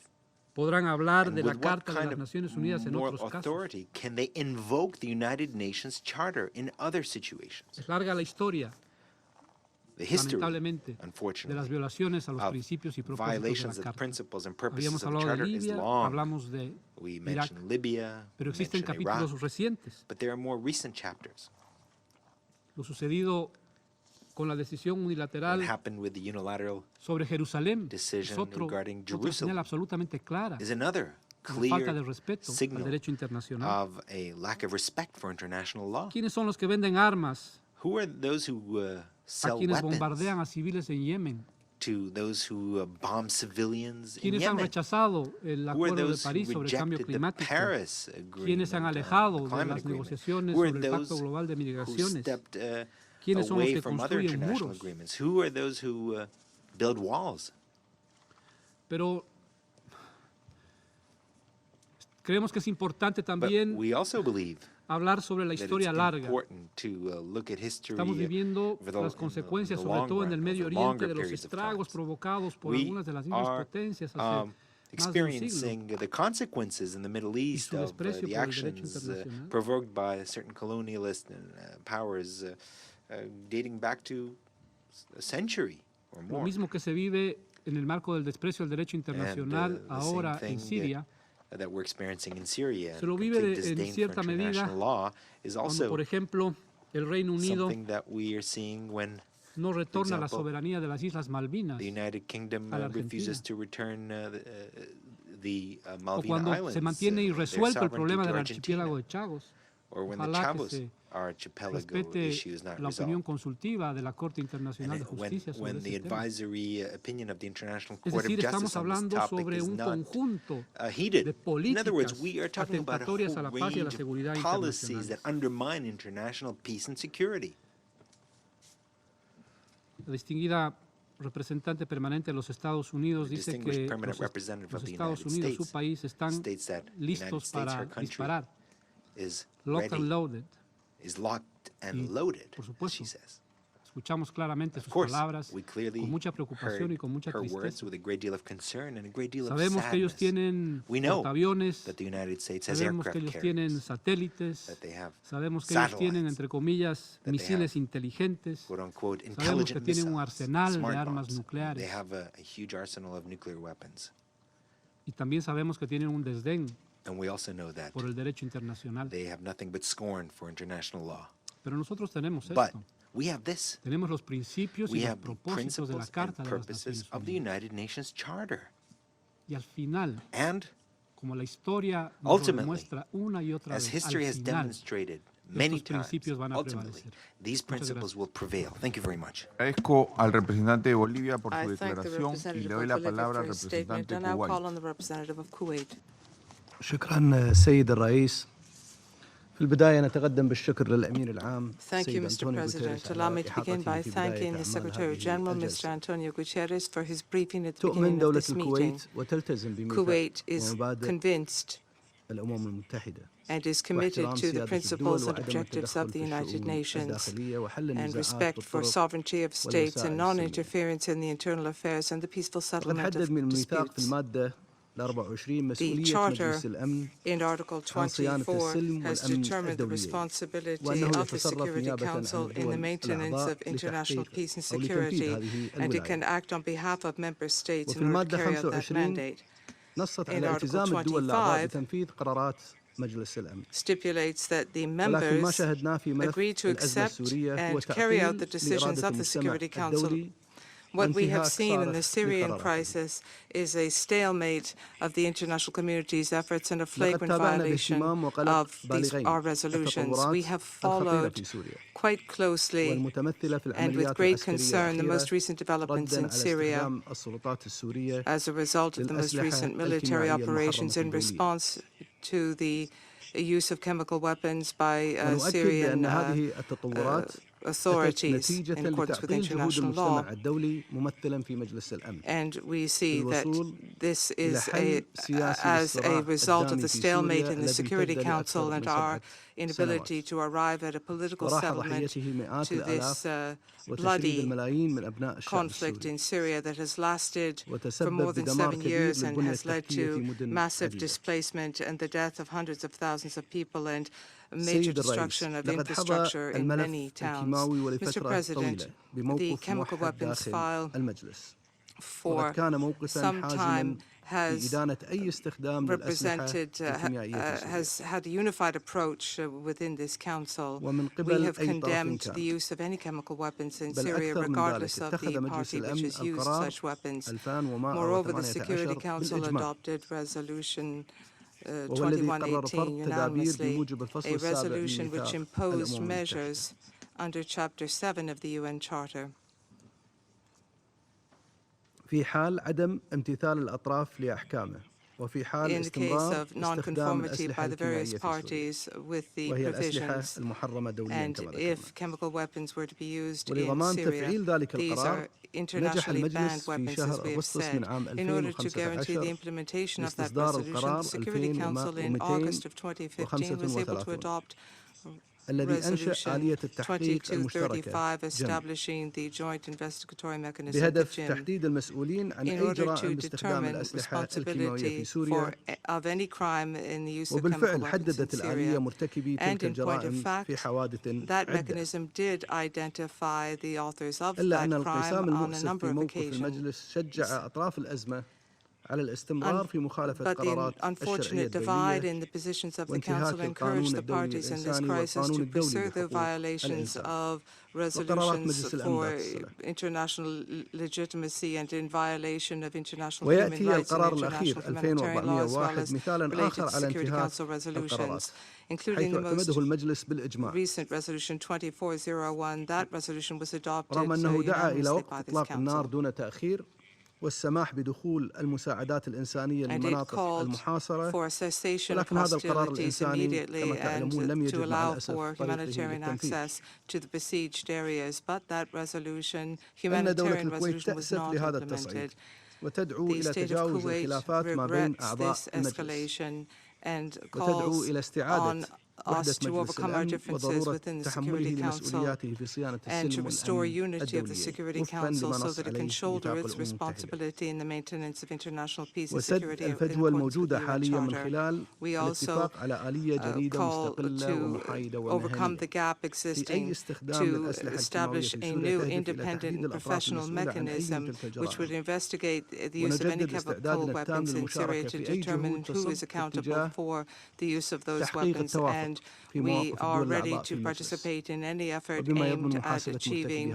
podrán hablar And de la with what Carta de kind las of Naciones Unidas en moral otros casos? authority can they invoke the United Nations Charter in other situations? Es larga la historia, The history, lamentablemente, de las unfortunately, violaciones a los of principios y propósitos de violations la of the Carta. principles and purposes Habíamos of the hablado de Charter is Libia, long. hablamos de We Irak, mentioned Libya, pero we existen mentioned capítulos Iraq, recientes. but there are more recent chapters. Lo sucedido con la decisión What unilateral happened with the unilateral sobre Jerusalén es decision otra regarding señal Jerusalem absolutamente clara is another de falta de clear respeto al signal derecho internacional. of a lack of respect for international law. ¿Quiénes son los que venden armas Who are those who a sell quienes weapons bombardean a civiles en Yemen? to those who bomb civilians in ¿Quiénes han Yemen? rechazado el Who are Acuerdo de those who París sobre cambio rejected the climático? Paris ¿Quiénes han Agreement, alejado the de climate las agreement? negociaciones Who are sobre el Pacto those Global de who Migraciones? stepped ¿Quiénes son los away que from other construyen international muros? agreements? Who are those who build walls? Pero creemos que es importante But también we also believe hablar sobre la that historia it's larga. important to look at history Estamos viviendo over the- las in consecuencias, the sobre long todo en run, el Medio over Oriente, longer de los periods of estragos time. provocados por We algunas de las mismas are potencias hace más de un siglo experiencing the consequences in the Middle y East su of desprecio the por el derecho actions internacional. provoked by certain colonialist powers dating back to a century or Lo more. mismo que se vive en el marco del desprecio al derecho internacional the ahora same en thing Siria, that we're experiencing in Syria, se lo and vive complete en disdain for cierta medida international law, is cuando, also por ejemplo, el Reino Unido something that we are seeing when no retorna la example, soberanía de las Islas Malvinas, the United Kingdom a la refuses Argentina. to return the o Malvina cuando Islands, se mantiene their irresuelto el sovereignty problema to del Argentina, archipiélago de Chagos. or when the Ojalá que Chavos se archipelago respete issue is not la resolved. opinión consultiva de la Corte Internacional de Justicia sobre When the ese tema. advisory opinion of the International Es Court of decir, Justice estamos on this hablando topic sobre is un not conjunto heated. de In other words, políticas we are talking about a atentatorias a la whole paz y a la range seguridad of policies that internacionales. undermine international peace and security. La distinguida representante permanente de los Estados Unidos The dice distinguished que permanent representative los of the Estados United Unidos, su States, país, están states that the United listos States, para our country, disparar, is locked and ready, loaded. is locked and Y, loaded, por as supuesto, she says. escuchamos claramente Of sus course, palabras we clearly con mucha preocupación y heard con mucha her words tristeza. with a great deal of concern and a great deal of Sabemos que ellos sadness. tienen We know portaaviones, that the United States has sabemos que aircraft ellos tienen carriers, satélites, that they have sabemos que ellos tienen, satellites, entre comillas, they misiles have, inteligentes, quote-unquote, sabemos que intelligent tienen un missiles, arsenal de smart armas bombs. nucleares They have a huge arsenal of nuclear weapons. y también sabemos que tienen un desdén And we also know that por el derecho internacional. they have nothing but scorn for international law. Pero nosotros tenemos But esto. we have this. Tenemos los principios y We los have the propósitos de la principles Carta and de las purposes Naciones of the Unidas. United Nations Charter. Y al final, And como la historia nos lo ultimately, demuestra una y otra as vez, history al has final, demonstrated many estos times, principios van a ultimately, prevalecer. these Muchas principles gracias. will prevail. Thank you very much. Agradezco al representante de Bolivia por I su thank the declaración y representative le of doy la Bolivia palabra for al his statement, representante and I'll call Kuwait. on the representative of Kuwait. شكرا سيد الرئيس. في البداية نتقدم بالشكر للأمين العام Thank you, السيد Mr. أنطونيو President. غوتيريس Allow me على to begin by إحاطته في بداية thanking the أعمال Secretary هذه General, الجلسة. Mr. Antonio Guterres, for his briefing at the تؤمن beginning of دولة this meeting. الكويت وتلتزم بميثاق Kuwait is ومبادئ convinced الأمم المتحدة and is committed واحترام to the سيادة principles الدول and وعدم objectives of التدخل the في United الشؤون Nations الداخلية وحل and النزاعات respect for بالطرق sovereignty of states and والوسائل السلمية. non-interference in the internal affairs and the peaceful وقد settlement حدد of من الميثاق في disputes. المادة 24 The مسؤولية Charter مجلس الأمن in Article عن صيانة 24 السلم has والأمن determined the الدوليين responsibility وأنه of the يتصرف Security نيابة عن Council in the الدول maintenance الأعضاء of international لتحقيق peace and أو لتنفيذ security, هذه and it can الولاية. act on behalf of member states وفي in order to المادة carry out that 25 mandate. نصت In على Article التزام الدول الأعضاء 25 بتنفيذ قرارات مجلس الأمن. stipulates that the ولكن ما members شاهدناه في ملف agree to الأزمة accept السورية هو and carry out تعطيل the decisions لإرادة of the المجتمع Security Council. الدولي What we have seen in the Syrian crisis is a stalemate of the international community's efforts and a flagrant violation of our resolutions. We have followed quite closely and with great concern the most recent developments in Syria as a result of the most recent military operations in response to the use of chemical weapons by Syrian authorities in accordance with international law. And we see that this is as a result of the stalemate in the Security Council and our inability to arrive at a political settlement to this bloody conflict in Syria that has lasted for more than 7 years and has led to massive displacement and the death of hundreds of thousands of people and major destruction of infrastructure in many towns. Mr. President, the chemical weapons file for some time has represented, has had a unified approach within this council. We have condemned the use of any chemical weapons in Syria, regardless of the party which has used such weapons. Moreover, the Security Council adopted Resolution 2118 unanimously, a resolution which imposed measures under Chapter 7 of the UN Charter. في حال عدم امتثال الأطراف لأحكامه وفي حال استمرار استخدام الأسلحة الكيميائية في سوريا وهي الأسلحة المحرمة دوليا كما ذكرنا ولضمان تفعيل ذلك القرار نجح المجلس في شهر أغسطس من عام 2015 باستصدار القرار 2235 الذي أنشأ آلية التحقيق المشتركة بهدف تحديد المسؤولين عن أي جرائم باستخدام الأسلحة الكيميائية في سوريا وبالفعل حددت الآلية مرتكبي تلك الجرائم في حوادث عدة إلا أن الانقسام المؤسف في موقف المجلس شجع أطراف الأزمة على الاستمرار في مخالفة قرارات الشرعية الدولية وانتهاك القانون الدولي الإنساني والقانون الدولي لحقوق الإنسان وقرارات مجلس الأمن ويأتي القرار الأخير 2401 مثالا آخر على انتهاك القرارات حيث اعتمده المجلس بالإجماع رغم أنه دعا إلى وقف إطلاق النار دون تأخير والسماح بدخول المساعدات الإنسانية للمناطق المحاصرة ولكن هذا القرار الإنساني كما تعلمون لم يجد مع الأسف طريقه للتنفيذ إن دولة الكويت تأسف لهذا التصعيد وتدعو إلى تجاوز الخلافات ما بين أعضاء المجلس وتدعو إلى استعادة وحدة مجلس الأمن وضرورة تحمله لمسؤولياته في صيانة السلم والأمن الدولي وفقا لما نص عليه ميثاق الأمم المتحدة وسد الفجوة الموجودة حاليا من خلال الاتفاق على آلية جديدة مستقلة ومحايدة ومهنية في أي استخدام للأسلحة الكيماوية في سوريا تحديد الأطراف المسؤولة عن أي من تلك الجرائم ونجدد استعدادنا التام للمشاركة في أي جهود تصب تجاه تحقيق التوافق and we are ready to participate in any effort aimed at achieving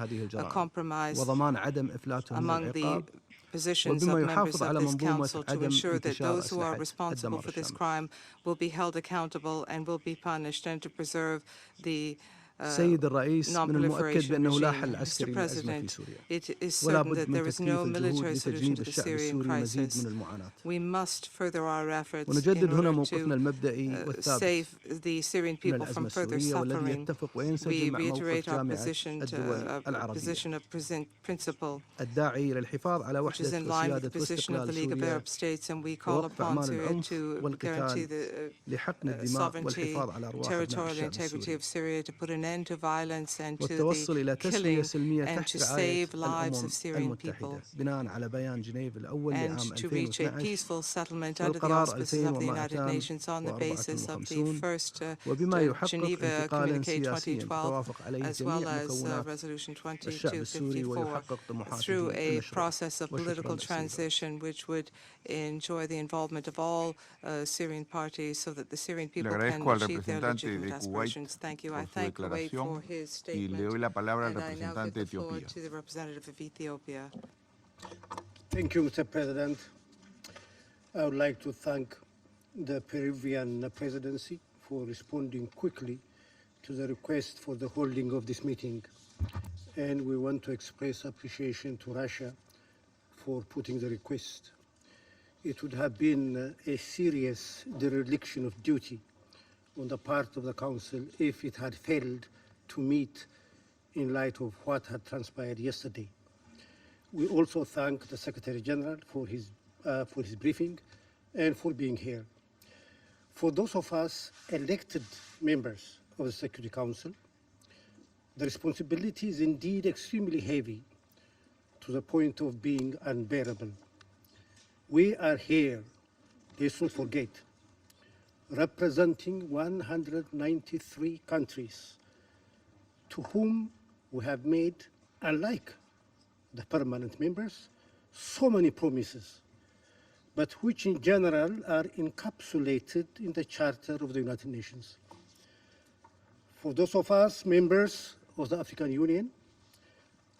a compromise among the positions of members of this council to ensure that those who are responsible for this crime will be held accountable and will be punished, and to preserve the سيد الرئيس من المؤكد بأنه لا حل عسكري للأزمة في سوريا ولا بد من تكثيف الجهود لتجنيب الشعب السوري مزيد من المعاناة ونجدد هنا موقفنا المبدئي والثابت من الأزمة السورية والذي يتفق وينسجم مع موقف جامعة الدول العربية الداعي للحفاظ على وحدة وسيادة واستقلال سوريا ووقف أعمال العنف والقتال لحقن الدماء والحفاظ على أرواح أبناء الشعب السوري to violence and to والتوصل إلى تسوية سلمية and تحت to رعاية save lives of Syrian المتحدة people بناء على بيان جنيف الأول لعام and to reach a 2012 peaceful settlement under the والقرار auspices of the United Nations on the basis of the first وبما يحقق Geneva انتقالا Communique سياسيا 2012 توافق عليه as جميع well as مكونات Resolution الشعب السوري 2254 ويحقق طموحاته through a المشروعة. process of political وشكراً transition which would enjoy the involvement of all Syrian parties so that the Syrian people can achieve their legitimate aspirations. Thank you. I thank declaración y le doy la palabra al And I now representante give de the floor Etiopía. to the representative of Ethiopia. Thank you, Mr. President. I would like to thank the Peruvian presidency for responding quickly to the request for the holding of this meeting. And we want to express appreciation to Russia for putting the request. It would have been a serious dereliction of duty on the part of the Council if it had failed to meet in light of what had transpired yesterday. We also thank the Secretary General for his briefing and for being here. For those of us elected members of the Security Council, the responsibility is indeed extremely heavy to the point of being unbearable. We are here, let's not forget, representing 193 countries to whom we have made, unlike the permanent members, so many promises, but which in general are encapsulated in the Charter of the United Nations. For those of us members of the African Union,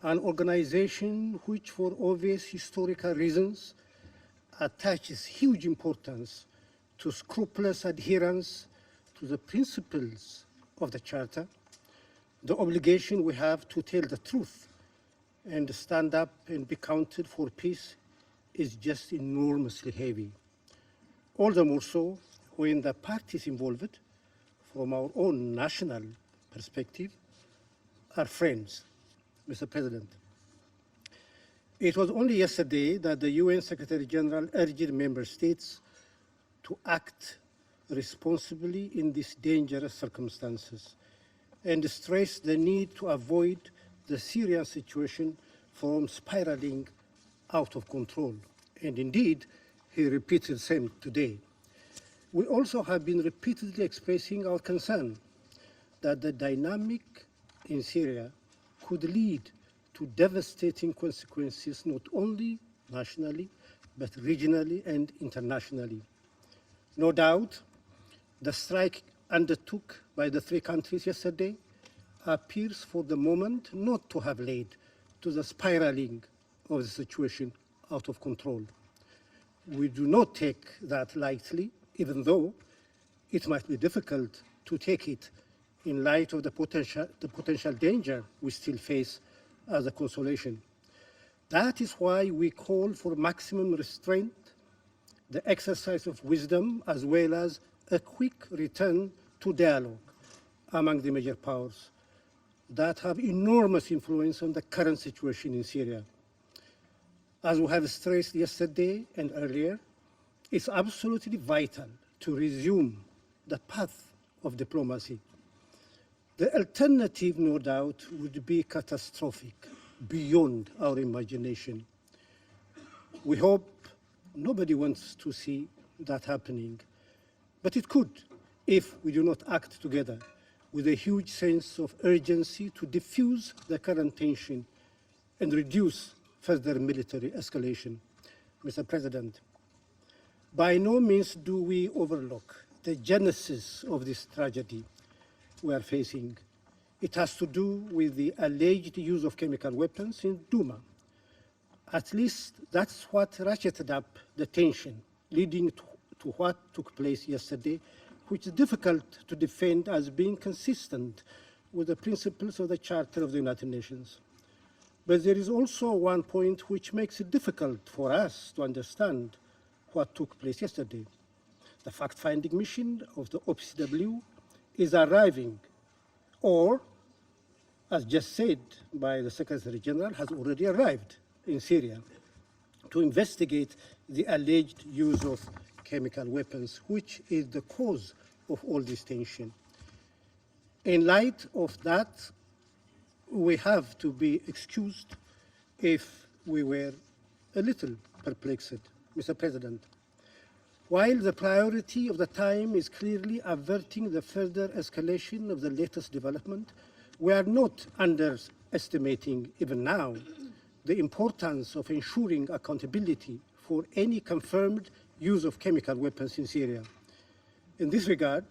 an organization which for obvious historical reasons attaches huge importance to scrupulous adherence to the principles of the Charter, the obligation we have to tell the truth and stand up and be counted for peace is just enormously heavy. All the more so when the parties involved, from our own national perspective, are friends, Mr. President. It was only yesterday that the UN Secretary General urged member states to act responsibly in these dangerous circumstances and stressed the need to avoid the Syrian situation from spiraling out of control. And indeed, he repeated the same today. We also have been repeatedly expressing our concern that the dynamic in Syria could lead to devastating consequences not only nationally, but regionally and internationally. No doubt, the strike undertook by the three countries yesterday appears for the moment not to have led to the spiraling of the situation out of control. We do not take that lightly, even though it might be difficult to take it in light of the potential danger we still face as a consolation. That is why we call for maximum restraint, the exercise of wisdom, as well as a quick return to dialogue among the major powers that have enormous influence on the current situation in Syria. As we have stressed yesterday and earlier, it's absolutely vital to resume the path of diplomacy. The alternative, no doubt, would be catastrophic, beyond our imagination. We hope nobody wants to see that happening, but it could if we do not act together with a huge sense of urgency to diffuse the current tension and reduce further military escalation. Mr. President, by no means do we overlook the genesis of this tragedy we are facing. It has to do with the alleged use of chemical weapons in Douma. At least that's what ratcheted up the tension, leading to what took place yesterday, which is difficult to defend as being consistent with the principles of the Charter of the United Nations. But there is also one point which makes it difficult for us to understand what took place yesterday. The fact-finding mission of the OPCW is arriving, or, as just said by the Secretary General, has already arrived in Syria to investigate the alleged use of chemical weapons, which is the cause of all this tension. In light of that, we have to be excused if we were a little perplexed, Mr. President. While the priority of the time is clearly averting the further escalation of the latest development, we are not underestimating, even now, the importance of ensuring accountability for any confirmed use of chemical weapons in Syria. In this regard,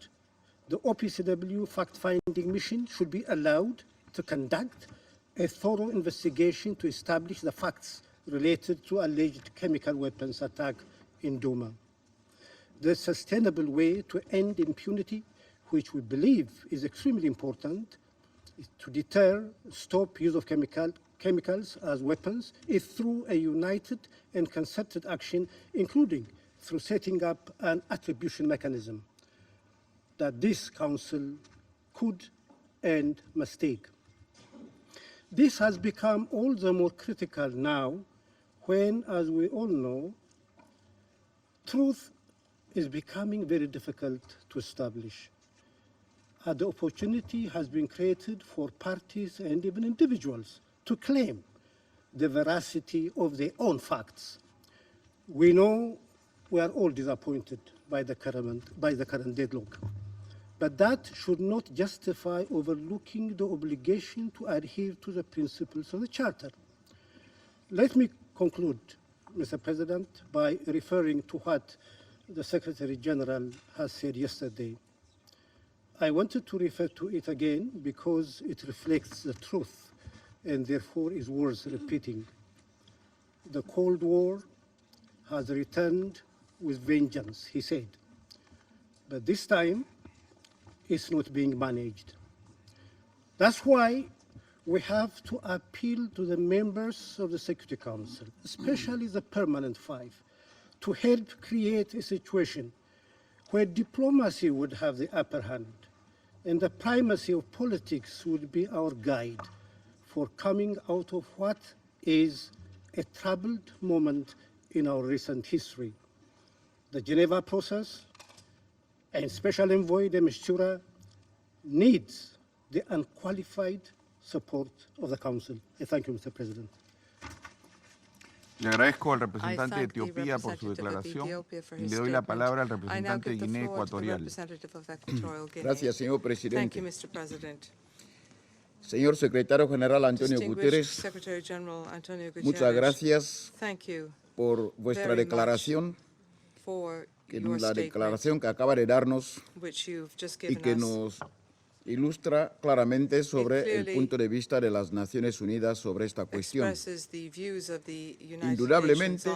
the OPCW fact-finding mission should be allowed to conduct a thorough investigation to establish the facts related to alleged chemical weapons attack in Douma. The sustainable way to end impunity, which we believe is extremely important, is to deter, stop use of chemicals as weapons, is through a united and concerted action, including through setting up an attribution mechanism that this council could and must take. This has become all the more critical now when, as we all know, truth is becoming very difficult to establish. The opportunity has been created for parties and even individuals to claim the veracity of their own facts. We know we are all disappointed by the current deadlock, but that should not justify overlooking the obligation to adhere to the principles of the Charter. Let me conclude, Mr. President, by referring to what the Secretary General has said yesterday. I wanted to refer to it again because it reflects the truth and therefore is worth repeating. The Cold War has returned with vengeance, he said, but this time it's not being managed. That's why we have to appeal to the members of the Security Council, especially the permanent five, to help create a situation where diplomacy would have the upper hand and the primacy of politics would be our guide for coming out of what is a troubled moment in our recent history. The Geneva process and Special Envoy de Mistura needs the unqualified support of the Council. I thank you, Mr. President. Le agradezco al representante de Etiopía por su declaración y le doy la palabra al representante de Guinea Ecuatorial. Gracias, señor presidente. Señor secretario general Antonio Guterres, muchas gracias por vuestra declaración, la declaración que acaba de darnos y que nos ilustra claramente sobre el punto de vista de las Naciones Unidas sobre esta cuestión. Indudablemente,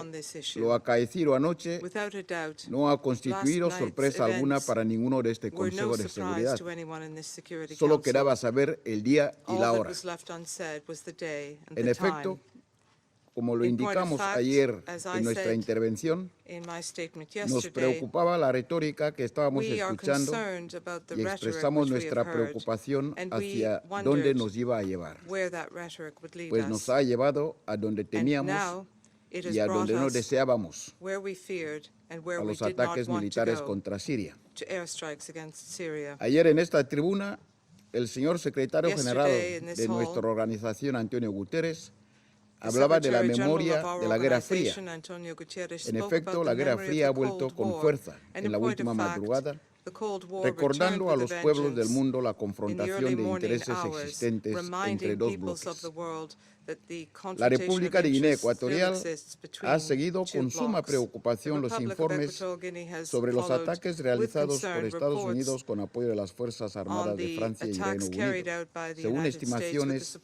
lo acaecido anoche no ha constituido sorpresa alguna para ninguno de este Consejo de Seguridad. Solo quedaba saber el día y la hora. En efecto, como lo indicamos ayer en nuestra intervención, nos preocupaba la retórica que estábamos escuchando y expresamos nuestra preocupación hacia dónde nos iba a llevar. Pues nos ha llevado a donde temíamos y a donde no deseábamos, a los ataques militares contra Siria. Ayer en esta tribuna, el señor secretario general de nuestra organización, Antonio Guterres, hablaba de la memoria de la Guerra Fría. En efecto, la Guerra Fría ha vuelto con fuerza en la última madrugada, recordando a los pueblos del mundo la confrontación de intereses existentes entre dos bloques. La República de Guinea Ecuatorial ha seguido con suma preocupación los informes sobre los ataques realizados por Estados Unidos con apoyo de las Fuerzas Armadas de Francia y Reino Unido. Según estimaciones,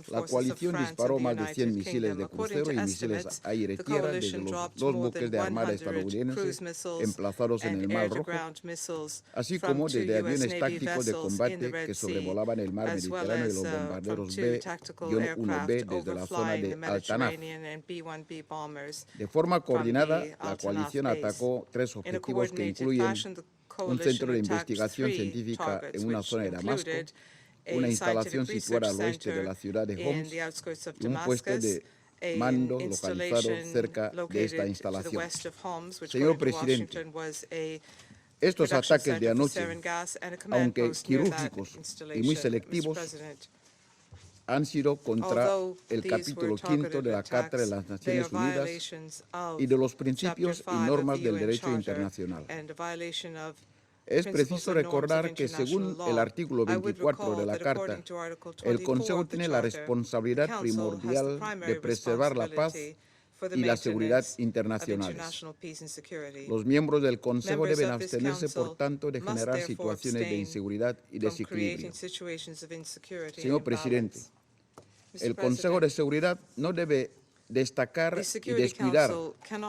la coalición disparó más de 100 misiles de crucero y misiles aire-tierra desde los dos buques de armada estadounidenses emplazados en el Mar Rojo, así como desde aviones tácticos de combate que sobrevolaban el mar Mediterráneo y los bombarderos B-1B desde la zona de Al-Tanaf. De forma coordinada, la coalición atacó tres objetivos que incluyen un centro de investigación científica en una zona de Damasco, una instalación situada al oeste de la ciudad de Homs y un puesto de mando localizado cerca de esta instalación. Señor presidente, estos ataques de anoche, aunque quirúrgicos y muy selectivos, han sido contra el capítulo 5 de la Carta de las Naciones Unidas y de los principios y normas del derecho internacional. Es preciso recordar que según el artículo 24 de la Carta, el Consejo tiene la responsabilidad primordial de preservar la paz y la seguridad internacionales. Los miembros del Consejo deben abstenerse, por tanto, de generar situaciones de inseguridad y desequilibrio. Señor Presidente, el Consejo de Seguridad no debe destacar y descuidar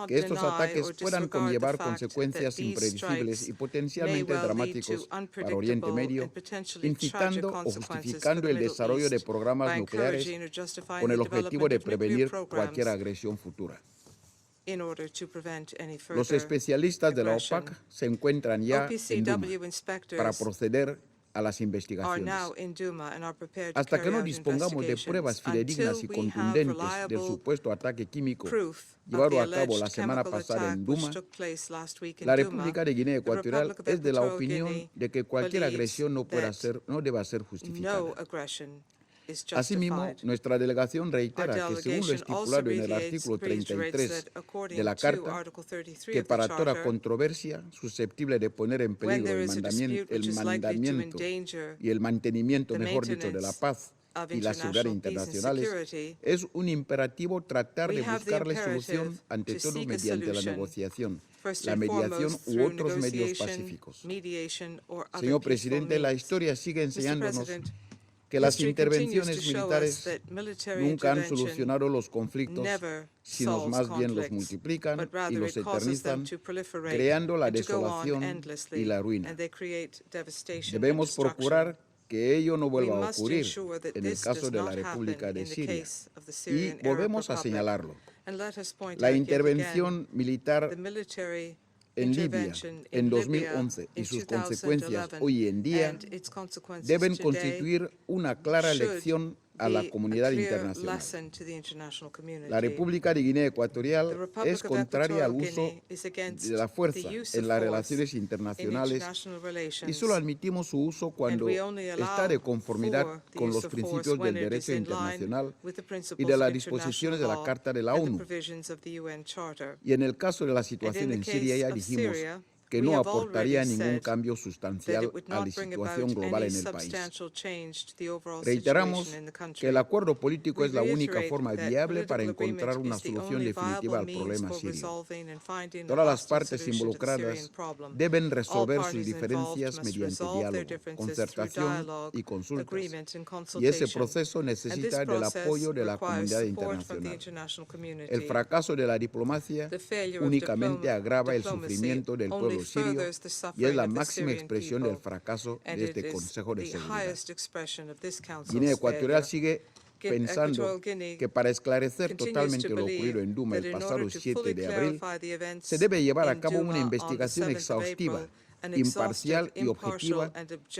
que estos ataques puedan conllevar consecuencias imprevisibles y potencialmente dramáticos para Oriente Medio, incitando o justificando el desarrollo de programas nucleares con el objetivo de prevenir cualquier agresión futura. Los especialistas de la OPAC se encuentran ya en Duma para proceder a las investigaciones. Hasta que no dispongamos de pruebas fidedignas y contundentes del supuesto ataque químico llevado a cabo la semana pasada en Duma, la República de Guinea Ecuatorial es de la opinión de que cualquier agresión no deba ser justificada. Asimismo, nuestra delegación reitera que, según lo estipulado en el artículo 33 de la Carta, que para toda controversia susceptible de poner en peligro el mandamiento y el mantenimiento, mejor dicho, de la paz y la seguridad internacionales, es un imperativo tratar de buscarle solución, ante todo mediante la negociación, la mediación u otros medios pacíficos. Señor Presidente, la historia sigue enseñándonos que las intervenciones militares nunca han solucionado los conflictos, sino más bien los multiplican y los eternizan, creando la desolación y la ruina. Debemos procurar que ello no vuelva a ocurrir en el caso de la República de Siria. Y volvemos a señalarlo. La intervención militar en Libia en 2011 y sus consecuencias hoy en día deben constituir una clara lección a la comunidad internacional. La República de Guinea Ecuatorial es contraria al uso de la fuerza en las relaciones internacionales y solo admitimos su uso cuando está de conformidad con los principios del derecho internacional y de las disposiciones de la Carta de la ONU. Y en el caso de la situación en Siria ya dijimos que no aportaría ningún cambio sustancial a la situación global en el país. Reiteramos que el acuerdo político es la única forma viable para encontrar una solución definitiva al problema sirio. Todas las partes involucradas deben resolver sus diferencias mediante diálogo, concertación y consultas. Y ese proceso necesita del apoyo de la comunidad internacional. El fracaso de la diplomacia únicamente agrava el sufrimiento del pueblo sirio y es la máxima expresión del fracaso de este Consejo de Seguridad. Guinea Ecuatorial sigue pensando que para esclarecer totalmente lo ocurrido en Duma el pasado 7 de abril, se debe llevar a cabo una investigación exhaustiva, imparcial y objetiva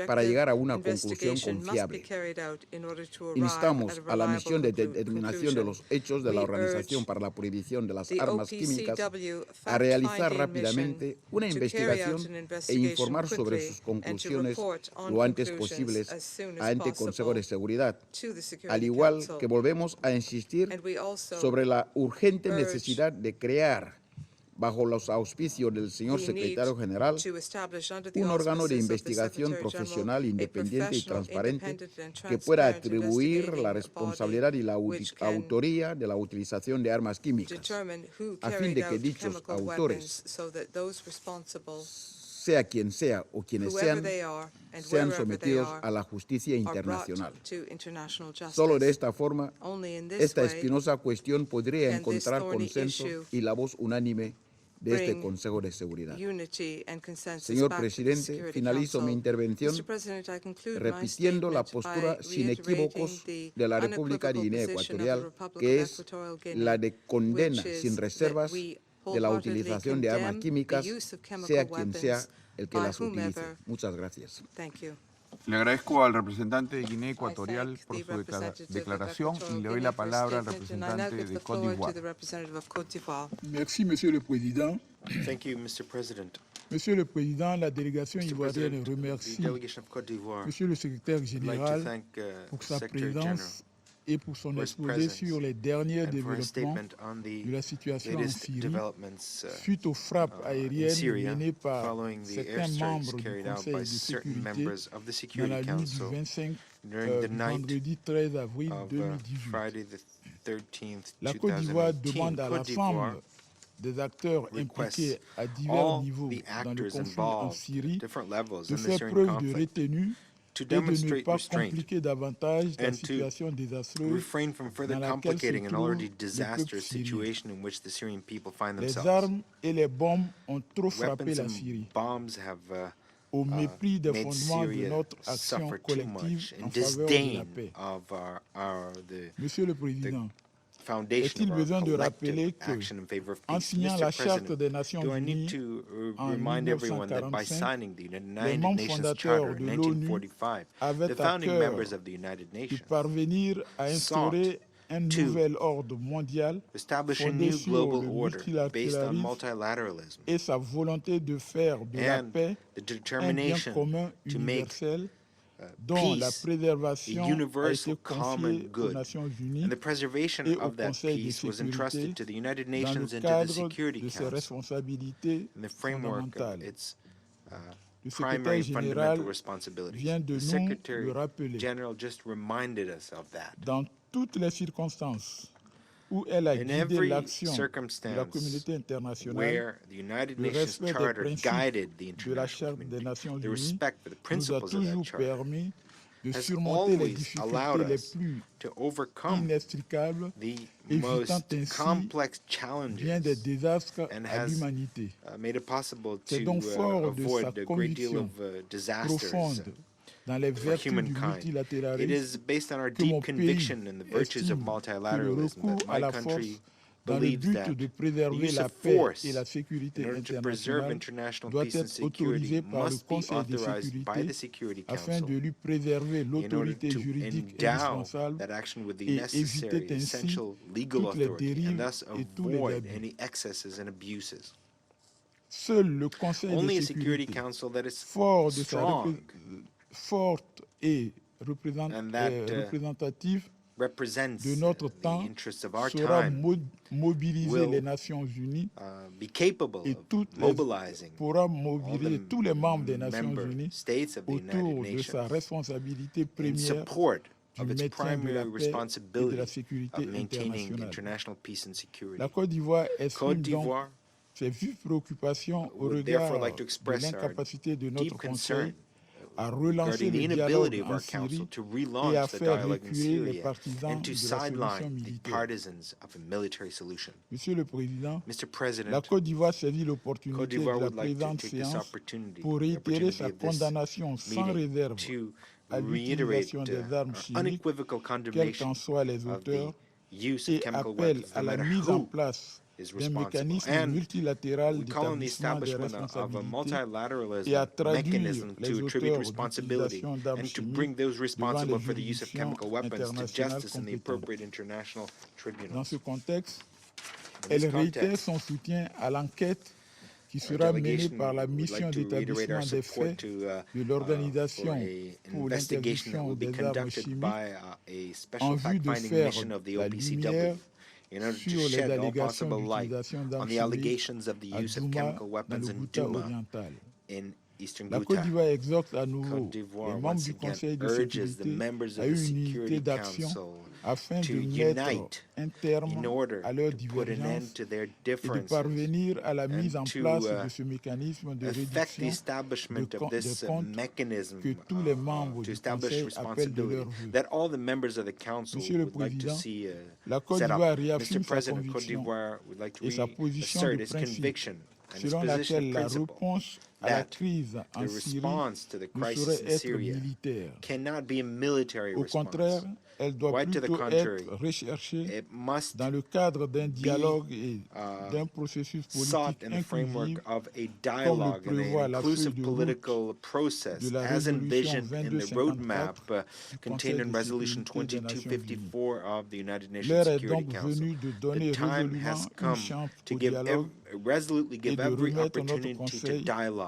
para llegar a una conclusión confiable. Instamos a la misión de determinación de los hechos de la Organización para la Prohibición de las Armas Químicas a realizar rápidamente una investigación e informar sobre sus conclusiones lo antes posible ante el Consejo de Seguridad, al igual que volvemos a insistir sobre la urgente necesidad de crear, bajo los auspicios del señor secretario general, un órgano de investigación profesional, independiente y transparente que pueda atribuir la responsabilidad y la autoría de la utilización de armas químicas, a fin de que dichos autores, sea quien sea o quienes sean sometidos a la justicia internacional. Solo de esta forma, esta espinosa cuestión podría encontrar consenso y la voz unánime de este Consejo de Seguridad. Señor Presidente, finalizo mi intervención repitiendo la postura sin equívocos de la República de Guinea Ecuatorial, que es la de condena sin reservas de la utilización de armas químicas, sea quien sea el que las utilice. Muchas gracias. Le agradezco al representante de Guinea Ecuatorial por su declaración y le doy la palabra al representante de Côte d'Ivoire. Merci, Monsieur le Président. Thank you, Mr. President. Monsieur le Président, la délégation ivoirienne remercie Monsieur le secrétaire général pour sa présence et pour son exposé sur les derniers développements de la situation en Syrie suite aux frappes aériennes menées par certains membres du Conseil de sécurité dans la nuit du 25 vendredi 13 avril 2018. 13th, La Côte d'Ivoire 2018, demande à Côte d'Ivoire l'ensemble des acteurs impliqués à divers all niveaux the dans le actors conflit en involved, Syrie different levels de in the faire Syrian preuve de conflict, retenue to et de ne demonstrate pas restraint compliquer davantage la and to situation désastreuse refrain from further dans laquelle se complicating an trouve already le peuple disastrous syrien. situation in which the Syrian people find Les themselves. armes et les bombes ont trop frappé Weapons la and Syrie, bombs have au mépris des made fondements de Syria notre action suffer too collective much en in faveur de la disdain paix. of the Monsieur le Président, foundation est-il of our besoin de rappeler collective que, action in favor of en peace. signant Mr. la Charte President, des Nations do I need Unies to en remind everyone that by 1945, signing the les United membres Nations fondateurs Charter de in l'ONU 1945, the avaient à founding cœur members of the United de Nations parvenir à instaurer un to nouvel ordre mondial establish a fondé new sur global le order based on multilatéralisme multilateralism et sa volonté de faire de la and paix the un bien determination commun to make universel dont la peace a préservation a universal été common confiée aux good. Nations Unies And the preservation et au of that Conseil de peace was sécurité entrusted to the United dans le Nations and to the cadre Security de ses Council responsabilités in the framework of fondamentales. its Le primary secrétaire and fundamental général responsibilities. vient de The nous Secretary le rappeler. General just reminded us of that. Dans toutes les circonstances où elle a In guidé every l'action de la circumstance communauté internationale, where the United le Nations respect des Charter principes guided the de la international Charte des community, Nations the Unies respect for the nous a principles of that toujours charter permis de has surmonter les always allowed difficultés les us plus to overcome inextricables, the évitant most ainsi complex bien des challenges désastres and à has l'humanité. made it possible C'est to donc fort de sa avoid a great deal conviction of disasters profonde dans les for vertus du humankind. It multilatéralisme is based on our que mon deep pays conviction in the virtues of estime que le multilateralism recours that à my la force country dans le believes but that de the préserver use la of paix force et la sécurité in order to preserve internationale international doit peace and être security autorisé par le must be Conseil de authorized by sécurité the Security afin Council de lui préserver in order l'autorité to juridique endow indispensable that action with the et necessary, éviter ainsi essential legal toutes les authority and dérives thus et tous les avoid abus. any excesses and abuses. Seul le Conseil Only de a Security sécurité, Council that is fort de sa strong forte et and that représentative represents de notre the temps interests of our saura time mobiliser will les Nations Unies be capable et of mobilizing pourra all mobiliser the tous les membres des Nations member Unies states of the United autour de sa Nations responsabilité in première support du of its maintien de primary la paix et de la responsibility sécurité of maintaining internationale. international peace and security. La Côte d'Ivoire Côte exprime donc d'Ivoire ses vives préoccupations au would regard therefore like to de express our l'incapacité de deep notre concern Conseil à relancer regarding the le dialogue inability of en our council Syrie to et à relaunch the faire dialogue in reculer les Syria partisans and to de la solution sideline the militaire. partisans of a military solution. Monsieur le Président, Mr. President, la Côte d'Ivoire saisit Côte l'opportunité de d'Ivoire la would like to présente take this séance opportunity, pour réitérer sa of this condamnation sans meeting réserve to à reiterate l'utilisation des armes chimiques, unequivocal quels condemnation qu'en soient les of the auteurs, use of et chemical appelle weapons, à no la matter mise en who place is d'un responsible. mécanisme And multilatéral we call on the d'établissement des establishment of a responsabilités et à multilateralism traduire mechanism les to attribute auteurs responsibility d'utilisation d'armes and to bring chimiques those devant responsible les for the use of juridictions chemical weapons to internationales justice in the compétentes. appropriate international Dans tribunals. ce contexte, In this elle réitère context, son soutien à l'enquête qui our sera menée delegation par la would mission like to reiterate our d'établissement des support faits to de for l'Organisation an pour investigation that l'interdiction will be des armes conducted chimiques by a en special vue de fact-finding faire mission of the la OPCW lumière in order to sur les shed all allégations possible light d'utilisation on d'armes the chimiques allegations of the à use of Douma, chemical dans weapons le in Ghouta Douma oriental. in eastern La Côte Ghouta. d'Ivoire exhorte à nouveau Côte d'Ivoire les membres once du again Conseil de urges the sécurité members à of the une Security unité d'action Council afin to de mettre unite un terme in order à leurs to put an end divergences to their et de differences parvenir à la mise en and to place de ce mécanisme de affect the réduction establishment des of this comptes mechanism que tous les membres to du establish Conseil appellent de responsibility leur vœu. that all the members of the council Monsieur le would like to Président, see la Côte set d'Ivoire up. réaffirme Mr. sa President, Côte conviction d'Ivoire would like to et sa position reassert de its principe conviction and its selon position laquelle of la principle réponse à la that crise en the Syrie response to the ne crisis saurait in être Syria militaire. cannot be a military Au contraire, response. elle doit Quite to the plutôt contrary, être recherchée it must dans le cadre d'un dialogue et d'un processus sought politique in the framework inclusif, of a comme le dialogue and prévoit an la feuille inclusive de political route process de la as résolution envisioned in the 2254 roadmap du contained Conseil in de Resolution sécurité des Nations Unies. 2254 of the United Nations L'heure est Security donc Council. venue de donner The time résolument has une come chance to au give dialogue resolutely et give de every remettre notre opportunity to Conseil dialogue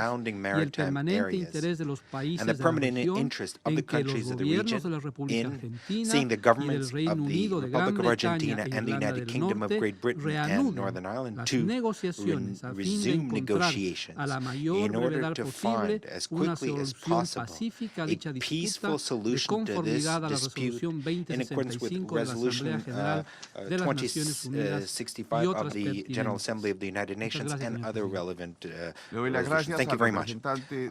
surrounding y el maritime permanente areas, interés de los países and the de la permanent región interest of en the que los countries of the gobiernos de region la República in Argentina seeing the y del governments Reino of the Unido, de Gran Republic of Bretaña Argentina e and the Irlanda United del Kingdom of Norte Great Britain and reanuden Northern Ireland las to negociaciones a fin de resume encontrar negotiations in order to find as quickly as possible a peaceful solution to this dispute in accordance with Resolution 2065 of the General Assembly of the United Nations and other relevant resolutions. Thank you very much. I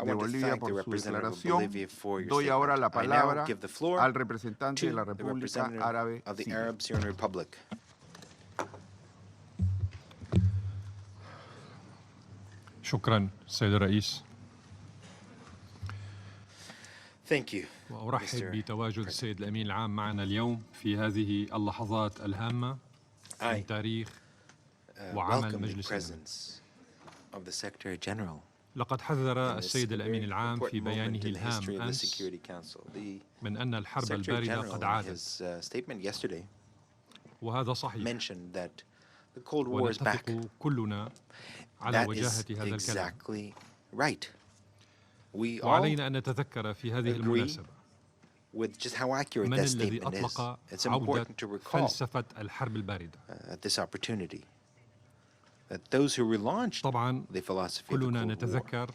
want to thank the representative of Bolivia for your statement. I now give the floor to the representative of the Arab Syrian Republic. شكرا سيد الرئيس. Thank you. وأرحب بتواجد السيد الأمين العام معنا اليوم في هذه اللحظات الهامة من تاريخ وعمل مجلس الأمن. لقد حذر السيد الأمين العام في بيانه الهام أمس من أن الحرب الباردة قد عادت، وهذا صحيح، ونتفق كلنا على وجاهة هذا الكلام. وعلينا أن نتذكر في هذه المناسبة من الذي أطلق عودة فلسفة الحرب الباردة. طبعا كلنا نتذكر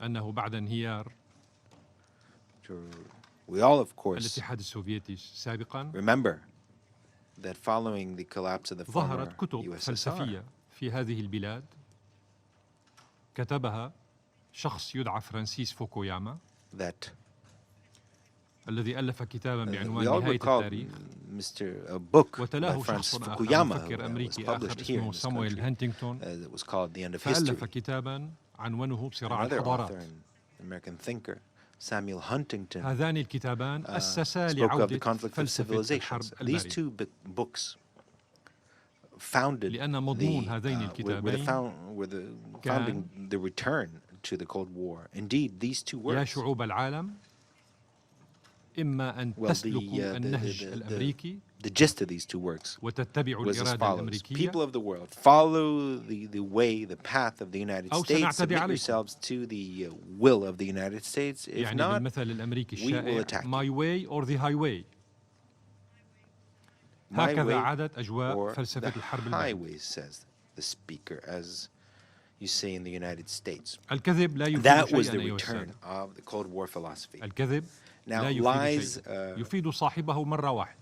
أنه بعد انهيار الاتحاد السوفيتي سابقا ظهرت كتب فلسفية في هذه البلاد كتبها شخص يدعى فرانسيس فوكوياما الذي ألف كتابا بعنوان نهاية التاريخ، وتلاه شخص آخر مفكر أمريكي آخر اسمه سامويل هانتينغتون فألف كتابا عنوانه صراع الحضارات. هذان الكتابان أسسا لعودة فلسفة الحرب الباردة، لأن مضمون هذين الكتابين كان يا شعوب العالم إما أن تسلكوا النهج الأمريكي وتتبعوا الإرادة الأمريكية أو سنعتدي عليكم. يعني بالمثل الأمريكي الشائع my way or the highway. هكذا عادت أجواء فلسفة الحرب الباردة. الكذب لا يفيد شيئا أيها السادة. الكذب لا يفيد شيئا، يفيد صاحبه مرة واحدة.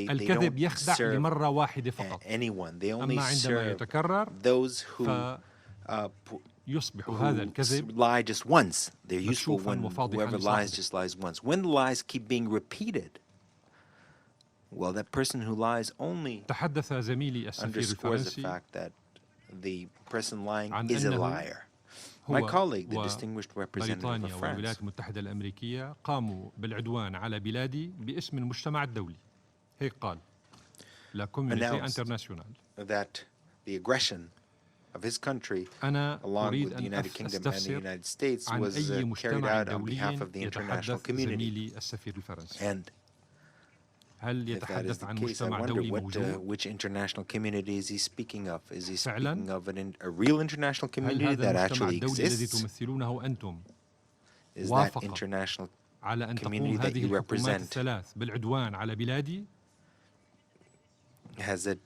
الكذب يخدع لمرة واحدة فقط، أما عندما يتكرر يصبح هذا الكذب مكشوفا وفاضحا لصاحبه. Well, that person who lies only تحدث زميلي السفير الفرنسي the person lying is a liar. My colleague, the distinguished representative of France, والولايات المتحدة الأمريكية قاموا بالعدوان على بلادي باسم المجتمع الدولي. هيك قال La Communauté Internationale. That the aggression of his country, along with the United Kingdom and the United States, was carried out on behalf of the international community. And هل يتحدث عن مجتمع دولي موجود؟ Which international community is he speaking of? Is he speaking of a real international community that actually exists? Is that international community that you represent? Has it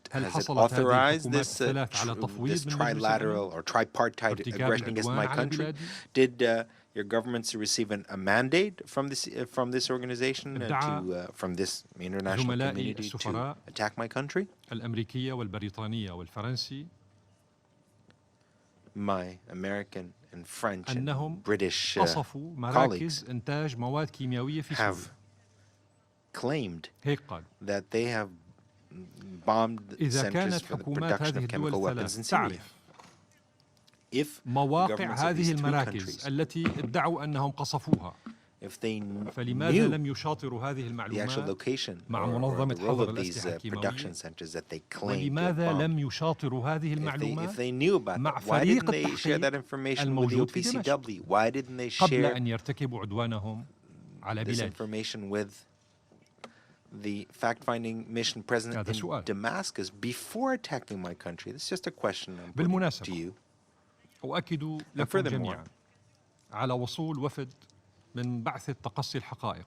authorized this trilateral or tripartite aggression against my country? Did your governments receive a mandate from this organization from this international community to attack my country? الأمريكية والبريطانية والفرنسي My American and French and British colleagues have claimed that they have bombed centers for the production of chemical weapons in Syria. If مواقع هذه المراكز التي ادعوا أنهم قصفوها، فلماذا لم يشاطروا هذه المعلومات مع منظمة حظر الأسلحة الكيماوية؟ ولماذا لم يشاطروا هذه المعلومات مع فريق التحقيق الموجود في دمشق قبل أن يرتكبوا عدوانهم على بلاد؟ The fact-finding mission present in Damascus before attacking my country. This is just a question I'm putting to you. أؤكد لكم جميعا على وصول وفد من بعثة تقصي الحقائق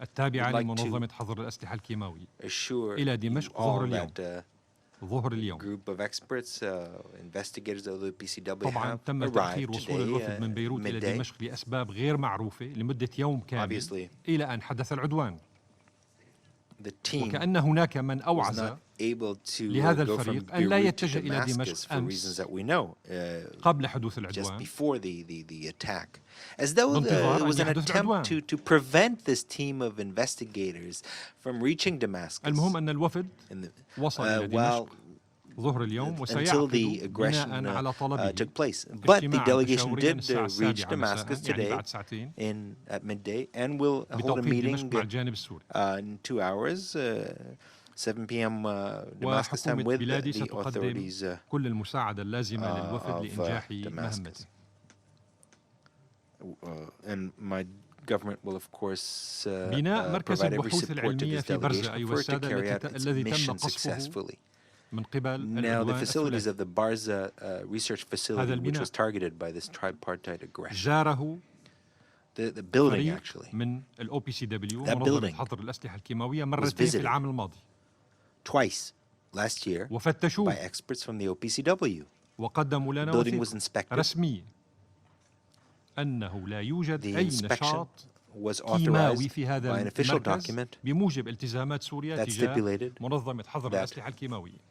التابعة لمنظمة حظر الأسلحة الكيماوية إلى دمشق ظهر اليوم ظهر اليوم. group of experts, investigators of the OPCW طبعا have تم arrived تأخير وصول الوفد today من بيروت إلى midday. دمشق لأسباب غير معروفة لمدة يوم كامل إلى أن حدث العدوان. The team وكأن هناك من was أوعز not able to لهذا go from الفريق أن لا Beirut to يتجه إلى Damascus دمشق for reasons that we know, قبل حدوث just العدوان before the attack, as though بانتظار it أن was an يحدث العدوان. attempt to prevent this team of investigators from reaching Damascus. المهم أن الوفد وصل إلى دمشق ظهر اليوم until وسيعقد the aggression بناء على طلبه took place. But the اجتماعاً delegation فشاورياً did الساعة reach 7 مساءً، Damascus يعني today بعد ساعتين at midday and will hold a بتوقيت meeting دمشق مع الجانب السوري. in 2 hours, 7 p.m. Damascus time, وحكومة with بلادي the ستقدم authorities كل المساعدة اللازمة للوفد of لإنجاح Damascus. مهمته. And my government will of course بناء مركز provide every البحوث support to العلمية this في برزة delegation أيها for it to السادة carry out its الذي تم mission قصفه successfully. من قبل Now, the العدوان facilities الثلاثي. of the Barza research facility, which البناء was targeted by this tripartite aggression. جاره The building, فريق actually, من الOPCW That منظمة building حظر الأسلحة الكيماوية مرتين في visited العام الماضي twice last year by وفتشوه experts from the OPCW. وقدموا لنا Building was وثيقة inspected. رسمية أنه لا يوجد The أي inspection نشاط was كيماوي authorized في هذا by an official المركز document بموجب التزامات سوريا that تجاه stipulated منظمة حظر that الأسلحة الكيماوية.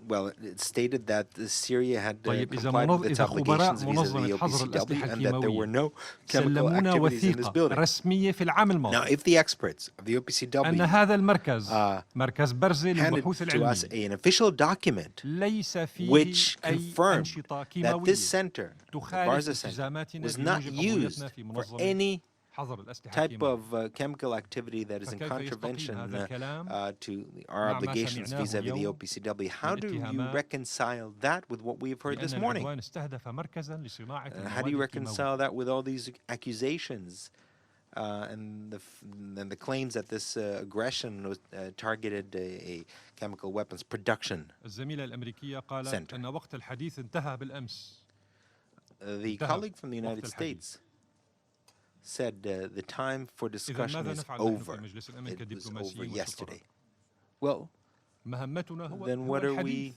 Well, it stated that Syria had طيب complied with its إذا خبراء obligations vis-a-vis the منظمة حظر OPCW الأسلحة and that there were الكيماوية no chemical سلمونا activities in this وثيقة building. رسمية في العام Now, الماضي if the experts of the أن OPCW هذا المركز مركز برزة handed للبحوث to us العلمية an official document ليس فيه which أي confirmed أنشطة that كيماوية this center, the تخالف Barza Center, التزاماتنا was not بموجب used قضيتنا في for منظمة any حظر الأسلحة type الكيماوية. of chemical activity that is in فكيف contravention يستقيم هذا الكلام to our مع ما obligations سمعناه vis-a-vis the اليوم OPCW. How do you اتهامات reconcile that with what we've heard this لأن morning? العدوان استهدف مركزا لصناعة How do you المواد الكيماوية. reconcile that with all these accusations and the claims that this aggression was targeted a chemical weapons production الزميلة الأمريكية قالت center? أن وقت الحديث انتهى بالأمس. The colleague from the United States said the time for discussion is over. It was over yesterday. Well, مهمتنا هو then what are we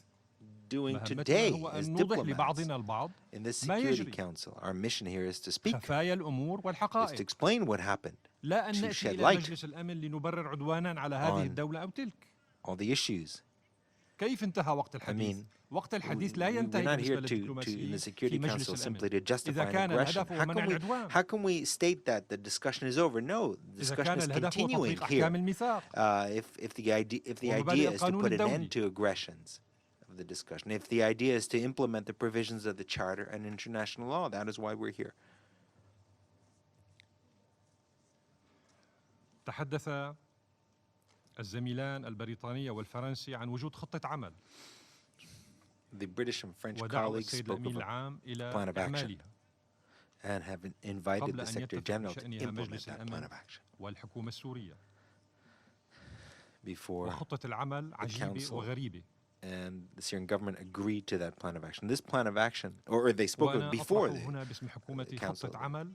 doing today هو as أن نوضح diplomats لبعضنا البعض in this ما Security يجري Council? Our mission here is to speak, خفايا الأمور is to والحقائق. explain what happened, لا أن to نأتي shed إلى light مجلس الأمن لنبرر عدوانا على هذه on الدولة أو تلك. all the issues. كيف انتهى وقت الحديث؟ وقت الحديث لا We're ينتهي not here بالنسبة to in the للدبلوماسيين Security في مجلس Council simply الأمن. to justify إذا an كان aggression. الهدف هو منع العدوان. How can we state that the discussion is over? No, the إذا discussion كان is الهدف هو continuing تطبيق here. أحكام الميثاق If the ومبادئ idea is to القانون put an الدولي. end to aggressions of the discussion, if the idea is to implement the provisions of the Charter and international law, that is why we're here. تحدث الزميلان البريطاني والفرنسي عن وجود خطة عمل. The British and French ودعوا colleagues السيد spoke الأمين of a العام إلى plan of action إعمالها and have invited قبل the أن Secretary يتفق General to بشأنها implement مجلس that plan الأمن of action والحكومة السورية. before وخطة العمل the عجيبة Council وغريبة. and the Syrian government agreed to that plan of action. This plan of action, or they spoke of it وأنا before أطرح هنا باسم the حكومتي Council خطة عمل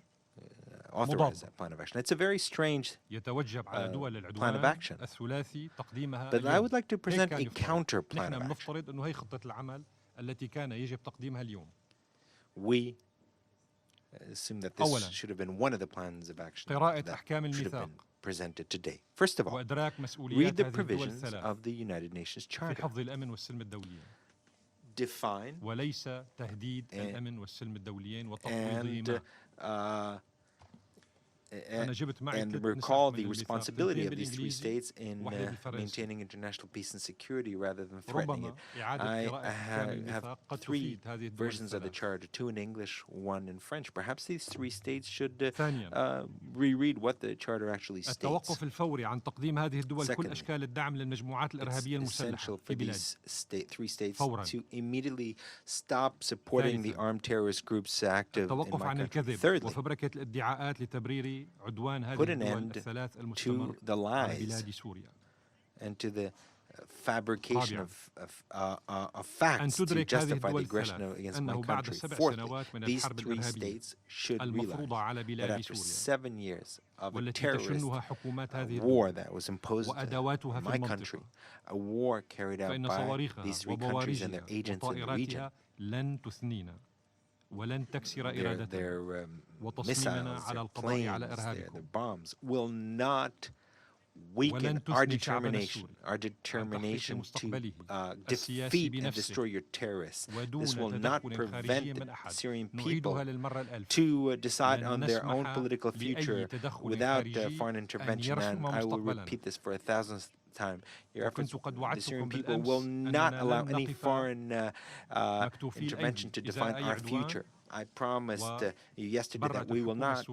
authorized that plan of action. It's a very strange يتوجب على دول plan of العدوان action. الثلاثي تقديمها But I اليوم. would like to هيك present كان a يفترض. counter plan نحن of action. بنفترض إنه هي خطة العمل التي كان يجب تقديمها اليوم. We assume that this أولاً should have been one of the plans of action قراءة that أحكام should have الميثاق been presented today. First of all, وإدراك read مسؤوليات the هذه الدول provisions الثلاث of the United Nations في Charter. حفظ الأمن والسلم الدوليين Define وليس تهديد الأمن والسلم الدوليين and وتفويضهما. أنا جبت معي and 3 recall نسخ the من الميثاق، responsibility 2 of these three بالإنجليزي states in وواحدة بالفرنسي. maintaining international peace and security rather than threatening it. ربما إعادة I قراءة أحكام have الميثاق قد 3 تفيد هذه الدول versions of the الثلاث. charter, 2 in English, 1 in French. Perhaps these 3 states should ثانياً reread what the charter actually states. التوقف الفوري عن تقديم هذه الدول كل Secondly, أشكال الدعم للمجموعات الإرهابية It's المسلحة essential في for بلادي. these 3 states فوراً. to immediately stop supporting the ثالثاً، armed terrorist groups active in التوقف my عن country. الكذب Thirdly, وفبركة الادعاءات لتبرير عدوان هذه put an الدول end الثلاث to المستمر the على lies بلاد سوريا. and to the fabrication of facts to justify the aggression against my country. Fourthly, these three states should realize that after 7 years of a terrorist war that was imposed on my country, a war carried out by these three countries and their agents in the region, their missiles, their planes, their bombs will not weaken our determination to defeat and destroy your terrorists. This will not prevent the Syrian people to decide on their own political future without foreign intervention. And I will repeat this for 1,000th time. Your efforts, the Syrian people will not allow any foreign intervention to define our future. I promised you yesterday that we will not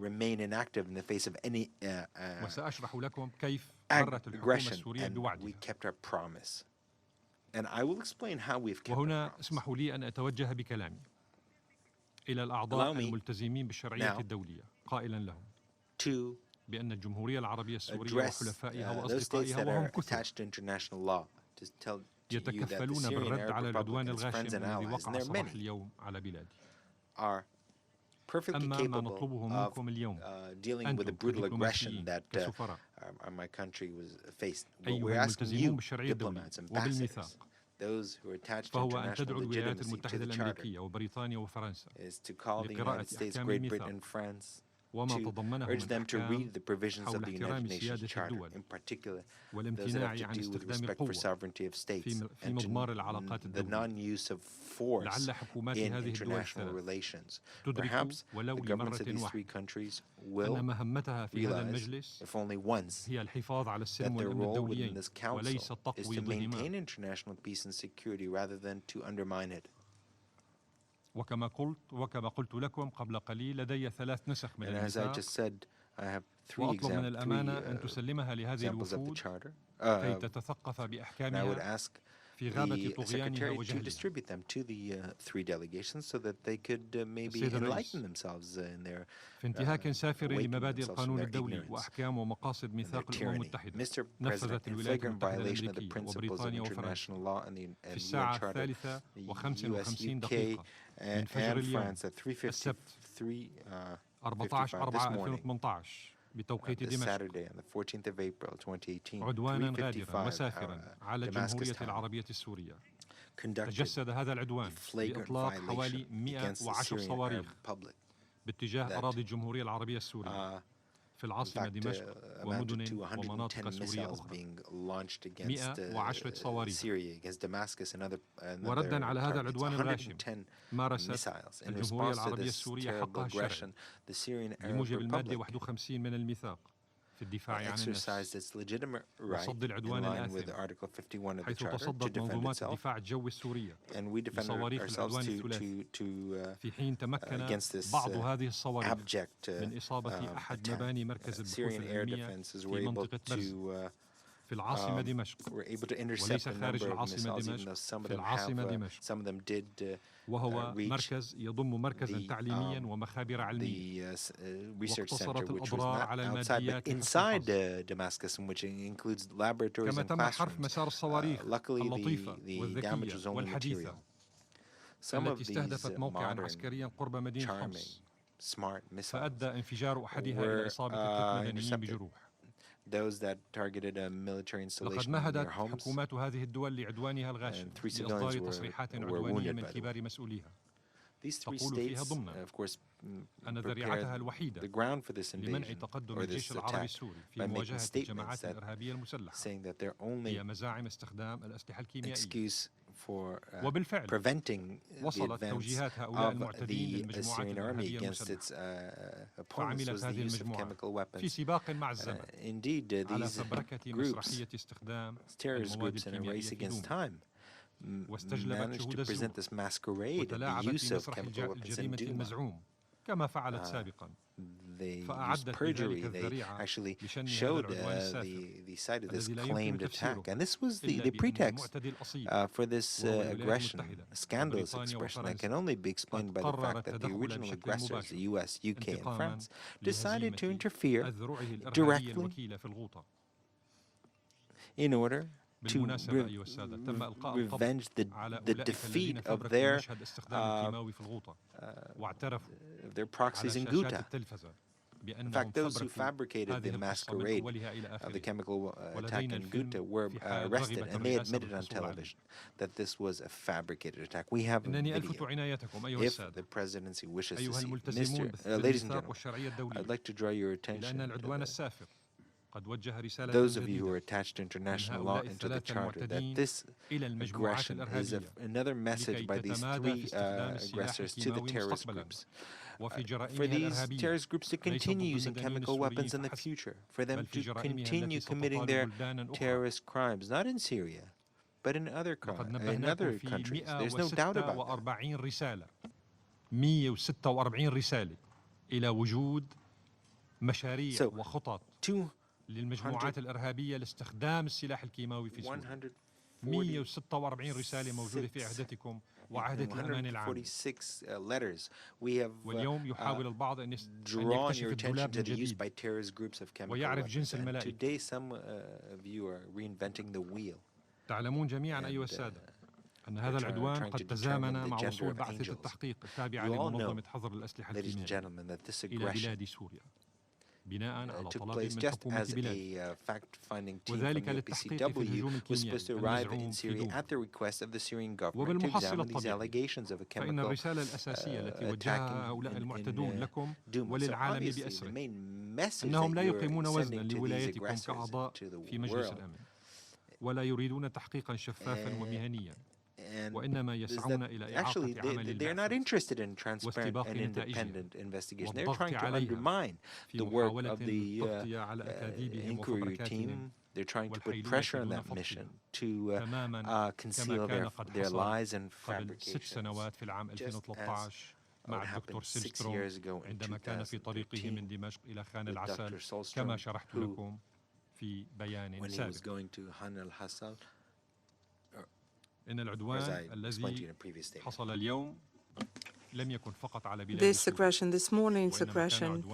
remain inactive in the face of any aggression, and we kept our promise. And I will explain how we've kept our promise. اسمحوا لي أن أتوجه بكلامي إلى الأعضاء الملتزمين بالشرعية الدولية قائلا لهم بأن الجمهورية العربية السورية وحلفائها وأصدقائها وهم كثر يتكفلون بالرد على العدوان الغاشم الذي وقع صباح اليوم على بلادي. أما ما نطلبه منكم اليوم أنتم كدبلوماسيين كسفراء أيها الملتزمون بالشرعية الدولية وبالميثاق فهو أن تدعو الولايات المتحدة الأمريكية وبريطانيا وفرنسا لقراءة أحكام الميثاق to urge them to read the provisions of the United Nations Charter, in particular those that have to do with respect for sovereignty of states and the non-use of force in international relations. Perhaps the governments of these three countries will realize, if only once, that their role within this council is to maintain international peace and security rather than to undermine it. وكما قلت لكم قبل قليل لدي 3 نسخ من الميثاق وأطلب من الأمانة أن تسلمها لهذه الوفود كي تتثقف بأحكامها في غابة طغيانها وجهلها. في انتهاك سافر لمبادئ القانون الدولي وأحكام ومقاصد ميثاق الأمم المتحدة نفذت الولايات المتحدة الأمريكية وبريطانيا وفرنسا في الساعة 3:55 من فجر اليوم السبت 14/4/2018 بتوقيت دمشق عدوانا غادرا وسافرا على الجمهورية العربية السورية. تجسد هذا العدوان بإطلاق حوالي 110 صواريخ باتجاه أراضي الجمهورية العربية السورية في العاصمة دمشق ومدن ومناطق سورية أخرى. 110 صواريخ. وردا على هذا العدوان الغاشم مارست الجمهورية العربية السورية حقها الشرعي بموجب المادة 51 من الميثاق في الدفاع عن النفس وصد العدوان الآثم حيث تصدت منظومات الدفاع الجوي السورية لصواريخ العدوان الثلاثي في حين تمكن بعض هذه الصواريخ من إصابة أحد مباني مركز البحوث العلمية في منطقة برز في العاصمة دمشق وليس خارج العاصمة دمشق في العاصمة دمشق وهو مركز يضم مركزا تعليميا ومخابر علمية واقتصرت الأضرار على الماديات كما تم حرف مسار الصواريخ اللطيفة والذكية والحديثة التي استهدفت موقعا عسكريا قرب مدينة حمص فأدى انفجار أحدها إلى إصابة 3 مدنيين بجروح. لقد مهدت حكومات هذه الدول لعدوانها الغاشم بإصدار تصريحات عدوانية من كبار مسؤوليها تقول فيها ضمنا أن ذريعتها الوحيدة لمنع تقدم الجيش العربي السوري في مواجهة الجماعات الإرهابية المسلحة هي مزاعم استخدام الأسلحة الكيميائية. وبالفعل وصلت توجيهات هؤلاء المعتدين للمجموعات الإرهابية المسلحة فعملت هذه المجموعات في سباق مع الزمن على فبركة مسرحية استخدام المواد الكيميائية في دونه واستجلبت شهود الزور وتلاعبت بمسرح الجريمة المزعوم كما فعلت سابقا فأعدت بذلك الذريعة لشن هذا العدوان السافر الذي لا يمكن تفسيره إلا بأن المعتدي الأصيل وهو الولايات المتحدة وبريطانيا وفرنسا قد قررت التدخل بشكل مباشر انتقاما لهزيمة أذرعه الإرهابية الوكيلة في الغوطة revenge the defeat of their proxies in Ghouta. In fact, those who fabricated the masquerade of the chemical attack in Ghouta were arrested, and they admitted on television that this was a fabricated attack. We have a video. If the presidency wishes to see, ladies and gentlemen, I'd like to draw your attention to those of you who are attached to international law and to the Charter, that this aggression is another message by these three aggressors to the terrorist groups. For these terrorist groups to continue using chemical weapons in the future, for them to continue committing their terrorist crimes, not in Syria, but in other countries. There's no doubt about that. 146 رسالة إلى وجود مشاريع وخطط للمجموعات الإرهابية لاستخدام السلاح الكيماوي في سوريا. 146 رسالة موجودة في عهدتكم وعهدة الأمان العام. واليوم يحاول البعض أن يكتشف الدولاب من جديد ويعرف جنس الملائكة. تعلمون جميعا أيها السادة أن هذا العدوان قد تزامن مع وصول بعثة التحقيق التابعة لمنظمة حظر الأسلحة الكيميائية إلى بلاد سوريا بناء على طلب من حكومة بلاد وذلك للتحقيق في الهجوم الكيميائي المزعوم في وبالمحصل الطبيعي فإن الرسالة الأساسية التي وجهها هؤلاء المعتدون لكم وللعالم بأسره أنهم لا يقيمون وزنا لولايتكم كأعضاء في مجلس الأمن ولا يريدون تحقيقا شفافا ومهنيا وإنما يسعون إلى إعاقة عمل البحث واستباق نتائجها والضغط عليها في محاولة التغطية على أكاذيبهم وفبركاتهم They're trying to put pressure on that mission to conceal their lies and fabrications. 6 سنوات في العام 2013 مع الدكتور سيلستروم عندما كان في طريقه من دمشق إلى خان العسل كما شرحت لكم في بيان سابق. إن العدوان الذي حصل اليوم لم يكن فقط على بلاد This aggression, this morning's aggression,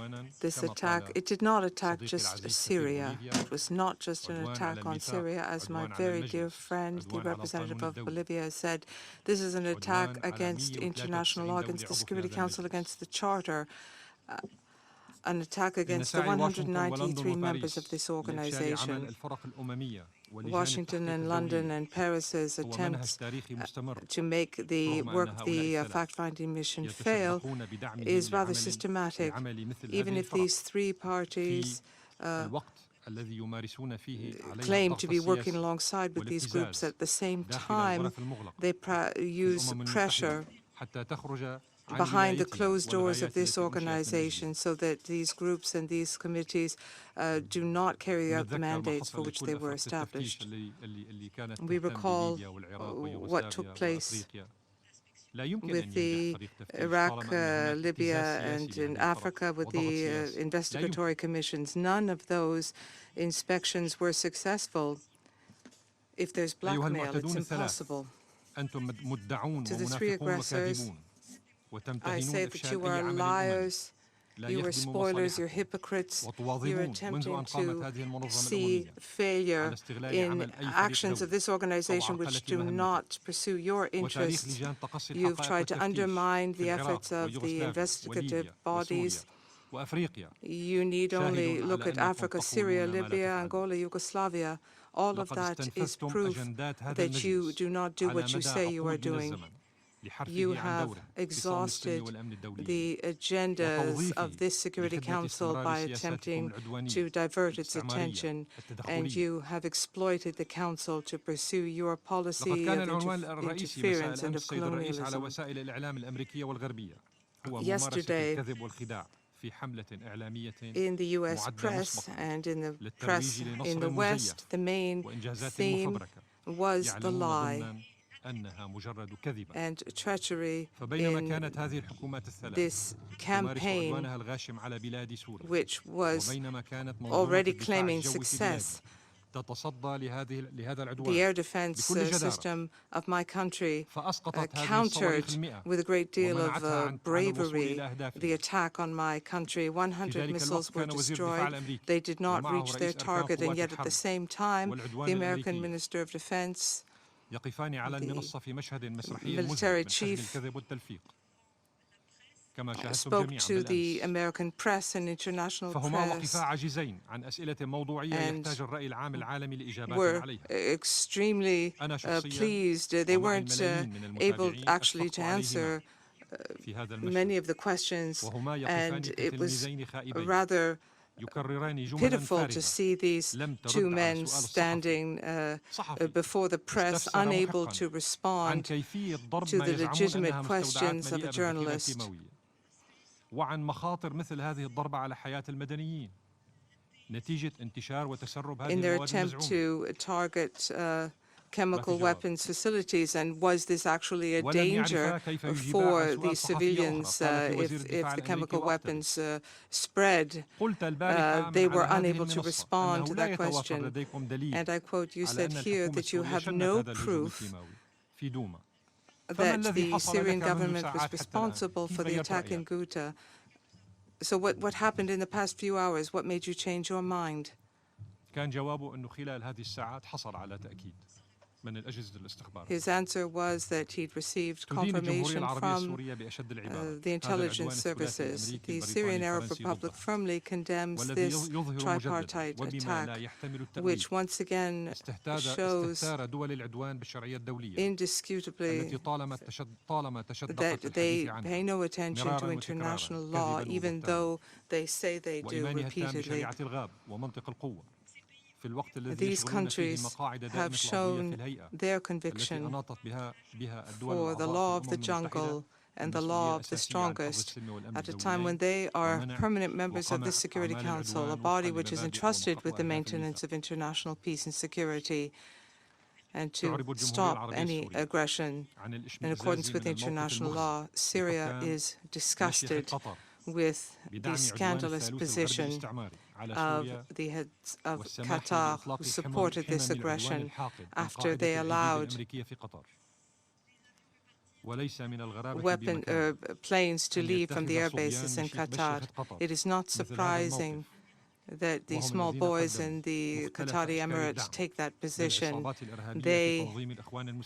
this attack, it did not attack just Syria. It was not just an attack on Syria, as my very dear friend, the representative of Bolivia, said. This is an attack against international law, against the Security Council, against the Charter, an attack against the 193 members of this organization. Washington and London and Paris's attempts to make the work of the fact-finding mission fail is rather systematic. Even if these three parties claim to be working alongside with these groups, at the same time they use pressure behind the closed doors of this organization so that these groups and these committees do not carry out the mandates for which they were established. We recall what took place with the Iraq, Libya, and in Africa with the investigatory commissions. None of those inspections were successful. If there's blackmail, it's impossible. To the three aggressors, I say that you are liars, you are spoilers, you're hypocrites, you're attempting to see failure in actions of this organization which do not pursue your interests. You've tried to undermine the efforts of the investigative bodies. You need only look at Africa, Syria, Libya, Angola, Yugoslavia. All of that is proof that you do not do what you say you are doing. You have exhausted the agendas of this Security Council by attempting to divert its attention, and you have exploited the Council to pursue your policy of interference and of colonialism. Yesterday, in the U.S. press and in the press in the West, the main theme was the lie and treachery in this campaign, which was already claiming success. The air defense system of my country countered with a great deal of bravery the attack on my country. 100 missiles were destroyed. They did not reach their target, and yet at the same time, the American Minister of Defense, the military chief, spoke to the American press and international press and were extremely pleased. They weren't able actually to answer many of the questions, and it was rather pitiful to see these two men standing before the press, unable to respond to the legitimate questions of a journalist. وعن مخاطر مثل هذه الضربة على حياة المدنيين نتيجة انتشار وتسرب هذه in their المواد attempt to target chemical weapons facilities, and was this actually a danger for the civilians if the chemical weapons spread? They were unable to respond to that question. And I quote, you said here that you have no proof that the Syrian government was responsible for the attack in Ghouta. So what happened in the past few hours? What made you change your mind? كان جوابه إنه خلال هذه الساعات حصل على تأكيد من الأجهزة الاستخبارات. His answer was that he'd received confirmation from the intelligence services. The Syrian Arab Republic firmly condemns this tripartite attack, which once again shows indisputably that they pay no attention to international law, even though they say they do repeatedly. These countries have shown their conviction for the law of the jungle and the law of the strongest at a time when they are permanent members of the Security Council, a body which is entrusted with the maintenance of international peace and security, and to stop any aggression in accordance with international law. Syria is disgusted with the scandalous position of the heads of Qatar, who supported this aggression after they allowed planes to leave from the air bases in Qatar. It is not surprising that the small boys in the Qatari Emirates take that position. They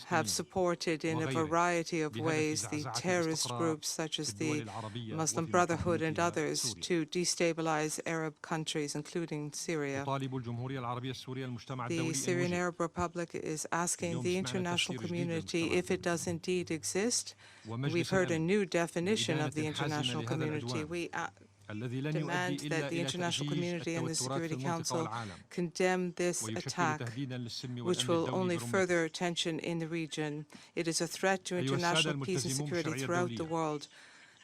have supported in a variety of ways the terrorist groups such as the Muslim Brotherhood and others to destabilize Arab countries, including Syria. The Syrian Arab Republic is asking the international community if it does indeed exist. We've heard a new definition of the international community. We demand that the international community and the Security Council condemn this attack, which will only further tension in the region. It is a threat to international peace and security throughout the world.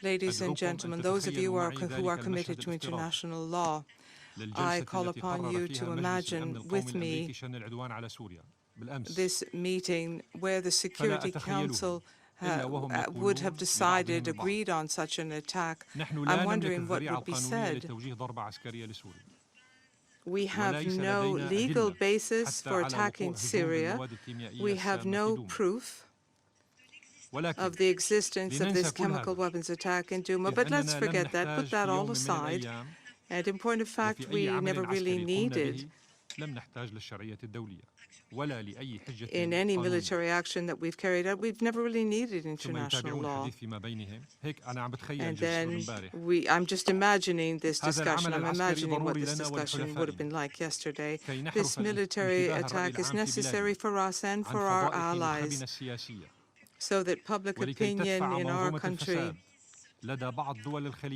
Ladies and gentlemen, those of you who are committed to international law, I call upon you to imagine with me this meeting where the Security Council would have decided, agreed on such an attack. I'm wondering what would be said. We have no legal basis for attacking Syria. We have no proof of the existence of this chemical weapons attack in Douma. But let's forget that, put that all aside. And in point of fact, we never really needed in any military action that we've carried out, we've never really needed international law. And then I'm just imagining this discussion. I'm imagining what this discussion would have been like yesterday. This military attack is necessary for us and for our allies, so that public opinion in our country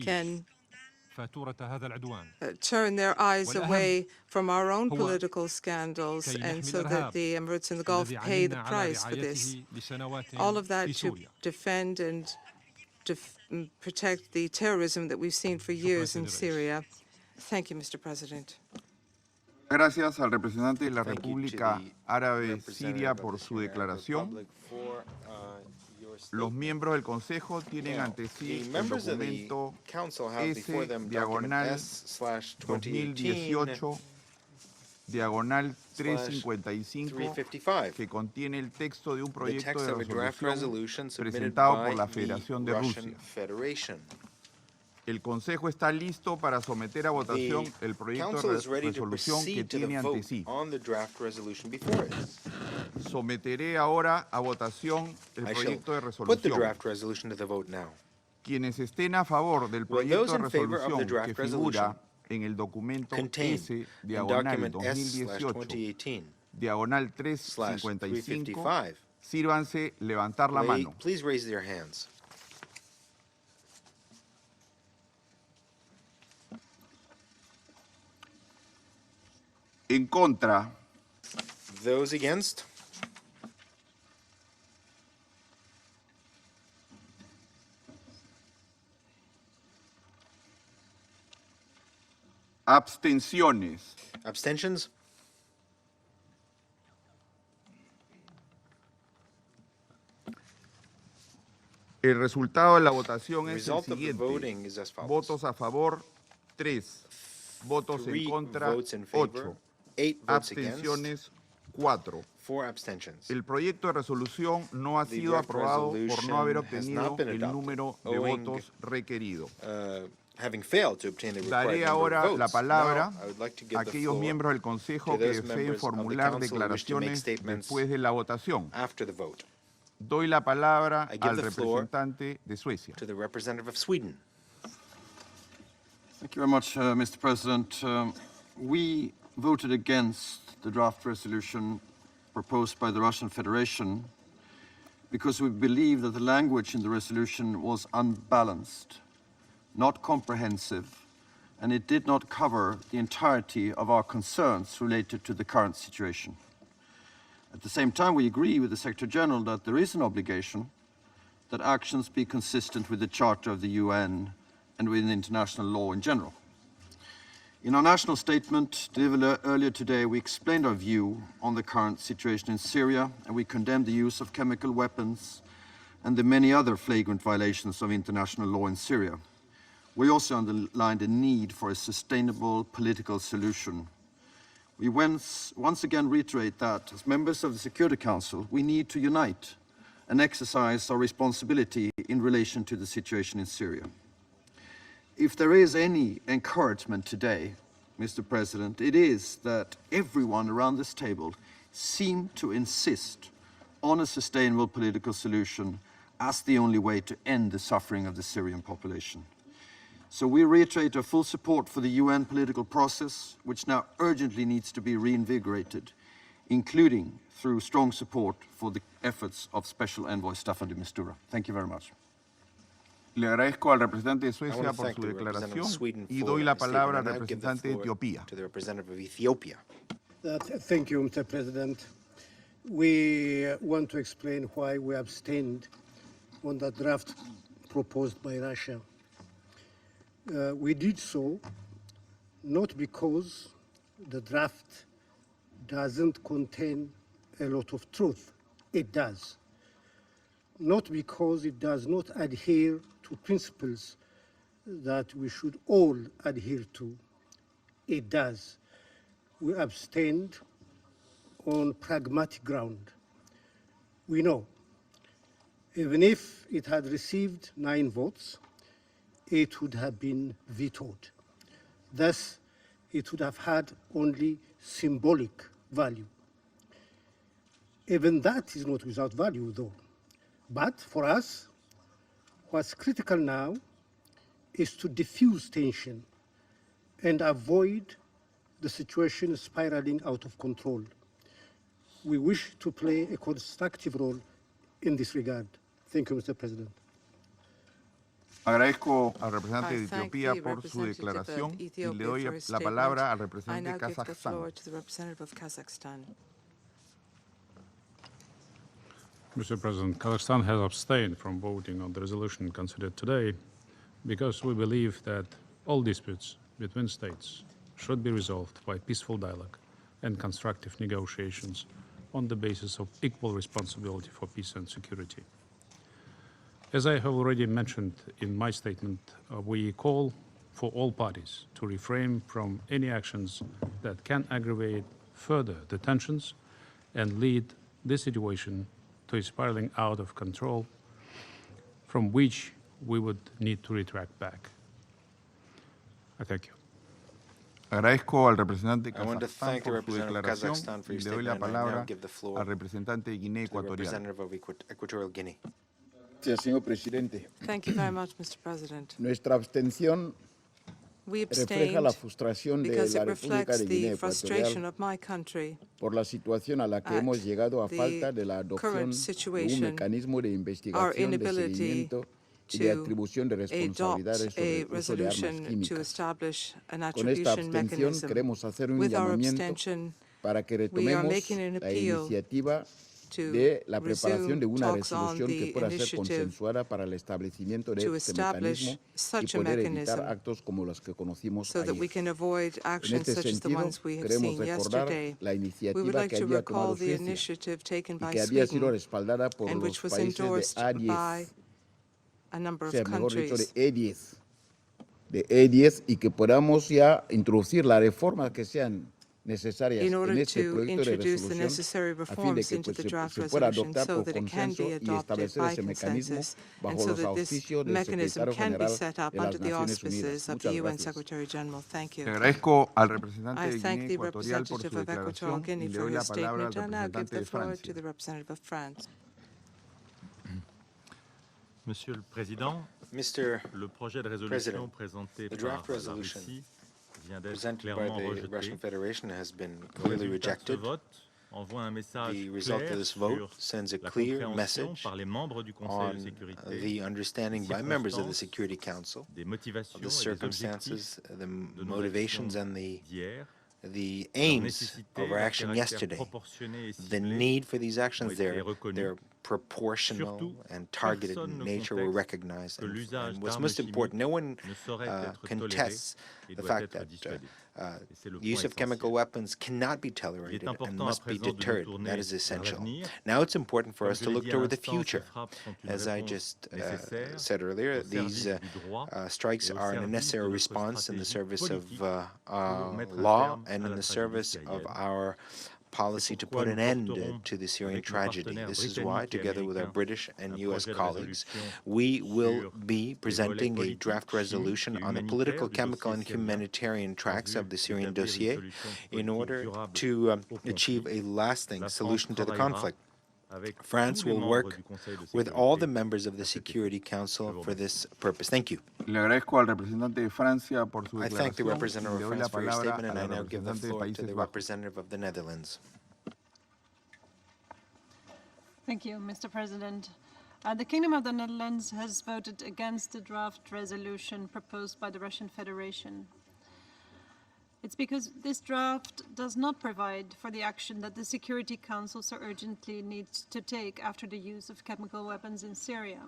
can turn their eyes away from our own political scandals, and so that the Emirates in the Gulf pay the price for this. All of that to defend and protect the terrorism that we've seen for years in Syria. Thank you, Mr. President. Gracias al representante de la República Árabe Siria por su declaración. Los miembros del Consejo tienen ante sí el documento S/2018 diagonal 355, que contiene el texto de un proyecto de resolución presentado por la Federación de Rusia. El Consejo está listo para someter a votación el proyecto de resolución que tiene ante sí. Someteré ahora a votación el proyecto de resolución. Quienes estén a favor del proyecto de resolución que figura en el documento S, diagonal 2018, diagonal 355, sírvanse levantar la mano. En contra. Those against? Abstenciones. Abstentions? El resultado de la votación es el siguiente. Votos a favor, 3. Votos en contra, 8. Abstenciones, 4. El proyecto de resolución no ha sido aprobado por no haber obtenido el número de votos requerido. Daré ahora la palabra a aquellos miembros del Consejo que deseen formular declaraciones después de la votación. Doy la palabra al representante de Suecia. Thank you very much, Mr. President. We voted against the draft resolution proposed by the Russian Federation because we believe that the language in the resolution was unbalanced, not comprehensive, and it did not cover the entirety of our concerns related to the current situation. At the same time, we agree with the Secretary General that there is an obligation that actions be consistent with the Charter of the UN and with international law in general. In our national statement delivered earlier today, we explained our view on the current situation in Syria, and we condemned the use of chemical weapons and the many other flagrant violations of international law in Syria. We also underlined the need for a sustainable political solution. We once again reiterate that, as members of the Security Council, we need to unite and exercise our responsibility in relation to the situation in Syria. If there is any encouragement today, Mr. President, it is that everyone around this table seemed to insist on a sustainable political solution as the only way to end the suffering of the Syrian population. So we reiterate our full support for the UN political process, which now urgently needs to be reinvigorated, including through strong support for the efforts of Special Envoy Staffan de Mistura. Thank you very much. Le agradezco al representante de Suecia por su declaración y doy la palabra al representante de Etiopía. Thank you, Mr. President. We want to explain why we abstained on the draft proposed by Russia. We did so not because the draft doesn't contain a lot of truth. It does. Not because it does not adhere to principles that we should all adhere to. It does. We abstained on pragmatic ground. We know, even if it had received 9 votes, it would have been vetoed. Thus, it would have had only symbolic value. Even that is not without value, though. But for us, what's critical now is to diffuse tension and avoid the situation spiraling out of control. We wish to play a constructive role in this regard. Thank you, Mr. President. Agradezco al representante de Etiopía por su declaración y le doy la palabra al representante de Kazajstán. Mr. President, Kazakhstan has abstained from voting on the resolution considered today because we believe that all disputes between states should be resolved by peaceful dialogue and constructive negotiations on the basis of equal responsibility for peace and security. As I have already mentioned in my statement, we call for all parties to refrain from any actions that can aggravate further the tensions and lead this situation to a spiraling out of control from which we would need to retract back. I thank you. Agradezco al representante I want to thank the representative of Kazakhstan for your le doy la statement, and I now palabra give the floor al representante de Guinea to the Ecuatorial. representative of Equatorial Guinea. Gracias, señor presidente. Thank you very much, Mr. President. Nuestra abstención We refleja la abstained frustración de because la it República reflects de the Guinea frustration Ecuatorial of my country por la situación a la que hemos llegado a the falta de la adopción current de un situation, mecanismo de our investigación, de inability seguimiento y de to atribución de responsabilidades adopt sobre a el uso de armas resolution to químicas. establish an Con esta attribution abstención mechanism. queremos hacer un With our llamamiento abstention, para que we are retomemos making an la appeal iniciativa to de la preparación de resume una talks on resolución que the pueda ser initiative consensuada para el establecimiento de to este establish mecanismo y such a poder evitar mechanism actos como los que conocimos so that we ayer. can avoid En actions este such as the sentido, ones we have queremos seen recordar yesterday. la We would iniciativa like que to había recall tomado the Suecia initiative taken y by que había sido Sweden respaldada por and los which was países de endorsed A10, by a number o of sea, mejor dicho, countries. de E10, y que podamos ya introducir las reformas que sean necesarias in en order este to proyecto de introduce the resolución necessary a fin de reforms que into the draft se pueda resolution adoptar so por that it can consenso be y adopted establecer by ese mecanismo consensus and bajo so los that this auspicios del mechanism secretario can be general set up de under las the Naciones auspices Unidas. of the Muchas UN gracias. Secretary General. Thank you. Le agradezco al representante I de thank Guinea the Ecuatorial por representative su of Equatorial declaración y Guinea le for doy la his palabra al statement, and now give representante the de floor Francia. to the representative of France. Monsieur le Président, Mr. le projet de résolution President, présenté the par draft la resolution Russie vient d'être presented by clairement the rejeté. Russian Federation has been Le clearly résultat de ce rejected. vote envoie un message The result of clair this vote sur sends a la clear compréhension message par les membres du Conseil de on sécurité the understanding by members of the Security Council des of motivations the et des circumstances, objectifs the de nos motivations actions and d'hier, the leur aims nécessité, of our leur action caractère yesterday. proportionné et The ciblé need for these ont actions, été reconnus. their proportional Surtout, and targeted personne ne nature were conteste recognized. que l'usage And what's d'armes most important, no one ne saurait être contests toléré et the doit fact être that dissuadé. Et c'est le use point of chemical essentiel. weapons cannot be Il est tolerated and important à must be présent de nous deterred. tourner That is vers essential. l'avenir. Now it's important for Comme us je to l'ai look dit à toward the l'instant, ces future. frappes sont une As I réponse just nécessaire said earlier, au service these du droit strikes et au are a service necessary de notre response in the stratégie service of politique pour mettre un law terme and à in la the tragédie service of syrienne. our policy to pourquoi put an nous end porterons to the Syrian avec nos tragedy. partenaires This is why, britanniques et together with our américains, British and un US projet de colleagues, résolution we will sur be les presenting volets a draft politiques, resolution chimiques et on the humanitaires political, du chemical, dossier and syrien, humanitarian tracks en of the vue Syrian d'établir une dossier solution in politique order durable to au achieve conflit. a lasting La France solution to the travaillera conflict. avec France tous les will membres work du Conseil de with all the sécurité members of the à cet effet. Security Council for this purpose. Thank you. Le agradezco al representante de Francia por su I thank the declaración y representative le of doy la France for your palabra statement, a and la I now give the representante de floor to Países the Bajos. representative of the Netherlands. Thank you, Mr. President. The Kingdom of the Netherlands has voted against the draft resolution proposed by the Russian Federation. It's because this draft does not provide for the action that the Security Council so urgently needs to take after the use of chemical weapons in Syria.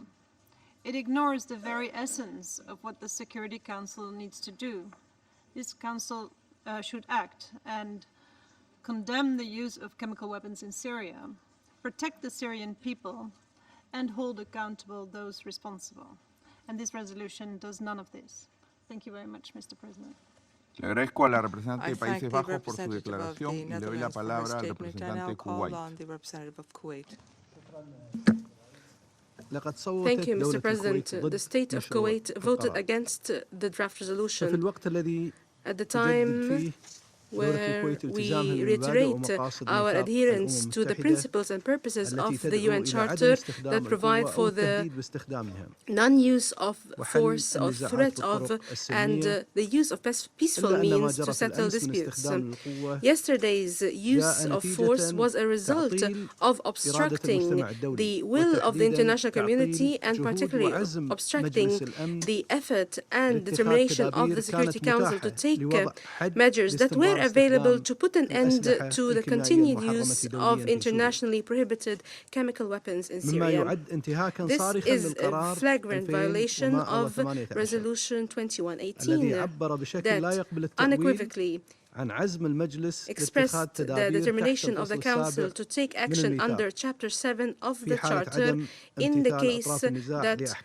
It ignores the very essence of what the Security Council needs to do. This council should act and condemn the use of chemical weapons in Syria, protect the Syrian people, and hold accountable those responsible. And this resolution does none of this. Thank you very much, Mr. President. Le agradezco a la representante I de thank Países the Bajos por su representative of the declaración y le doy la Netherlands for her palabra al statement, and representante I'll de call Kuwait. on the representative of Kuwait. Thank you, Mr. President. The state of Kuwait voted against the draft resolution at the time where we reiterate our adherence to the principles and purposes of the UN Charter that provide for the non-use of force or threat of and the use of peaceful means to settle disputes. Yesterday's use of force was a result of obstructing the will of the international community and particularly obstructing the effort and determination of the Security Council to take measures that were available to put an end to the continued use of internationally prohibited chemical weapons in Syria. This is a flagrant violation of Resolution 2118 that unequivocally expressed the determination of the Council to take action under Chapter 7 of the Charter in the case that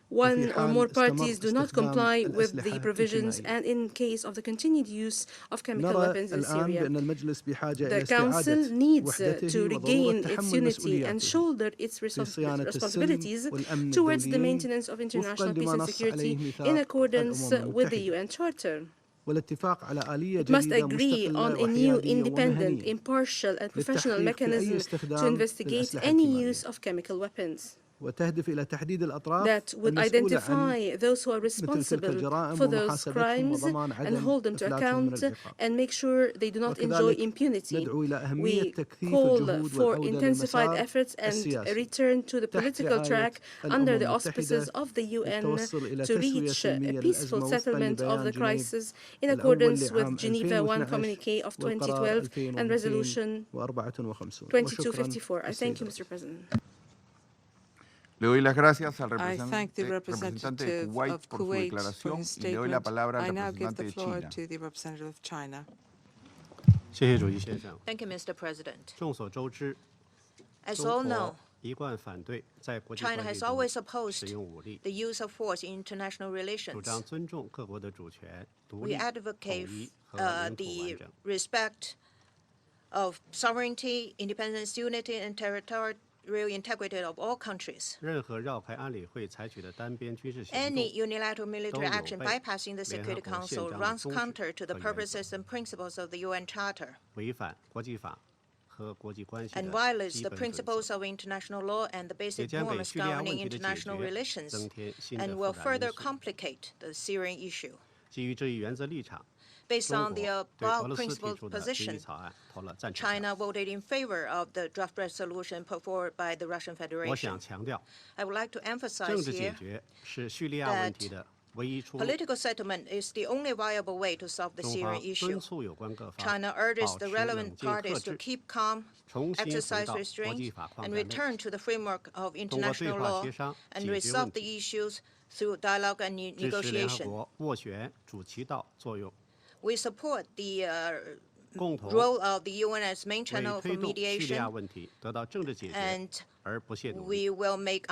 one or more parties do not comply with the provisions and in case of the continued use of chemical weapons in Syria. The Council needs to regain its unity and shoulder its responsibilities towards the maintenance of international peace and security in accordance with the UN Charter. It must agree on a new, independent, impartial, and professional mechanism to investigate any use of chemical weapons that would identify those who are responsible for those crimes and hold them to account and make sure they do not enjoy impunity. We call for intensified efforts and a return to the political track under the auspices of the UN to reach a peaceful settlement of the crisis in accordance with Geneva I Communique of 2012 and Resolution 2254. I thank you, Mr. President. Le doy las gracias al I thank the representative de Kuwait of por su Kuwait for declaración his y le doy la statement. palabra I al now give representante the de floor China. to the representative of China. Thank you, Mr. President. As all know, China has always opposed the use of force in international relations. We advocate the respect of sovereignty, independence, unity, and territorial integrity of all countries. Any unilateral military action bypassing the Security Council runs counter to the purposes and principles of the UN Charter and violates the principles of international law and the basic norms governing international relations and will further complicate the Syrian issue. Based on the above principled position, China voted in favor of the draft resolution put forward by the Russian Federation. I would like to emphasize here that political settlement is the only viable way to solve the Syrian issue. China urges the relevant parties to keep calm, exercise restraint, and return to the framework of international law and resolve the issues through dialogue and negotiation. We support the role of the UN as main channel for mediation, and we will make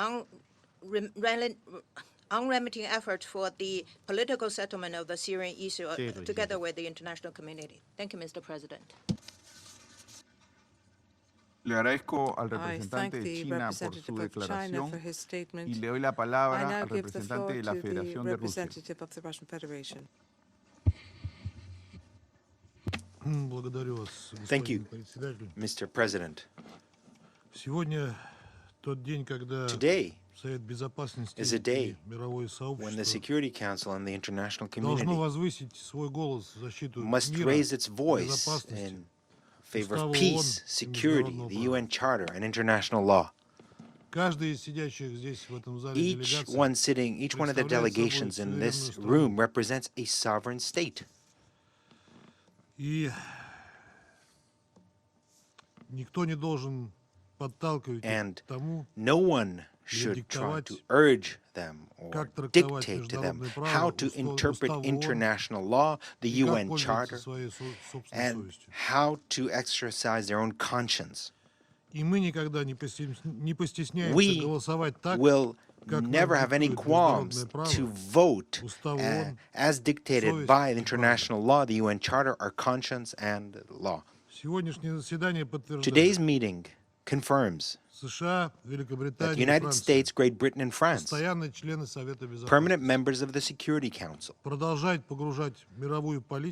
unremitting efforts for the political settlement of the Syrian issue together with the international community. Thank you, Mr. President. Le agradezco al I thank representante de the China por su representative of China declaración for his statement. y le doy la I palabra now al give the floor representante de la to the Federación de Rusia. representative of the Russian Federation. Thank you, Mr. President. Today is a day when the Security Council and the international community must raise its voice in favor of peace, security, the UN Charter, and international law. Each one of the delegations in this room represents a sovereign state. And no one should try to urge them or dictate to them how to interpret international law, the UN Charter, and how to exercise their own conscience. We will never have any qualms to vote as dictated by the international law, the UN Charter, our conscience, and law. Today's meeting confirms that the United States, Great Britain, and France, permanent members of the Security Council,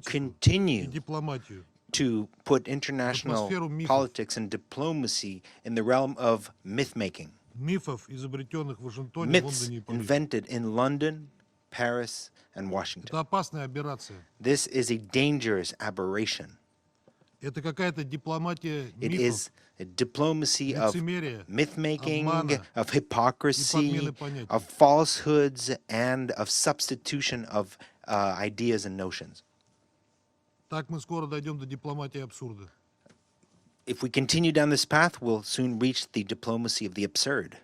continue to put international politics and diplomacy in the realm of myth-making. Myths invented in London, Paris, and Washington. This is a dangerous aberration. It is a diplomacy of myth-making, of hypocrisy, of falsehoods, and of substitution of ideas and notions. If we continue down this path, we'll soon reach the diplomacy of the absurd.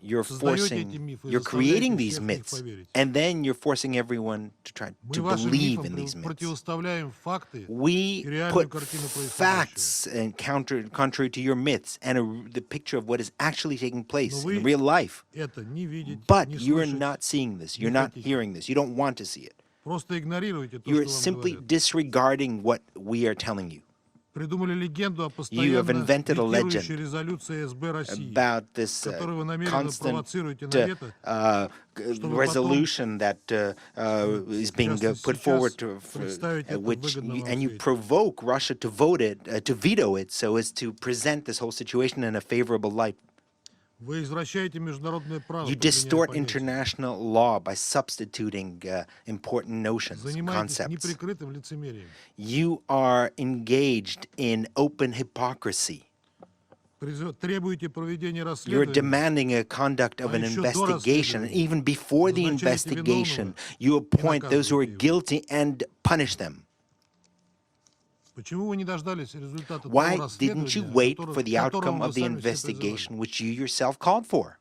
You're creating these myths, and then you're forcing everyone to try to believe in these myths. We put facts and contrary to your myths and the picture of what is actually taking place in real life. But you're not seeing this. You're not hearing this. You don't want to see it. You're simply disregarding what we are telling you. You have invented a legend about this constant resolution that is being put forward and you provoke Russia to veto it so as to present this whole situation in a favorable light. You distort international law by substituting important notions, concepts. You are engaged in open hypocrisy. You're demanding a conduct of an investigation, and even before the investigation, you appoint those who are guilty and punish them. Why didn't you wait for the outcome of the investigation which you yourself called for?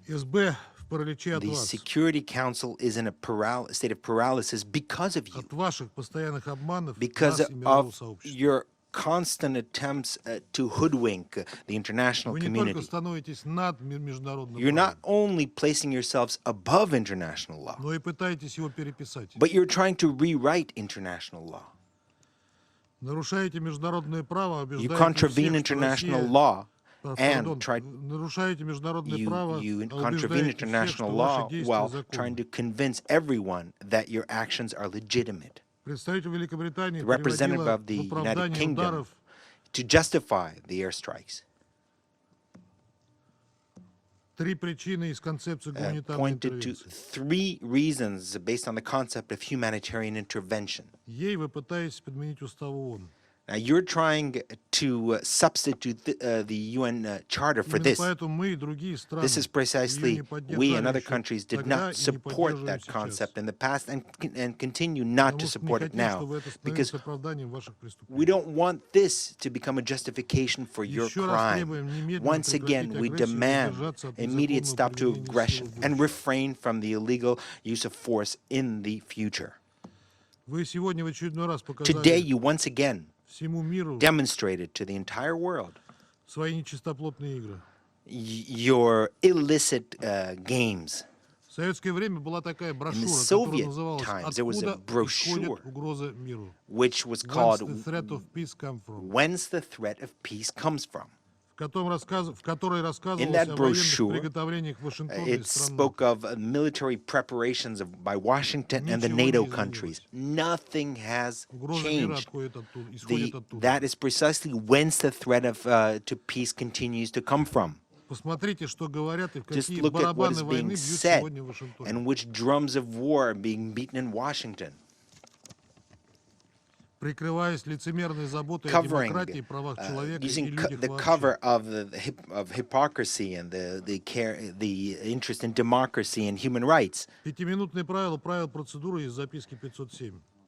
The Security Council is in a state of paralysis because of you, because of your constant attempts to hoodwink the international community. You're not only placing yourselves above international law, but you're trying to rewrite international law. You contravene international law and you contravene international law while trying to convince everyone that your actions are legitimate. The representative of the United Kingdom to justify the airstrikes pointed to 3 reasons based on the concept of humanitarian intervention. Now, you're trying to substitute the UN Charter for this. This is precisely, we and other countries did not support that concept in the past and continue not to support it now, because we don't want this to become a justification for your crime. Once again, we demand immediate stop to aggression and refrain from the illegal use of force in the future. Today, you once again demonstrated to the entire world your illicit games. In the Soviet times, there was a brochure which was called Whence the Threat of Peace Comes From. In that brochure, it spoke of military preparations by Washington and the NATO countries. Nothing has changed. That is precisely whence the threat to peace continues to come from. Just look at what is being said and which drums of war are being beaten in Washington. Covering, using the cover of hypocrisy and the interest in democracy and human rights.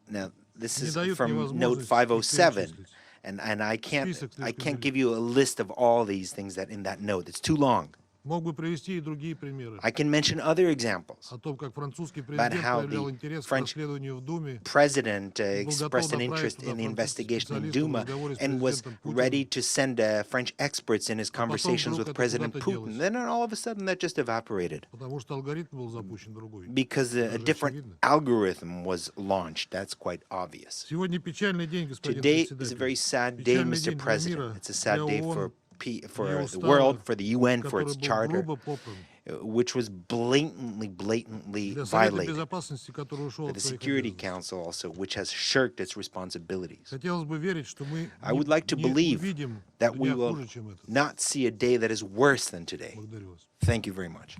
Now, this is from Note 507, and I can't give you a list of all these things that in that note. It's too long. I can mention other examples about how the French president expressed an interest in the investigation in Duma and was ready to send French experts in his conversations with President Putin. Then all of a sudden that just evaporated because a different algorithm was launched. That's quite obvious. Today is a very sad day, Mr. President. It's a sad day for the world, for the UN, for its charter, which was blatantly violated. For the Security Council also, which has shirked its responsibilities. I would like to believe that we will not see a day that is worse than today. Thank you very much.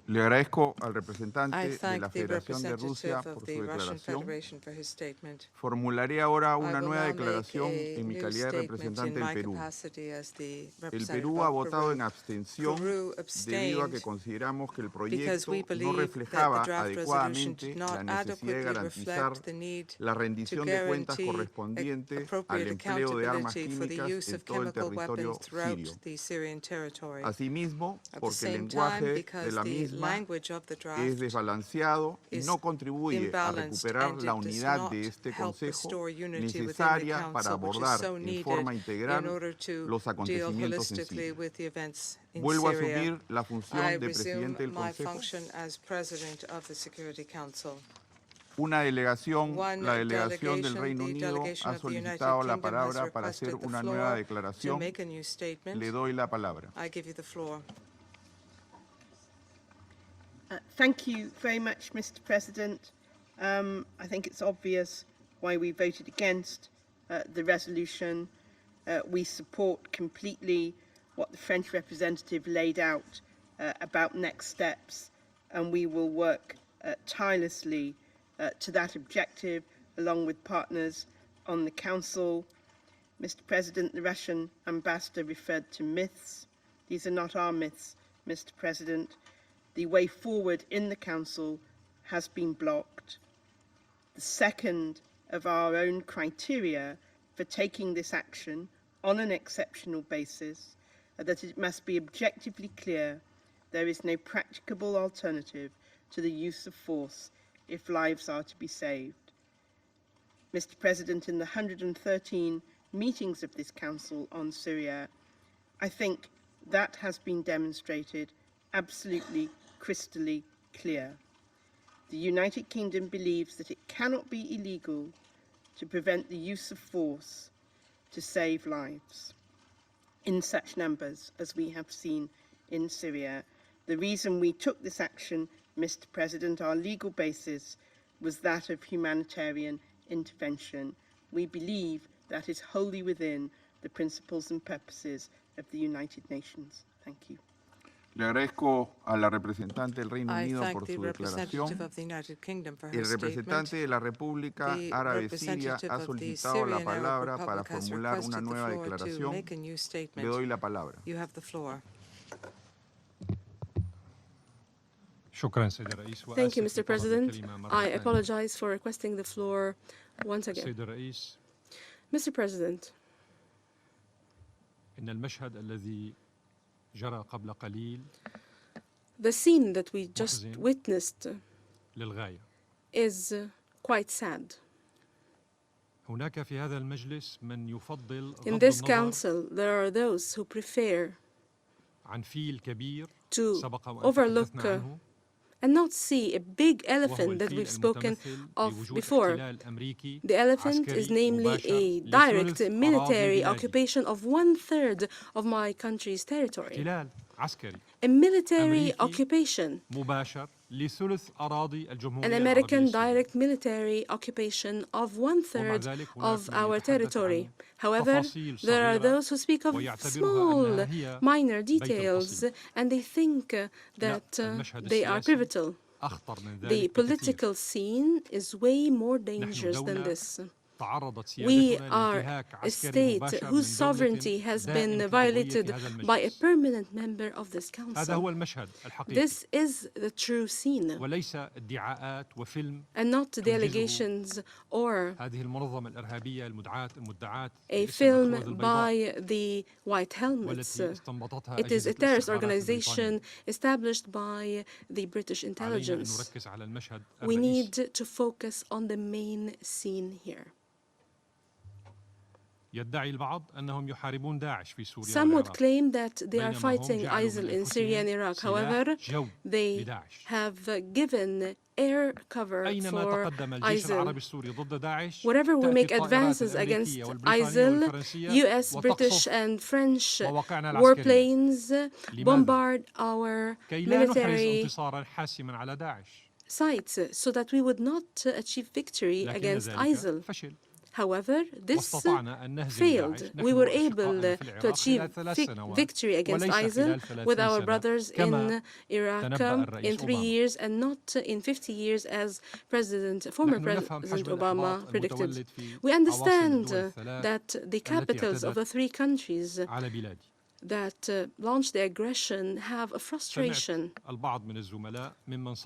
Le agradezco al I representante de thank la the Federación de representative Rusia of por the su Russian declaración. Federation for his statement. Formularé ahora I una will nueva now make declaración a en mi new calidad de statement representante in del my Perú. capacity as the El representative Perú ha of votado Peru. en abstención Peru debido a que abstained consideramos que el because proyecto we no believe that the reflejaba draft resolution adecuadamente did la not necesidad de adequately garantizar reflect the need la to rendición de cuentas guarantee correspondiente al appropriate empleo de armas accountability for the químicas use en of todo el chemical territorio weapons throughout sirio. the Syrian territory. Asimismo, At the porque el same time, lenguaje de because la the misma language of the es draft desbalanceado y is no contribuye a imbalanced recuperar and la it does unidad not de este help Consejo restore unity within the necesaria para Council, which is abordar so en needed forma in integral order to los deal acontecimientos en holistically Siria. with the events in Vuelvo a Syria. asumir la I función de resume presidente del my Consejo. function as President of the Security Council. Una delegación, One la delegación del delegation, Reino the Unido, delegation ha of the United solicitado la Kingdom has palabra para hacer requested the una floor nueva to declaración. make a new statement. Le doy la palabra. I give you the floor. Thank you very much, Mr. President. I think it's obvious why we voted against the resolution. We support completely what the French representative laid out about next steps, and we will work tirelessly to that objective, along with partners on the Council. Mr. President, the Russian ambassador referred to myths. These are not our myths, Mr. President. The way forward in the Council has been blocked. The second of our own criteria for taking this action on an exceptional basis, that it must be objectively clear there is no practicable alternative to the use of force if lives are to be saved. Mr. President, in the 113 meetings of this Council on Syria, I think that has been demonstrated absolutely crystally clear. The United Kingdom believes that it cannot be illegal to prevent the use of force to save lives in such numbers as we have seen in Syria. The reason we took this action, Mr. President, our legal basis was that of humanitarian intervention. We believe that is wholly within the principles and purposes of the United Nations. Thank you. Le agradezco a la representante del Reino I Unido thank por the su representative declaración. of the United Kingdom for El her representante statement. de la República The Árabe Siria representative ha of the solicitado la Syrian Arab palabra para Republic has formular una requested the nueva floor to declaración. make a new Le statement. doy la palabra. You have the floor. Thank you, Mr. President. I apologize for requesting the floor once again. Mr. President, the scene that we just witnessed is quite sad. In this council, there are those who prefer to overlook and not see a big elephant that we've spoken of before. The elephant is namely a direct military occupation of 1/3 of my country's territory. A military occupation, an American direct military occupation of 1/3 of our territory. However, there are those who speak of small, minor details, and they think that they are pivotal. The political scene is way more dangerous than this. We are a state whose sovereignty has been violated by a permanent member of this council. This is the true scene, and not the allegations or a film by the White Helmets. It is a terrorist organization established by the British intelligence. We need to focus on the main scene here. Some would claim that they are fighting ISIL in Syria and Iraq. However, they have given air cover for ISIL. Wherever we make advances against ISIL, US, British, and French warplanes bombard our military sites so that we would not achieve victory against ISIL. However, this failed. We were able to achieve victory against ISIL with our brothers in Iraq in 3 years and not in 50 years as former President Obama predicted. We understand that the capitals of the 3 countries that launched the aggression have a frustration.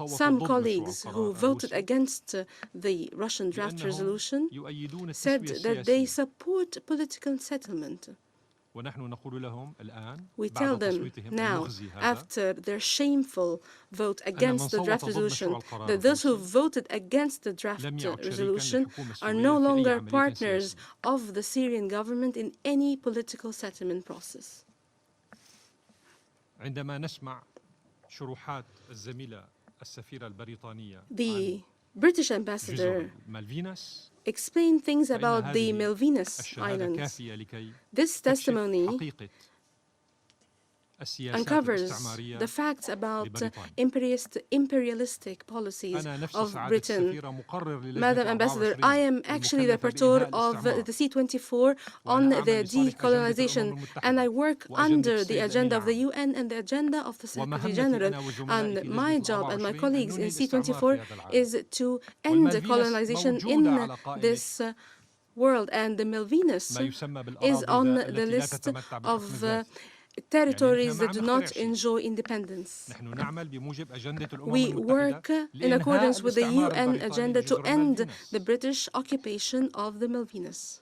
Some colleagues who voted against the Russian draft resolution said that they support political settlement. We tell them now, after their shameful vote against the draft resolution, that those who voted against the draft resolution are no longer partners of the Syrian government in any political settlement process. The British ambassador explained things about the Malvinas Islands. This testimony uncovers the facts about imperialistic policies of Britain. Madam Ambassador, I am actually the rapporteur of the C24 on the decolonization, and I work under the agenda of the UN and the agenda of the Secretary General. And my job and my colleagues in C24 is to end colonization in this world, and the Malvinas is on the list of territories that do not enjoy independence. We work in accordance with the UN agenda to end the British occupation of the Malvinas.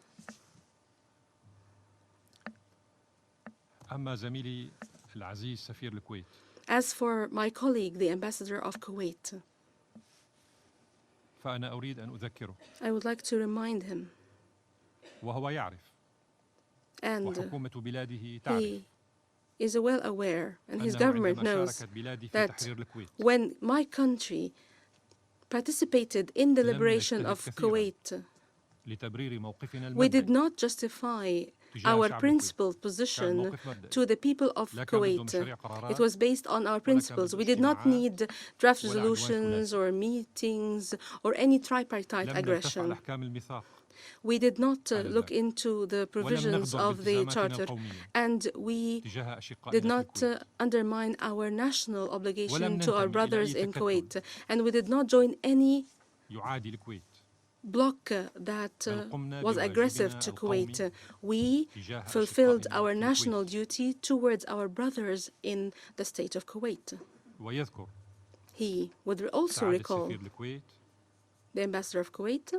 As for my colleague, the ambassador of Kuwait, I would like to remind him, and he is well aware, and his government knows, that when my country participated in the liberation of Kuwait, we did not justify our principled position to the people of Kuwait. It was based on our principles. We did not need draft resolutions or meetings or any tripartite aggression. We did not look into the provisions of the Charter, and we did not undermine our national obligation to our brothers in Kuwait, and we did not join any bloc that was aggressive to Kuwait. We fulfilled our national duty towards our brothers in the state of Kuwait. He would also recall, the ambassador of Kuwait,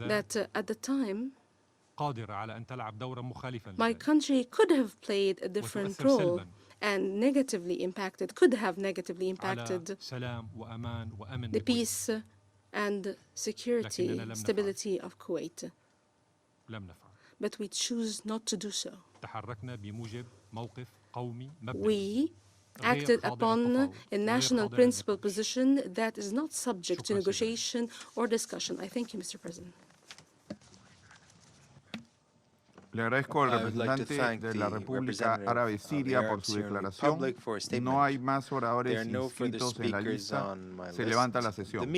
that at the time, my country could have played a different role and could have negatively impacted the peace and security, stability of Kuwait. But we choose not to do so. We acted upon a national principle position that is not subject to negotiation or discussion. I thank you, Mr. President. Le agradezco al representante de la República Árabe Siria por su declaración. No hay más oradores inscritos en la lista. Se levanta la sesión.